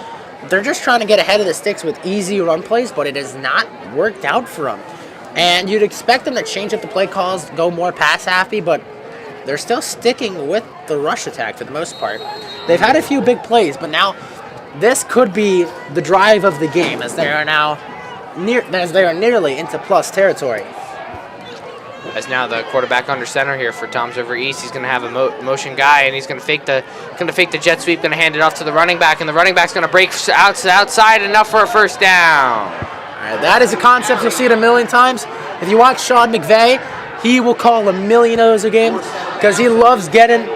they're just trying to get ahead of the sticks with easy run plays, but it has not worked out for them. And you'd expect them to change up the play calls, go more pass happy, but they're still sticking with the rush attack for the most part. They've had a few big plays, but now this could be the drive of the game as they are nearly into plus territory. As now the quarterback under center here for Toms River East. He's going to have a motion guy, and he's going to fake the jet sweep. Going to hand it off to the running back, and the running back's going to break outside enough for a first down. All right, that is a concept you'll see it a million times. If you watch Sean McVay, he will call a million of those a game because he loves getting,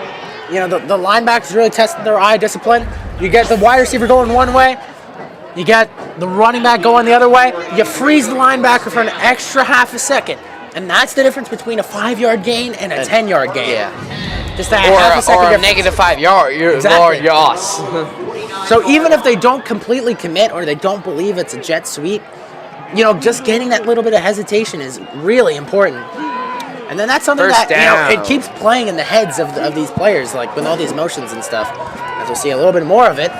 the linebackers really testing their eye discipline. You get the wide receiver going one way, you get the running back going the other way. You freeze the linebacker for an extra half a second. And that's the difference between a 5-yard gain and a 10-yard gain. Yeah. Just that half a second or a difference. negative 5 yard. Exactly. Loss. So even if they don't completely commit or they don't believe it's a jet sweep, just getting that little bit of hesitation is really important. And then that's something First that, down. it keeps playing in the heads of these players, like with all these motions and stuff. As we'll see a little bit more of it.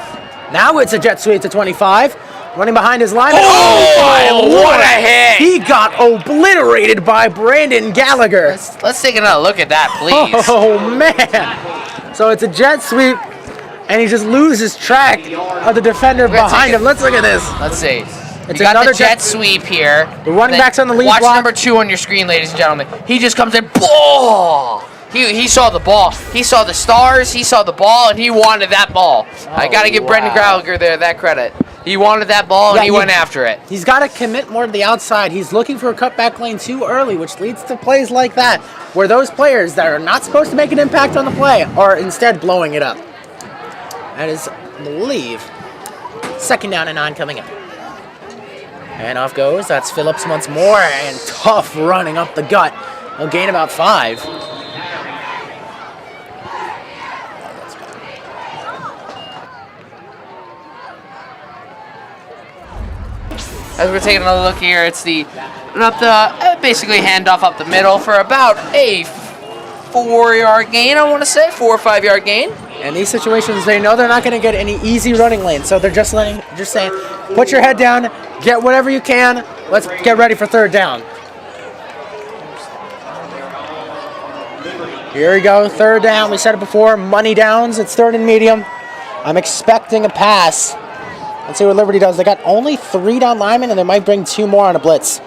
Now it's a jet sweep to 25. Running behind his line. Oh, what a hit! He got obliterated by Brandon Gallagher. Let's take another look at that, please. Oh, man. So it's a jet sweep, and he just loses track of the defender behind him. Let's look at this. Let's see. It's you got another the jet sweep here. The running back's on the lead Watch block. number 2 on your screen, ladies and gentlemen. He just comes in. Ball! He saw the ball. He saw the stars. He saw the ball, and he wanted that ball. I got to give Brendan Gallagher there that credit. He wanted that ball, and he went after it. He's got to commit more to the outside. He's looking for a cutback lane too early, which leads to plays like that, where those players that are not supposed to make an impact on the play are instead blowing it up. That is, I believe, 2nd down and 9 coming up. And off goes. That's Phillips once more, and tough running up the gut. He'll gain about 5. As we're taking another look here, it's basically handoff up the middle for about a 4-yard gain, I want to say, 4 or 5 yard gain. In these situations, they know they're not going to get any easy running lanes, so they're just saying, put your head down, get whatever you can, let's get ready for 3rd down. Here we go, 3rd down. We said it before, money downs. It's 3rd and medium. I'm expecting a pass. Let's see what Liberty does. They got only 3 down linemen, and they might bring 2 more on a blitz.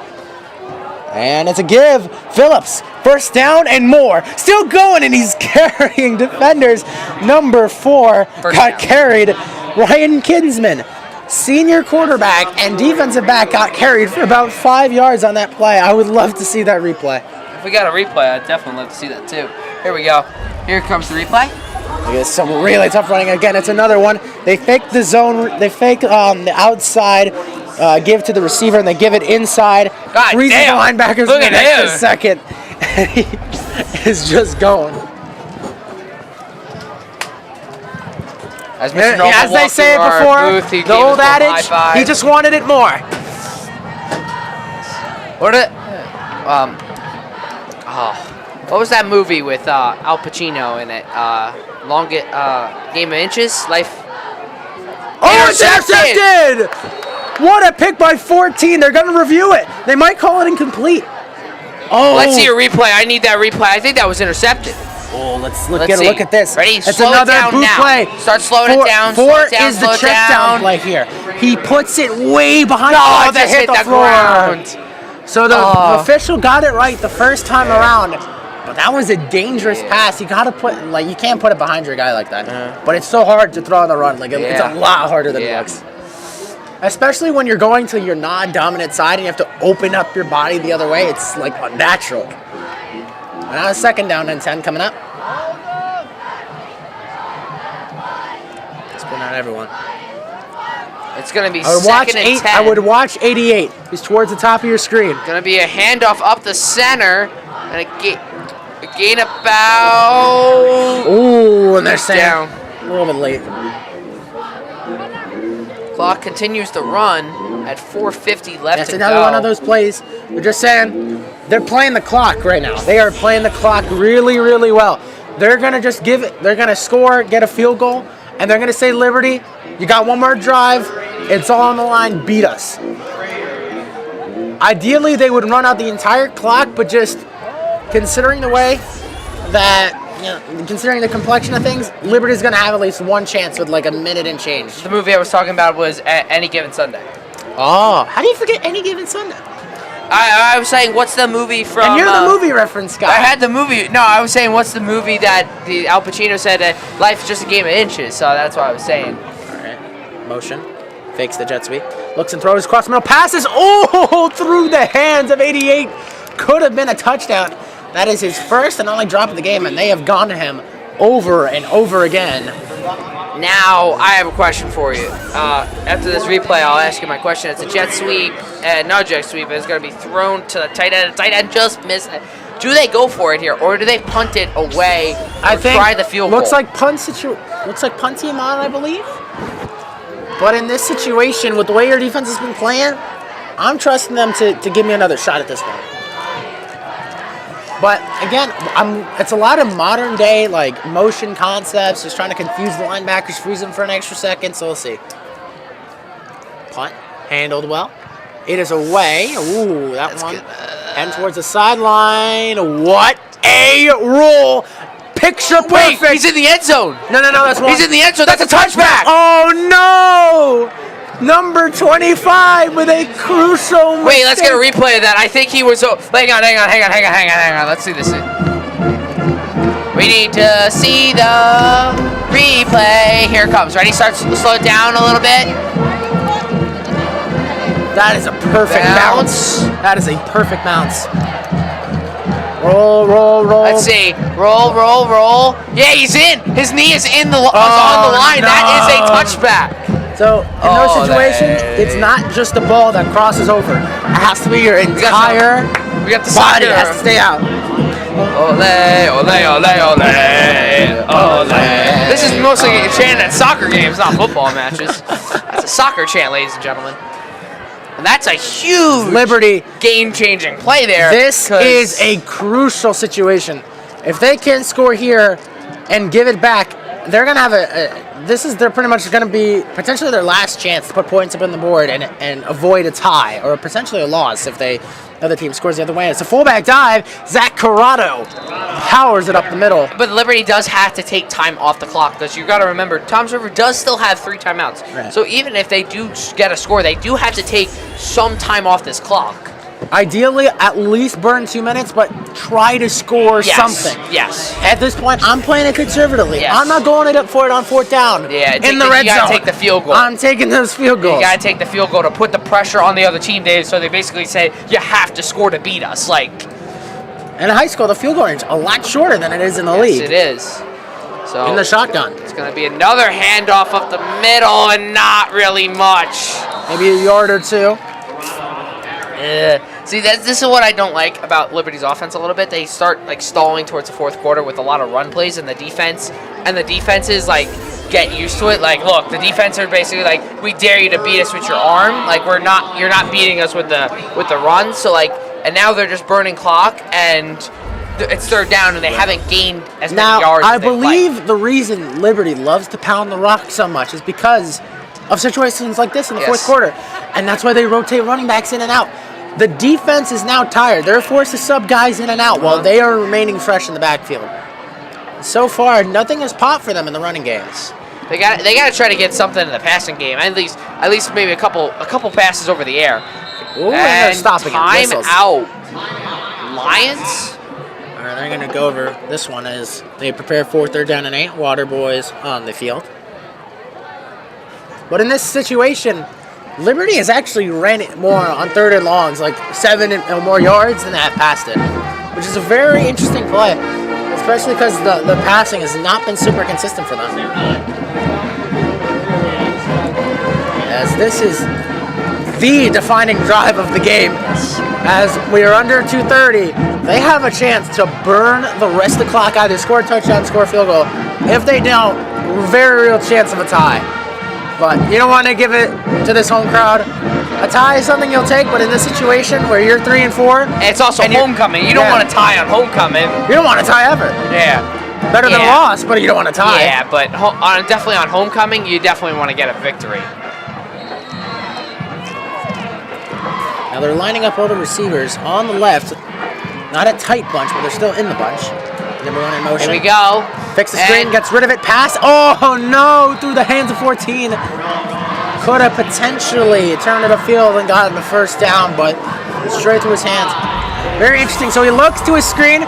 And it's a give. Phillips, 1st down and more. Still going, and he's carrying defenders. Number 4 got carried. Ryan Kinsman, senior quarterback and defensive back, got carried for about 5 yards on that play. I would love to see that replay. If we got a replay, I'd definitely love to see that too. Here we go. Here comes the replay. Look at some really tough running. Again, it's another one. They fake the zone. They fake the outside, give to the receiver, and they give it inside. God Freezes damn. the linebackers Look for at the him. extra second. And he is just going. As Mr. Noble As they walks say it through our before, booth, he the gave old us a adage, high five. he just wanted it more. What was that movie with Al Pacino in it? Game of Inches? Life. Oh, it's intercepted! What a pick by 14. They're going to review it. They might call it incomplete. Oh. Let's see a replay. I need that replay. I think that was intercepted. Oh, let's see. look at this. Ready? It's Slow it another down boot now. play. Start slowing it down. Four Slow it down, is slow the it check down down. play here. He puts it way behind. No, it just hit the floor. ground. So the official got it right the first time around. But that was a dangerous pass. You gotta you can't put it behind your guy like that. But it's so hard to throw on the run. It's a lot harder than it looks. Especially when you're going to your non-dominant side and you have to open up your body the other way. It's like unnatural. And now 2nd down and 10 coming up. It's been Not everyone. It's going to be I would watch second and 10. I would watch 88. He's towards the top of your screen. Going to be a handoff up the center. And a gain about... Ooh, and they're saying down. a little bit late. Clock continues to run at 4:50 left That's to another go. one of those plays. We're just saying they're playing the clock right now. They are playing the clock really, really well. They're going to just give it. They're going to score, get a field goal, and they're going to say, Liberty, you got one more drive. It's all on the line. Beat us. Ideally, they would run out the entire clock, but just considering the way that, considering the complexion of things, Liberty's going to have at least one chance with like a minute and change. The movie I was talking about was Any Given Sunday. Oh, how do you forget Any Given Sunday? I was saying, what's the movie from... And you're the movie reference guy. I had the movie... No, I was saying, what's the movie that Al Pacino said that life is just a game of inches, so that's what I was saying. All right. Motion. Fakes the jet sweep. Looks and throws across the middle. Passes. Oh, through the hands of 88. Could have been a touchdown. That is his first and only drop of the game, and they have gone to him over and over again. Now, I have a question for you. After this replay, I'll ask you my question. It's a jet sweep, no jet sweep. It's going to be thrown to the tight end. The tight end just missed it. Do they go for it here, or do they punt it away or try the field goal? Looks like punt team on, I believe. But in this situation, with the way your defense has been playing, I'm trusting them to give me another shot at this one. But again, it's a lot of modern day like motion concepts, just trying to confuse the linebackers, freeze them for an extra second. So we'll see. Punt handled well. It is away. Ooh, that's one. And towards the sideline. What a roll! Picture perfect. Wait, he's in the end zone. No, that's one. He's in the end zone. That's a touchback. Oh no! Number 25 with a crucial mistake. Wait, let's get a replay of that. I think he was... Hang on. Let's see this. We need to see the replay. Here it comes. Ready? Slow it down a little bit. That is a perfect bounce. That is a perfect bounce. Roll. Let's see. Roll. Yeah, he's in. His knee is on the line. No. That is a touchback. So, in those situations, it's not just the ball that crosses over. It has to be your entire we got the body soccer. has to stay out. Ole. This is mostly a chant at soccer games, not football matches. That's a soccer chant, ladies and gentlemen. And that's a huge Liberty game-changing play there. This is a crucial situation. If they can score here and give it back, they're going to have they're pretty much going to be potentially their last chance to put points up on the board and avoid a tie or potentially a loss if the other team scores the other way. It's a fullback dive. Zach Corrado powers it up the middle. But Liberty does have to take time off the clock because you got to remember, Toms River does still have 3 timeouts. Right. So even if they do get a score, they do have to take some time off this clock. Ideally, at least burn 2 minutes, but try to score something. Yes. At this point, I'm playing it conservatively. Yes. I'm not going it up for it on 4th down. Yeah, in the red you zone. gotta take the field goal. I'm taking those field goals. You gotta take the field goal to put the pressure on the other team, Dave. So they basically say you have to score to beat us. In high school, the field goal range a lot shorter than it is in the league. Yes, it is. So in the shotgun, it's gonna be another handoff up the middle, and not really much. Maybe a yard or two. See, this is what I don't like about Liberty's offense a little bit. They start stalling towards the 4th quarter with a lot of run plays, and the defenses get used to it. Look, the defense are basically we dare you to beat us with your arm. You're not beating us with the run. So and now they're just burning clock, and it's 3rd down, and they haven't gained as many yards. Now, I believe the reason Liberty loves to pound the rock so much is because of situations like this in the 4th quarter, and that's why they rotate running backs in and out. The defense is now tired. They're forced to sub guys in and out while they are remaining fresh in the backfield. So far, nothing has popped for them in the running games. They got to try to get something in the passing game. At least maybe a couple passes over the air. Ooh, and they're stopping it. Time Whistles. out. Lions. All right, they're going to go over this one as they prepare for 3rd down and 8. Water boys on the field. But in this situation, Liberty has actually ran it more on 3rd and longs, 7 or more yards than that passed it, which is a very interesting play, especially because the passing has not been super consistent for them. as this is the defining drive of the game. As we are under 2:30, they have a chance to burn the rest of the clock, either score a touchdown, score a field goal. If they don't, very real chance of a tie. But you don't want to give it to this home crowd. A tie is something you'll take, but in this situation where you're 3 and 4, And it's also And you're- homecoming. You don't yeah. want to tie on homecoming. you don't want to tie ever. Yeah. Better than a Yeah. loss, but you don't want to tie. Yeah, but definitely on homecoming, you definitely want to get a victory. Now they're lining up all the receivers on the left. Not a tight bunch, but they're still in the bunch. Number 1 in motion. Here we go. Fix the screen, And- gets rid of it, pass. Oh no, through the hands of 14. Could have potentially turned it upfield and gotten the first down, but straight through his hands. Very interesting. So he looks to his screen.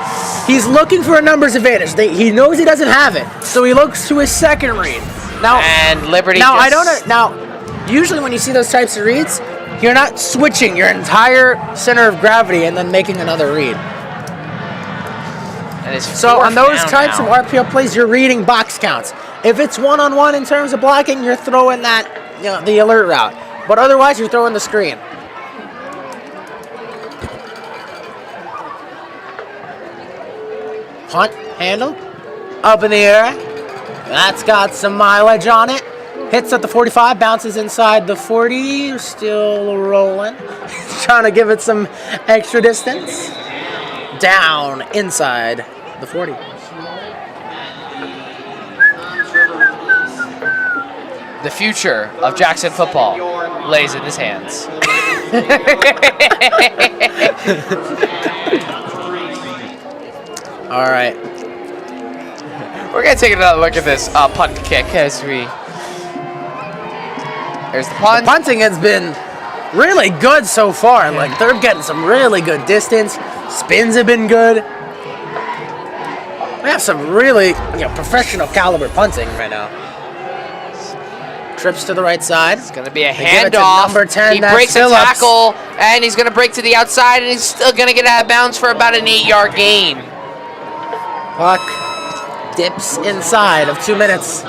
He's looking for a numbers advantage. He knows he doesn't have it, so he looks to his second read. Now, And Liberty now just, I don't know. Now, usually when you see those types of reads, you're not switching your entire center of gravity and then making another read. And it's So on those fourth types down of RPO plays, you're reading box counts. If it's one-on-one in terms of blocking, you're throwing that, the alert route. But otherwise, you're throwing the screen. Punt, handle, up in the air. That's got some mileage on it. Hits at the 45, bounces inside the 40, still rolling. Trying to give it some extra distance. Down inside the 40. The future of Jackson football lays in his hands. All right. We're going to take another look at this punt kick as we... There's the punt. Punting has been really good so far. Like, they're getting some really good distance. Spins have been good. We have some really professional caliber punting right now. Trips to the right side. It's going to be a They give it to handoff. number 10, He that's breaks a Phillips. tackle, and he's going to break to the outside, and he's still going to get out of bounds for about an 8-yard gain. Puck dips inside of 2 minutes.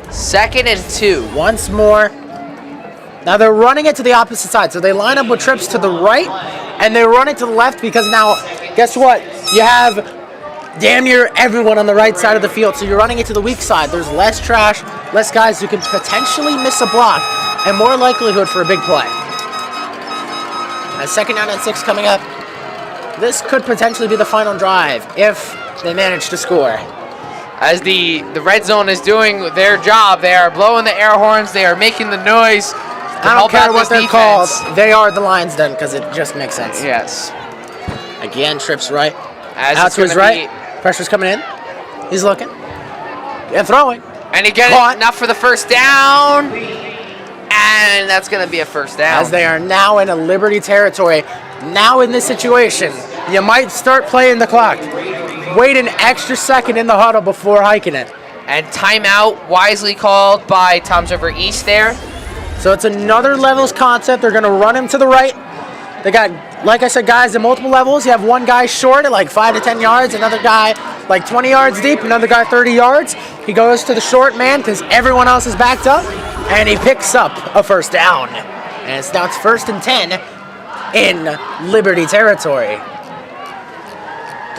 2nd and 2. Once more. Now they're running it to the opposite side. So they line up with trips to the right, and they run it to the left because now, guess what? You have damn near everyone on the right side of the field. So you're running it to the weak side. There's less trash, less guys who can potentially miss a block, and more likelihood for a big play. And 2nd down and 6 coming up. This could potentially be the final drive if they manage to score. As the red zone is doing their job, they are blowing the air horns, they are making the noise. I don't care what they're called. They are the Lions then, because it just makes sense. Yes. Again, trips right. As Out it's to his gonna right. Pressure's coming in. He's looking. And throwing. And he got Caught. enough for the first down. And that's going to be a first down. As they are now in a Liberty territory. Now in this situation, you might start playing the clock. Wait an extra second in the huddle before hiking it. And timeout wisely called by Toms River East there. So it's another levels concept. They're going to run him to the right. They got, like I said, guys at multiple levels. You have one guy short at like 5 to 10 yards, another guy like 20 yards deep, another guy 30 yards. He goes to the short man because everyone else is backed up, and he picks up a first down. And it's now 1st and 10 in Liberty territory.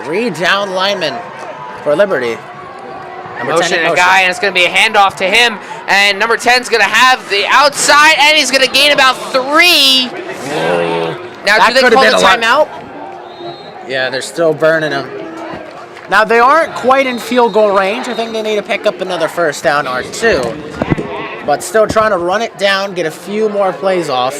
3 down linemen for Liberty. Number 10 Motion in a guy, and it's going to be a handoff to him. And number 10's going to have the outside, and he's going to gain about 3. Now, That do they could have call been the a lot. timeout? Yeah, they're still burning him. Now, they aren't quite in field goal range. I think they need to pick up another first down or 2. But still trying to run it down, get a few more plays off.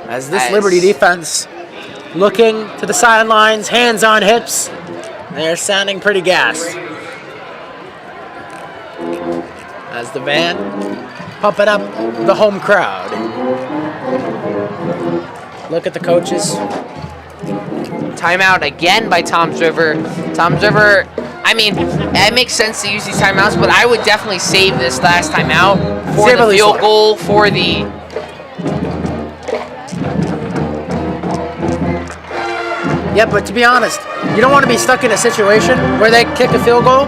As this Liberty defense looking to the sidelines, hands on hips, they're sounding pretty gassed. As the van pumping up the home crowd. Look at the coaches. Timeout again by Toms River. Toms River, I mean, it makes sense to use these timeouts, but I would definitely save this last timeout for Save at the least field one. goal, for the Yeah, but to be honest, you don't want to be stuck in a situation where they kick a field goal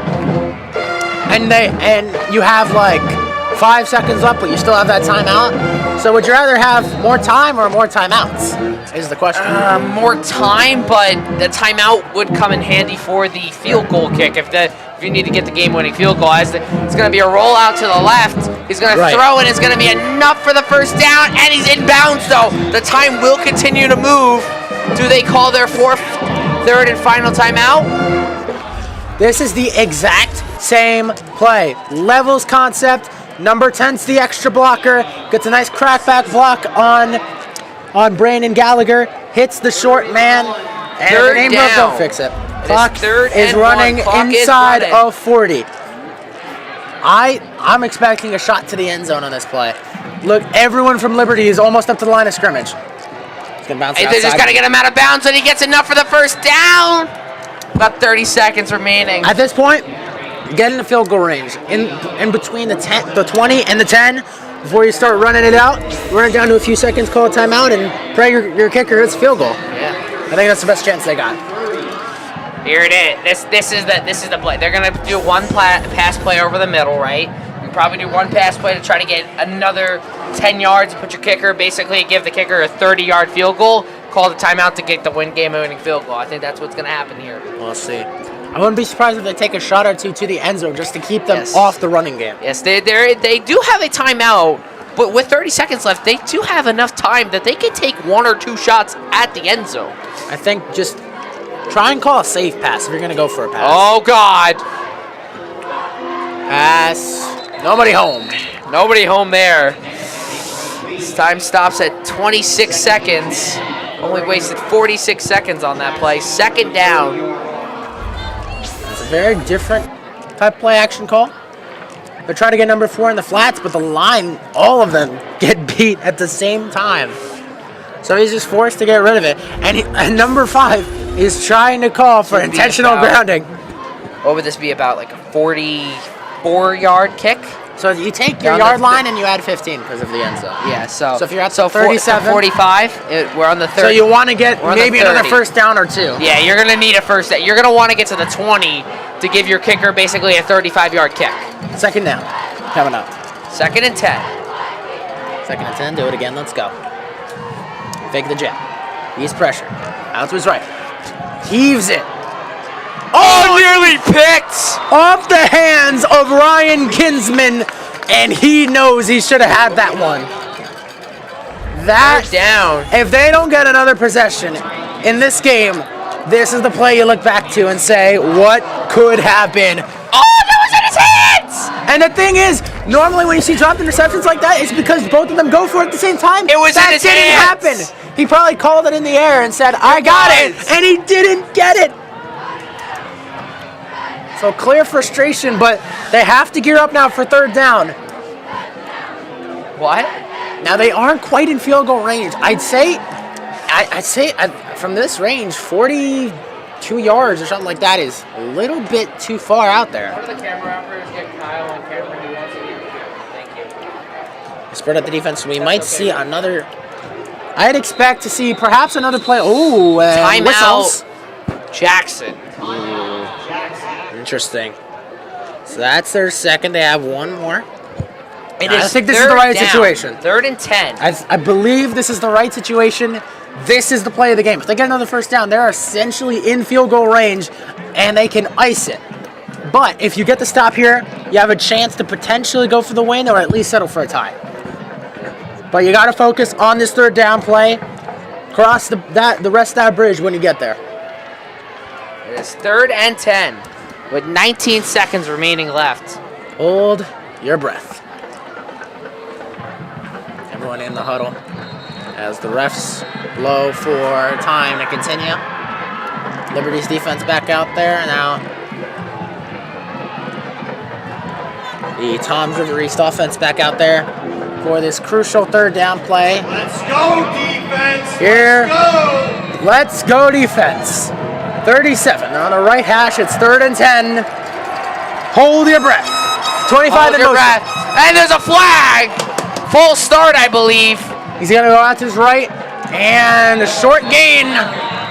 and you have like 5 seconds left, but you still have that timeout. So would you rather have more time or more timeouts? Is the question. More time, but the timeout would come in handy for the field goal kick if you need to get the game-winning field goal. It's going to be a rollout to the left. He's going to throw, and it's going to be enough for the first down, and he's in bounds, though. The time will continue to move. Do they call their third and final timeout? This is the exact same play. Levels concept. Number 10's the extra blocker. Gets a nice crackback block on Brandon Gallagher. Hits the short man. And Third the name down. don't fix it. Clock third is and running one. Clock is inside running. of 40. I'm expecting a shot to the end zone on this play. Look, everyone from Liberty is almost up to the line of scrimmage. He's gonna bounce Hey, it they just outside. got to get him out of bounds, and he gets enough for the first down. About 30 seconds remaining. At this point, get in the field goal range. In between the 20 and the 10, before you start running it out, run it down to a few seconds, call a timeout, and pray your kicker hits a field goal. Yeah. I think that's the best chance they got. Here it is. This is the play. They're gonna do one pass play over the middle, right? You probably do one pass play to try to get another 10 yards. Put your kicker, basically give the kicker a 30-yard field goal. Call the timeout to get the game-winning field goal. I think that's what's gonna happen here. We'll see. I wouldn't be surprised if they take a shot or two to the end zone just to keep them Yes. off the running game. Yes, they do have a timeout, but with 30 seconds left, they do have enough time that they can take 1 or 2 shots at the end zone. I think just try and call a safe pass if you're gonna go for a pass. Oh God! Pass. Nobody home. Nobody home there. This time stops at 26 seconds. Only wasted 46 seconds on that play. Second down. It's a very different type play action call. They're trying to get number 4 in the flats, but the line, all of them get beat at the same time. So he's just forced to get rid of it. And number 5 is trying to call for Should be intentional about- grounding. What would this be about? Like a 44-yard kick? So you take You're your on yard the- line and you add 15 because of the end zone. Yeah. So if you're at the 37, 45. We're on the 30. so you want to get We're on the maybe another 30. first down or 2. Yeah, you're gonna need a first down. You're gonna want to get to the 20 to give your kicker basically a 35-yard kick. Second down. Coming up. Second and 10. Second and 10. Do it again. Let's go. Fake the jab. Ease pressure. Out to his right. Heaves it. Oh, nearly picked! Off the hands of Ryan Kinsman, and he knows he should have had that one. That Third down. If they don't get another possession in this game, this is the play you look back to and say, what could happen? Oh, that was in his hands! And the thing is, normally when you see dropped interceptions like that, it's because both of them go for it at the same time. It was that in his didn't hands. happen. He probably called it in the air and said, I got it, was. and he didn't get it. So clear frustration, but they have to gear up now for third down. What? Now they aren't quite in field goal range. I'd say from this range, 42 yards or something like that is a little bit too far out there. One of the camera operators get Kyle on camera who wants to get here. Thank you. Spread out the defense. We might see another. I'd expect to see perhaps another play. Ooh, whistles. Timeout. Jackson. Interesting. So that's their second. They have one more. It I is think this is the third right down. situation. Third and 10. I believe this is the right situation. This is the play of the game. If they get another first down, they're essentially in field goal range, and they can ice it. But if you get the stop here, you have a chance to potentially go for the win or at least settle for a tie. But you got to focus on this third down play. Cross the rest of that bridge when you get there. It is third and 10 with 19 seconds remaining left. Hold your breath. Everyone in the huddle as the refs blow for time to continue. Liberty's defense back out there now. The Toms River East offense back out there for this crucial third down play. Let's go, defense! Here, let's go defense. 37 on the right hash. It's third and 10. Hold your breath. 25 Hold in your motion. breath. And there's a flag. Full start, I believe. He's gonna go out to his right, and a short gain.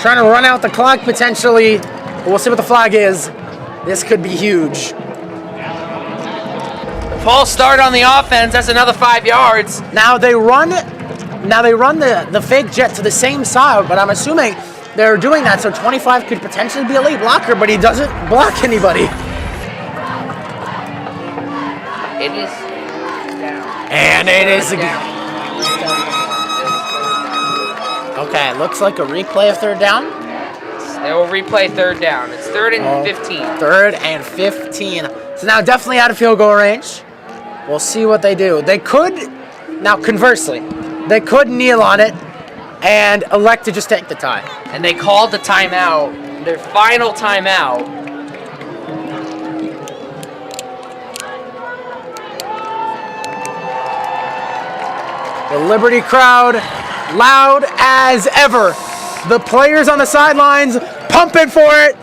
trying to run out the clock potentially. We'll see what the flag is. This could be huge. False start on the offense. That's another 5 yards. Now they run the fake jet to the same side, but I'm assuming they're doing that so 25 could potentially be a late blocker, but he doesn't block anybody. It is down. And it is again. Down. Okay, looks like a replay of third down. They will replay third down. It's 3rd and 15. 3rd and 15. So now definitely out of field goal range. We'll see what they do. They could, now conversely, they could kneel on it and elect to just take the tie. And they called the timeout, their final timeout. The Liberty crowd, loud as ever. The players on the sidelines pumping for it.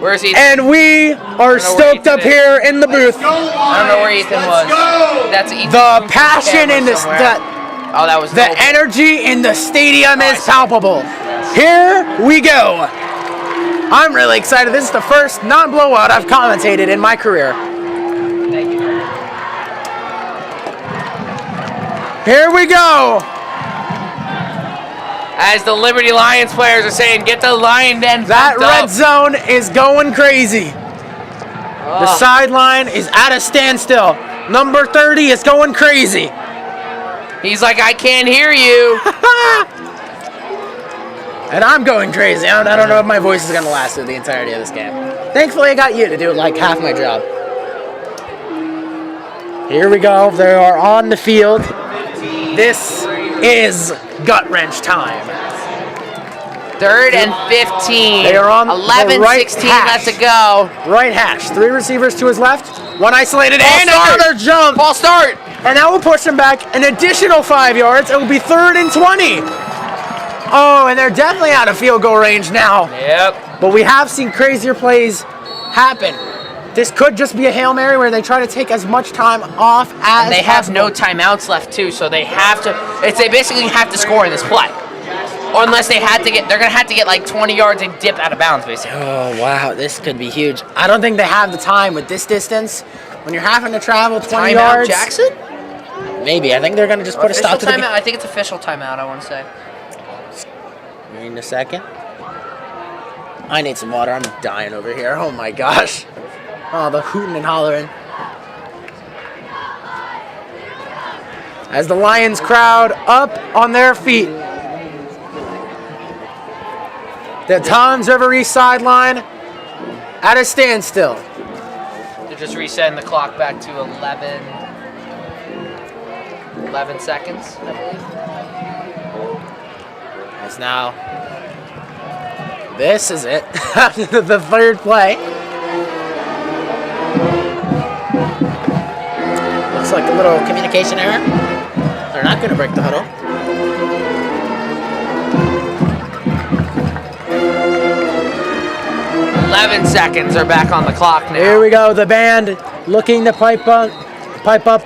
Where's Ethan? And we are stoked up here in the booth. I don't know where Ethan was. That's Ethan. The passion in this, oh, that was the energy in the stadium is palpable. Here we go. I'm really excited. This is the first non-blowout I've commentated in my career. Thank you. Here we go. As the Liberty Lions players are saying, get the Lion Den That pumped red up. zone is going crazy. The sideline is at a standstill. Number 30 is going crazy. He's like, I can't hear you. And I'm going crazy. I don't know if my voice is going to last through the entirety of this game. Thankfully, I got you to do like half my job. Here we go. They are on the field. This is gut wrench time. 3rd and 15. They are on 11, the right 16 hash. left to go. Right hash. 3 receivers to his left. 1 isolated False and start. another jump. False start. And that will push them back an additional 5 yards. It will be 3rd and 20. Oh, and they're definitely out of field goal range now. Yep. But we have seen crazier plays happen. This could just be a Hail Mary where they try to take as much time off as And they have possible. no timeouts left too, so they have to. They basically have to score in this play, or unless they had to get. They're gonna have to get like 20 yards and dip out of bounds, basically. Oh, wow. This could be huge. I don't think they have the time with this distance. When you're having to travel 20 Timeout, yards. Jackson? Maybe. I think they're going to just put a stop to the timeout. game. I think it's official timeout. I want to say. Wait a second. I need some water. I'm dying over here. Oh, my gosh. Oh, the hooting and hollering. As the Lions crowd up on their feet. The Toms River East sideline at a standstill. They're just resetting the clock back to 11 seconds, I believe. As now, this is it. The third play. Looks like a little communication error. They're not going to break the huddle. "11 seconds are back on the clock now. Here we go. The band looking to pipe up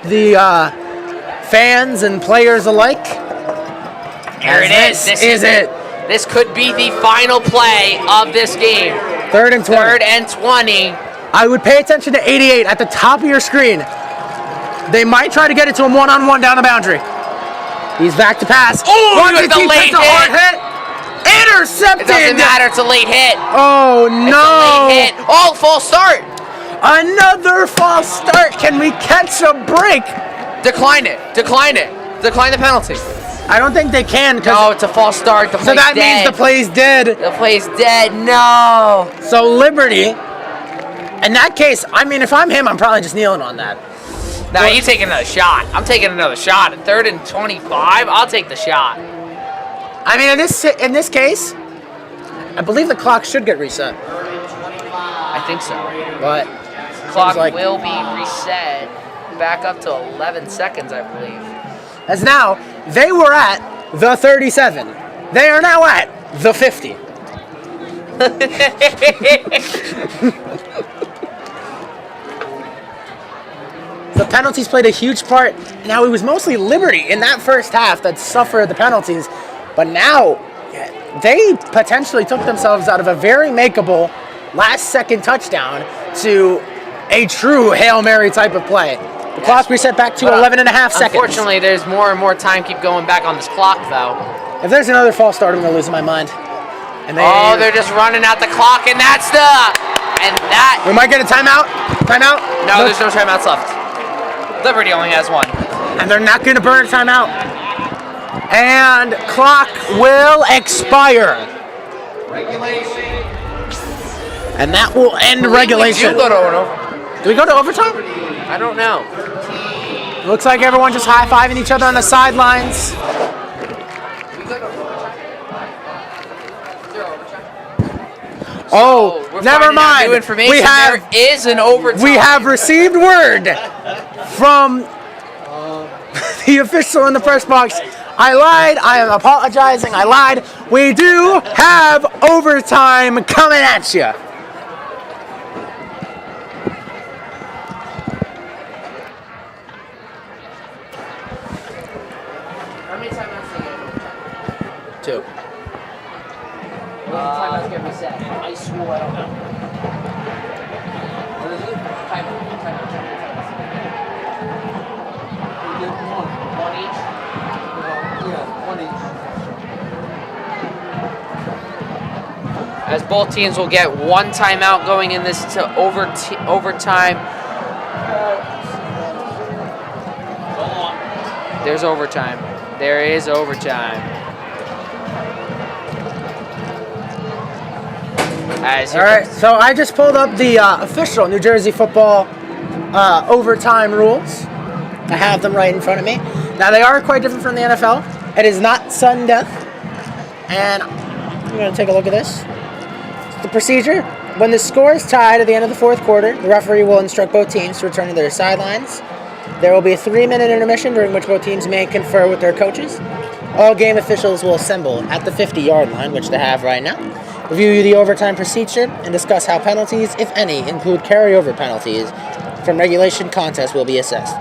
the fans and players alike. Here it is. This is it. This could be the final play of this game. 3rd and 20. 3rd and 20. I would pay attention to 88 at the top of your screen. They might try to get it to him one-on-one down the boundary. He's back to pass. Oh, Wants with to the keep late it, hard hit. Intercepted. It doesn't matter. It's a late hit. Oh, It's no. a late hit. Oh, false start. Another false start. Can we catch a break? Decline it. Decline it. Decline the penalty. I don't think they can. No, it's a false start. The So play's that dead. means the play's dead. The play's dead. No. So Liberty, in that case, I mean, if I'm him, I'm probably just kneeling on that. Now you taking another shot. I'm taking another shot. At 3rd and 25, I'll take the shot. I mean, in this case, I believe the clock should get reset. I think so. But Clock like- will be reset back up to 11 seconds, I believe. as now, they were at the 37. They are now at the 50. The penalties played a huge part. Now, it was mostly Liberty in that first half that suffered the penalties. But now, they potentially took themselves out of a very makeable last-second touchdown to a true Hail Mary type of play. The clock reset back to 11 and a half seconds. Unfortunately, there's more and more time keep going back on this clock, though. If there's another false start, I'm going to lose my mind. And They're just running out the clock, and that's that. We might get a timeout. Timeout? No, there's no timeouts left. Liberty only has one. And they're not going to burn a timeout. And clock will expire. And that will end regulation. Do we go to overtime? I don't know. Looks like everyone just high-fiving each other on the sidelines. Oh, We're never finding out mind. New information. There is an overtime. We have received word from the official in the press box. I lied. I am apologizing. I lied. We do have overtime coming at you. How many timeouts do you get? 2. When the timeouts get reset? I swore I don't know. What is it? Timeout. One each? Yeah, one each. As both teams will get one timeout going in this to overtime. There's overtime. There is overtime. All right, so I just pulled up the official New Jersey football overtime rules. I have them right in front of me. Now, they are quite different from the NFL. It is not sudden death. And I'm going to take a look at this. The procedure: when the score is tied at the end of the fourth quarter, the referee will instruct both teams to return to their sidelines. There will be a 3-minute intermission during which both teams may confer with their coaches. All game officials will assemble at the 50-yard line, which they have right now, review the overtime procedure, and discuss how penalties, if any, include carryover penalties from regulation contests will be assessed.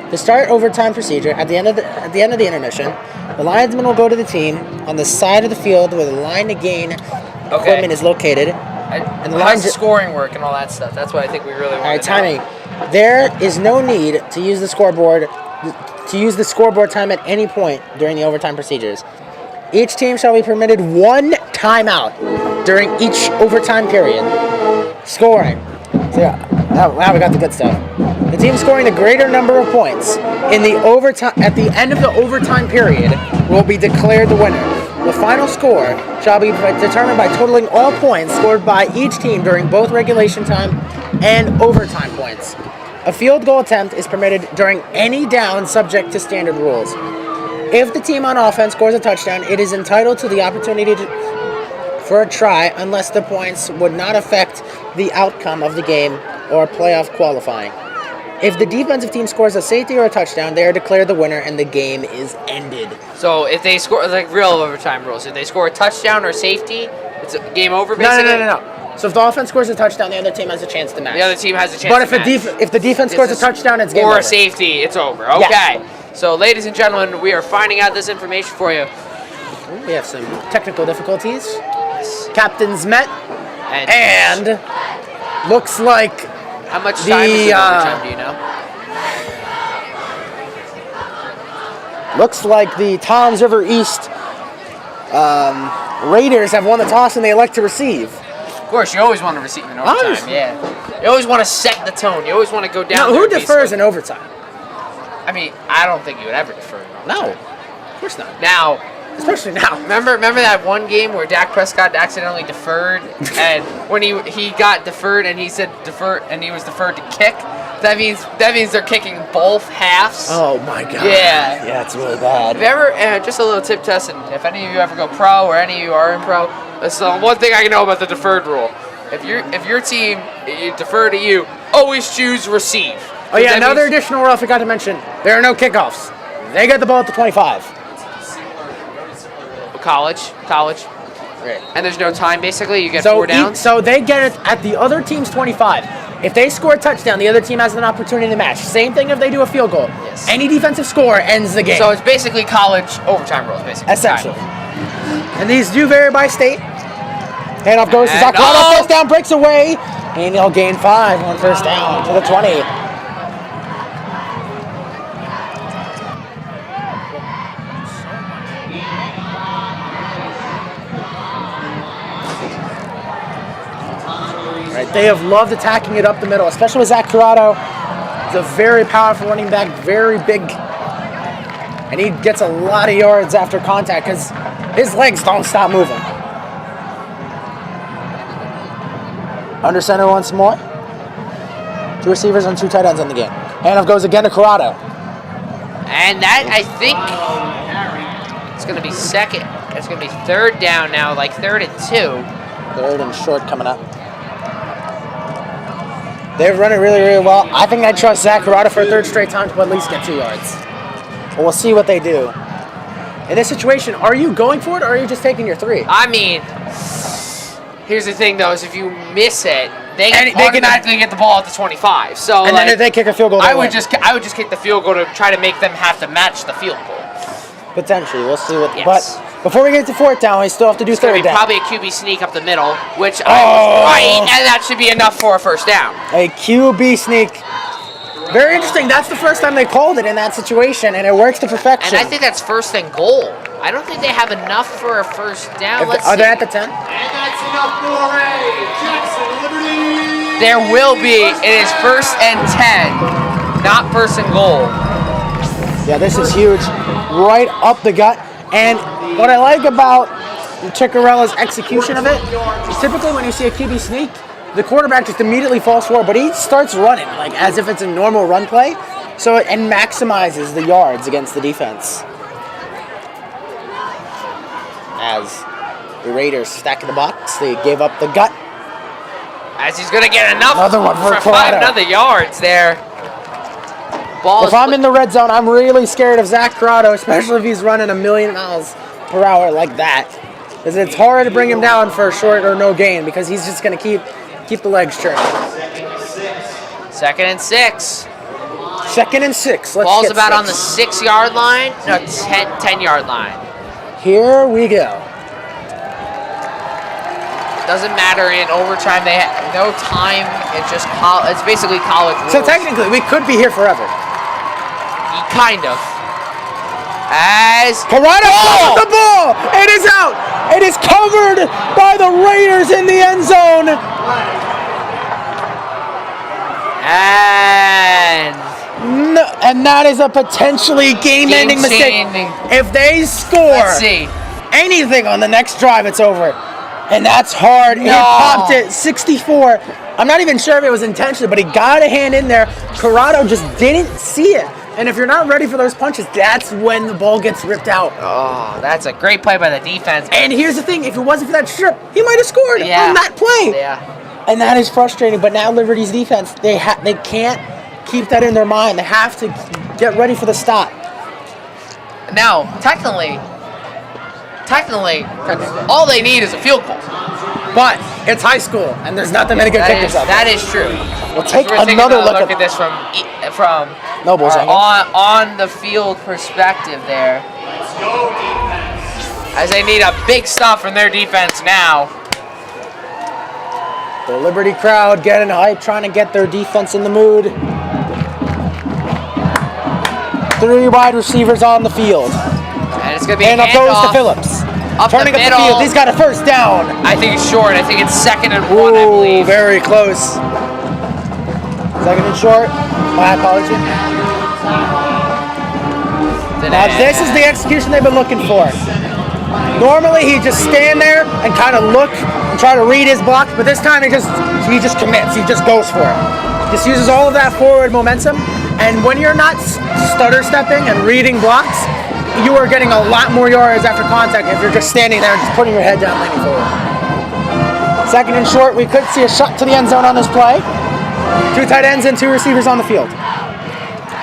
To start overtime procedure, at the end of the intermission, the linesman will go to the team on the side of the field where the line to gain equipment is located. And the how's the scoring work and all that stuff? That's what I think we really want. All right, timing. There is no need to use the scoreboard time at any point during the overtime procedures. Each team shall be permitted one timeout during each overtime period. Scoring. So now we got the good stuff. The team scoring the greater number of points in the overtime at the end of the overtime period will be declared the winner. The final score shall be determined by totaling all points scored by each team during both regulation time and overtime points. A field goal attempt is permitted during any down subject to standard rules. If the team on offense scores a touchdown, it is entitled to the opportunity for a try unless the points would not affect the outcome of the game or playoff qualifying. If the defensive team scores a safety or a touchdown, they are declared the winner and the game is ended. So if they score, like real overtime rules, if they score a touchdown or safety, it's a game over basically? No. So if the offense scores a touchdown, the other team has a chance to match. The other team has a chance but to match. But if the defense scores a touchdown, it's game over. Or a safety, it's over. Okay. Yes. So ladies and gentlemen, we are finding out this information for you. We have some technical difficulties. Captains met. And looks like how much time is it overtime, do you know? Looks like the Toms River East Raiders have won the toss and they elect to receive. Of course, you always want to receive in overtime. Yeah. You always want to set the tone. You always want to go down. Now, who defers in overtime? I mean, I don't think you would ever defer in overtime. No, of course not. Now, especially now. Remember that one game where Dak Prescott accidentally deferred, and when he got deferred and he said defer and he was deferred to kick. That means they're kicking both halves. Oh my God. Yeah, it's really bad. If you ever, just a little tip test, and if any of you ever go pro or any of you are in pro, that's the one thing I know about the deferred rule. If your team defer to you, always choose receive. Oh yeah, another additional rule I forgot to mention: there are no kickoffs. They get the ball at the 25. College. Right. And there's no time, basically? You get 4 downs? So they get it at the other team's 25. If they score a touchdown, the other team has an opportunity to match. Same thing if they do a field goal. Yes. Any defensive score ends the game. So it's basically college overtime rules, basically. Essentially. And these do vary by state. Handoff goes to And- Zaccarotto. oh! First down, breaks away. And he'll gain 5 on first down to the 20. Right, they have loved attacking it up the middle, especially with Zaccarotto. He's a very powerful running back, very big. And he gets a lot of yards after contact because his legs don't stop moving. Under center once more. 2 receivers and 2 tight ends in the game. Handoff goes again to Corrado. And that, I think, it's going to be second. It's going to be third down now, like 3rd and 2. 3rd and short coming up. They've run it really, really well. I think I trust Zaccarotto for a 3rd straight time to at least get 2 yards. But we'll see what they do. In this situation, are you going for it or are you just taking your 3? I mean, here's the thing, though, is if you miss it, they And can they automatically get the ball at the 25. So, And like, then if they kick a field goal, they I would win. just kick the field goal to try to make them have to match the field goal. Potentially, we'll see what. Yes. But before we get to 4th down, we still have to do It's going to 3rd be down. probably a QB sneak up the middle, which I was right, and that should be enough for a first down. A QB sneak. Very interesting. That's the first time they called it in that situation, and it works to perfection. And I think that's 1st and goal. I don't think they have enough for a first down. Let's Are see. they at the 10? And that's enough for a Jackson Liberty. There will be. It is 1st and 10, not 1st and goal. Yeah, this is huge. Right up the gut. And what I like about Ciccarella's execution of it is typically when you see a QB sneak, the quarterback just immediately falls forward, but he starts running like as if it's a normal run play, so and maximizes the yards against the defense. As the Raiders stack the box, they gave up the gut. As he's going to get enough Another one for for 5 Corrado. another yards there. Ball If I'm in the red zone, I'm really scared of Zach Corrado, especially if he's running 1,000,000 miles per hour like that. Because it's hard to bring him down for a short or no gain because he's just going to keep the legs churning. 2nd and 6. 2nd and 6. Let's Ball's get about on the 6. 6-yard line. No, 10-yard line. Here we go. Doesn't matter in overtime. They have no time. It's just it's basically college rules. So technically, we could be here forever. Kind of. As Corrado Oh! the ball. It is out. It is covered by the Raiders in the end zone. And that is a potentially game-ending mistake. Game-changing. If they score Let's see. anything on the next drive, it's over. And that's hard. He No. popped it 64. I'm not even sure if it was intentional, but he got a hand in there. Corrado just didn't see it. And if you're not ready for those punches, that's when the ball gets ripped out. Oh, that's a great play by the defense. And here's the thing, if it wasn't for that strip, he might have scored Yeah. on that play. Yeah. And that is frustrating, but now Liberty's defense, they can't keep that in their mind. They have to get ready for the stop. Now, technically, all they need is a field goal. But it's high school, and there's not that many good kickers out there. That is true. We'll take We're taking another a look at at this from Noble's angle. on the field perspective there. Let's go, defense. As they need a big stop from their defense now. The Liberty crowd getting hype, trying to get their defense in the mood. 3 wide receivers on the field. And it's going to be And a up goes to handoff Phillips. up Turning the up the middle. field. He's got a first down. I think it's short. I think it's 2nd and 1, I Ooh, believe. very close. 2nd and short. My apology. Now this is the execution they've been looking for. Normally he'd just stand there and kind of look and try to read his block, but this time he just commits. He just goes for it. Just uses all of that forward momentum. And when you're not stutter stepping and reading blocks, you are getting a lot more yards after contact if you're just standing there and just putting your head down leaning forward. 2nd and short, we could see a shot to the end zone on this play. 2 tight ends and 2 receivers on the field.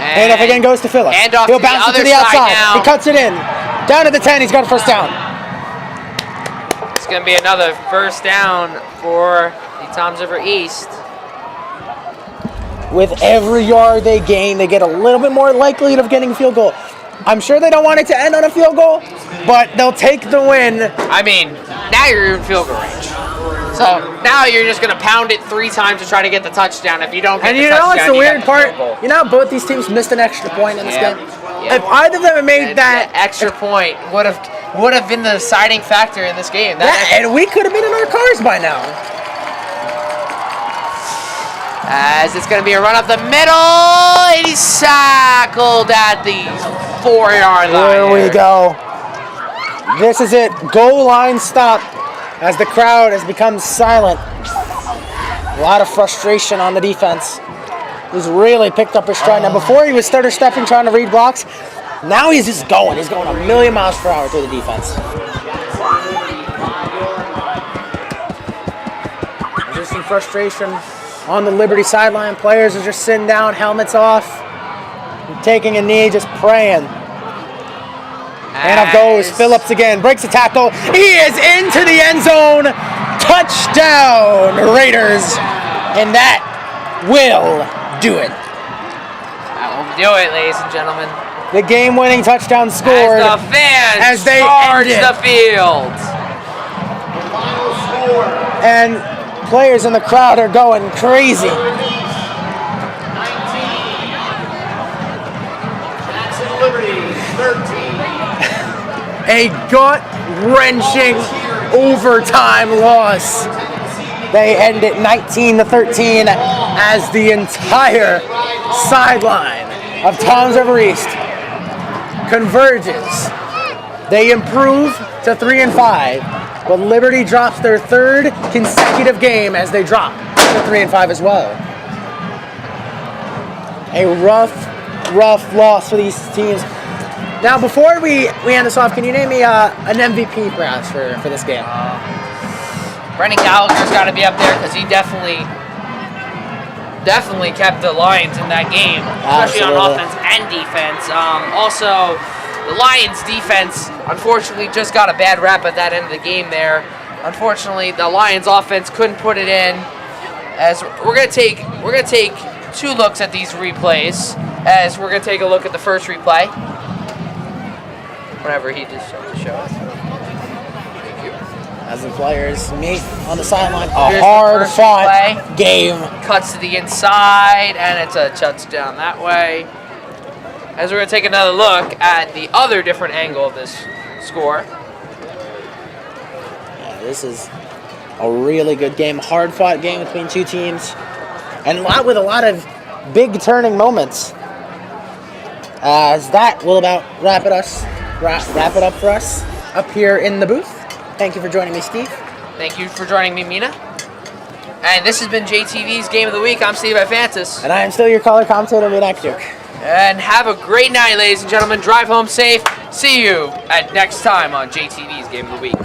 And off again goes to Phillips. And off He'll to the bounce it other to the side outside. now. He cuts it in. Down to the 10, he's got a first down. It's going to be another first down for the Toms River East. With every yard they gain, they get a little bit more likelihood of getting a field goal. I'm sure they don't want it to end on a field goal, but they'll take the win. I mean, now you're in field goal range. So now you're just going to pound it 3 times to try to get the touchdown. If you don't get And the you know touchdown, what's the you weird got part? field goal. You know how both these teams missed an extra point in this Yeah. game? Yeah. If either of them had made And that, the extra point would have been the deciding factor in this game. yeah, and we could have been in our cars by now. As it's going to be a run up the middle. He's tackled at the 4-yard line. There we go. This is it. Goal line stop as the crowd has become silent. A lot of frustration on the defense. He's really picked up his stride. Now, before he was stutter stepping, trying to read blocks. Now he's just going. He's going a million miles per hour through the defense. There's some frustration on the Liberty sideline. Players are just sitting down, helmets off, taking a knee, just praying. And up goes Phillips again, breaks the tackle. He is into the end zone. Touchdown, Raiders. And that will do it. That will do it, ladies and gentlemen. The game-winning touchdown scored As the fans as they charge ended. the field. And players in the crowd are going crazy. Jackson Liberty, 13. A gut-wrenching overtime loss. They end it 19-13 as the entire sideline of Toms River East converges. They improve to 3-5, but Liberty drops their 3rd consecutive game as they drop to 3-5 as well. A rough loss for these teams. Now, before we end this off, can you name me an MVP perhaps for this game? Brendan Gallagher's got to be up there because he definitely kept the Lions in that game, especially on Absolutely. offense and defense. Also, the Lions defense unfortunately just got a bad rap at that end of the game there. Unfortunately, the Lions offense couldn't put it in. As we're gonna take 2 looks at these replays. As we're gonna take a look at the first replay. Whenever he just started to show us. As the players meet on the sideline, Here's a the first hard-fought play. game. Cuts to the inside, and it's a touchdown that way. As we're going to take another look at the other different angle of this score. Yeah, this is a really good game, hard-fought game between 2 teams, and with a lot of big turning moments. As that will about wrap it up for us up here in the booth. Thank you for joining me, Steve. Thank you for joining me, Mina. And this has been JTV's Game of the Week. I'm Steve Ifantis. And I am still your color commentator, Mina Duke. And have a great night, ladies and gentlemen. Drive home safe. See you at next time on JTV's Game of the Week.